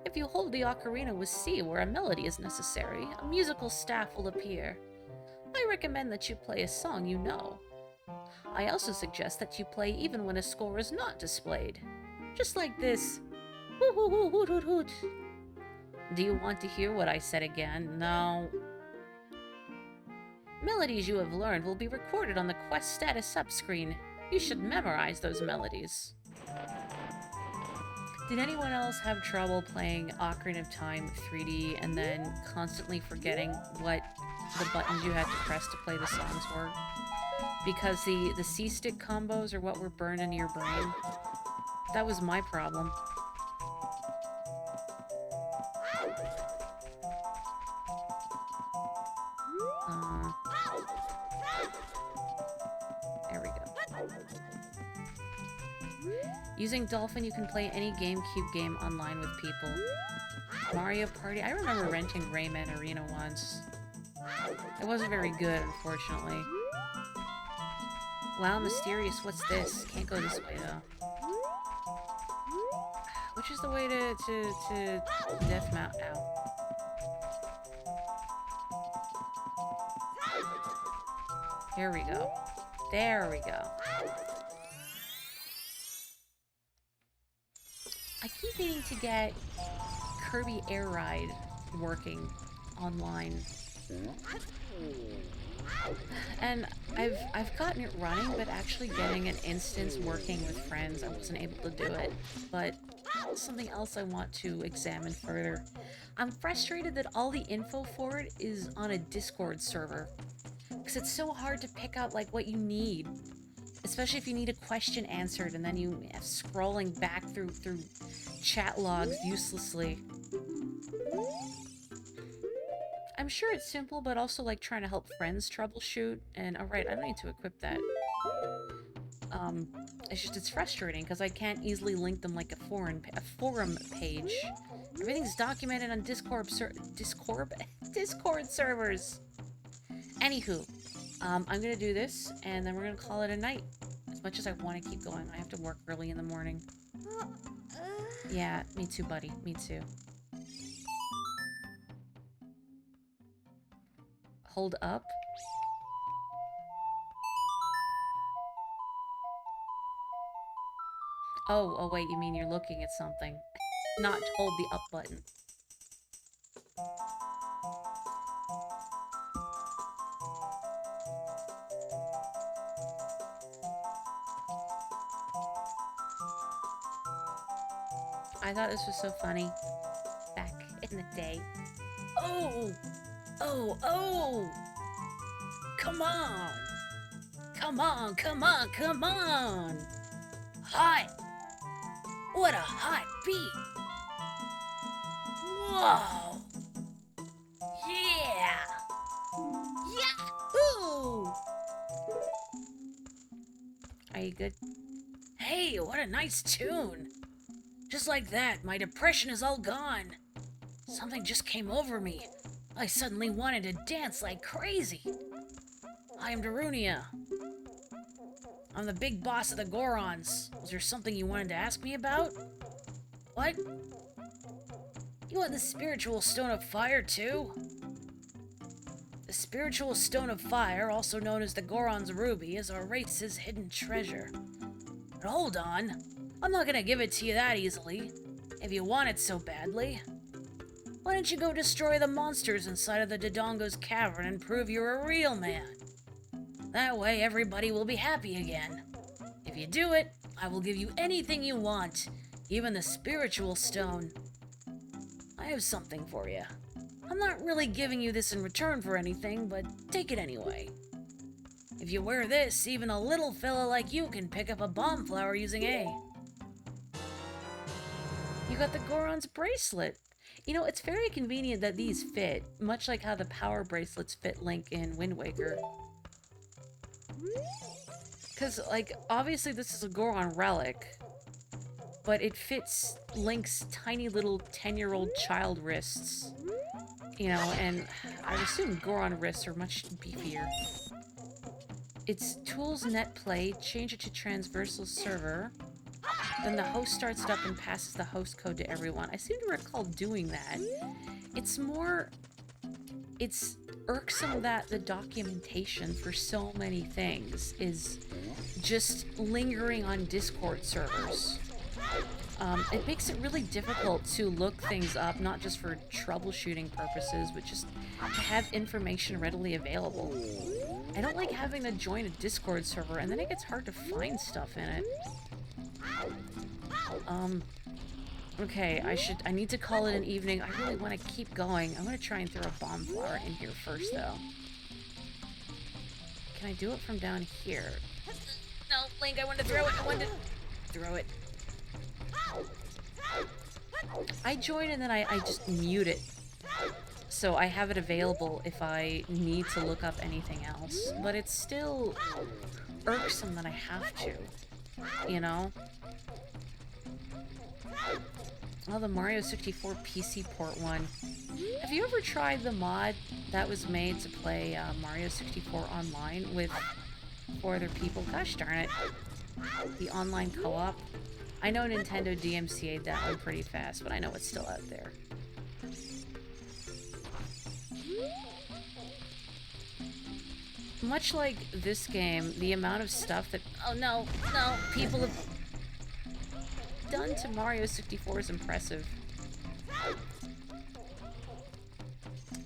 If you hold the ocarina with C where a melody is necessary, a musical staff will appear. I recommend that you play a song you know. I also suggest that you play even when a score is not displayed. Just like this. Hoot hoot hoot hoot hoot hoot. Do you want to hear what I said again? No. Melodies you have learned will be recorded on the quest status subscreen. You should memorize those melodies. Did anyone else have trouble playing Ocarina of Time 3D and then constantly forgetting what the buttons you had to press to play the songs were? Because the C-stick combos are what were burned into your brain. That was my problem. There we go. Using Dolphin, you can play any GameCube game online with people. Mario Party, I remember renting Rayman Arena once. It wasn't very good, unfortunately. Wow, mysterious, what's this? Can't go this way, though. Which is the way to Death Mount? Ow. Here we go. There we go. I keep needing to get Kirby Air Ride working online. And I've gotten it running, but actually getting an instance working with friends, I wasn't able to do it. But something else I want to examine further. I'm frustrated that all the info for it is on a Discord server. Because it's so hard to pick out like what you need. Especially if you need a question answered and then you have scrolling back through chat logs uselessly. I'm sure it's simple, but also like trying to help friends troubleshoot. And alright, I don't need to equip that. It's just, it's frustrating because I can't easily link them like a forum page. Everything's documented on Discord servers. Anywho, I'm gonna do this and then we're gonna call it a night. As much as I want to keep going, I have to work early in the morning. Yeah, me too, buddy. Me too. Hold up. Oh, wait, you mean you're looking at something. Not hold the up button. I thought this was so funny. Back in the day. Oh! Oh, oh! Come on! Come on, come on, come on! Hot! What a hot beat! Whoa! Yeah! Yahoo! Are you good? Hey, what a nice tune! Just like that, my depression is all gone. Something just came over me. I suddenly wanted to dance like crazy. I am Darunia. I'm the big boss of the Gorons. Was there something you wanted to ask me about? What? You want the spiritual stone of fire, too? The spiritual stone of fire, also known as the Goron's ruby, is our race's hidden treasure. But hold on. I'm not gonna give it to you that easily. If you want it so badly. Why don't you go destroy the monsters inside of the Dodongo's cavern and prove you're a real man? That way everybody will be happy again. If you do it, I will give you anything you want, even the spiritual stone. I have something for you. I'm not really giving you this in return for anything, but take it anyway. If you wear this, even a little fella like you can pick up a bomb flower using A. You got the Goron's bracelet. You know, it's very convenient that these fit, much like how the power bracelets fit Link in Wind Waker. Because, like, obviously this is a Goron relic, but it fits Link's tiny little 10-year-old child wrists. You know, and I assume Goron wrists are much beefier. It's Tools Net Play, change it to Transversal Server. Then the host starts it up and passes the host code to everyone. I seem to recall doing that. It's irksome that the documentation for so many things is just lingering on Discord servers. It makes it really difficult to look things up, not just for troubleshooting purposes, but just to have information readily available. I don't like having to join a Discord server, and then it gets hard to find stuff in it. Okay, I need to call it an evening. I really want to keep going. I'm going to try and throw a bomb flower in here first, though. Can I do it from down here? No, Link, I want to throw it. I want to throw it. I join and then I just mute it. So I have it available if I need to look up anything else. But it's still irksome that I have to, you know? Oh, the Mario 64 PC port one. Have you ever tried the mod that was made to play Mario 64 online with 4 other people? Gosh darn it. The online co-op. I know Nintendo DMCA'd that one pretty fast, but I know it's still out there. Much like this game, the amount of stuff that people have done to Mario 64 is impressive.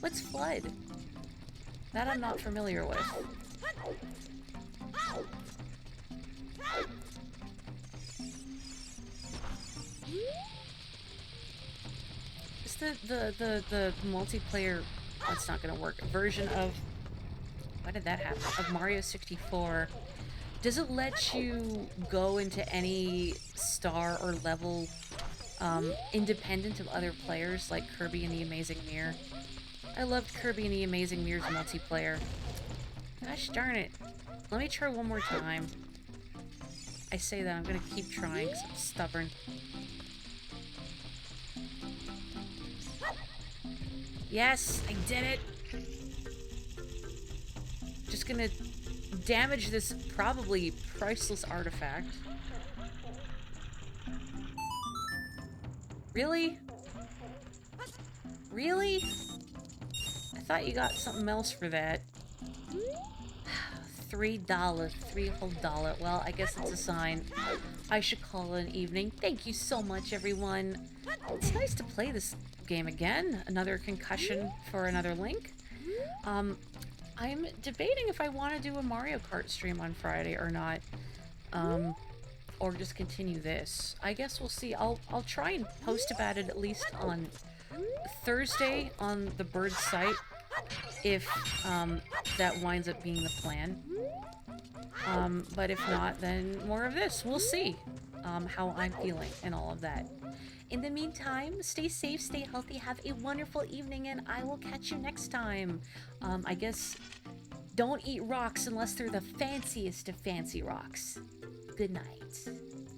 What's Flood? That I'm not familiar with. Is the multiplayer, that's not gonna work, version of, why did that happen, of Mario 64, does it let you go into any star or level independent of other players, like Kirby and the Amazing Mirror? I loved Kirby and the Amazing Mirror's multiplayer. Gosh darn it. Let me try one more time. I say that, I'm gonna keep trying because I'm stubborn. Yes, I did it! Just gonna damage this probably priceless artifact. Really? Really? I thought you got something else for that. $3, $3 whole dollar. Well, I guess it's a sign. I should call it an evening. Thank you so much, everyone. It's nice to play this game again. Another concussion for another Link. I'm debating if I want to do a Mario Kart stream on Friday or not. Or just continue this. I guess we'll see. I'll try and post about it at least on Thursday on the Bird site, if that winds up being the plan. But if not, then more of this. We'll see how I'm feeling and all of that. In the meantime, stay safe, stay healthy, have a wonderful evening, and I will catch you next time. I guess don't eat rocks unless they're the fanciest of fancy rocks. Good night.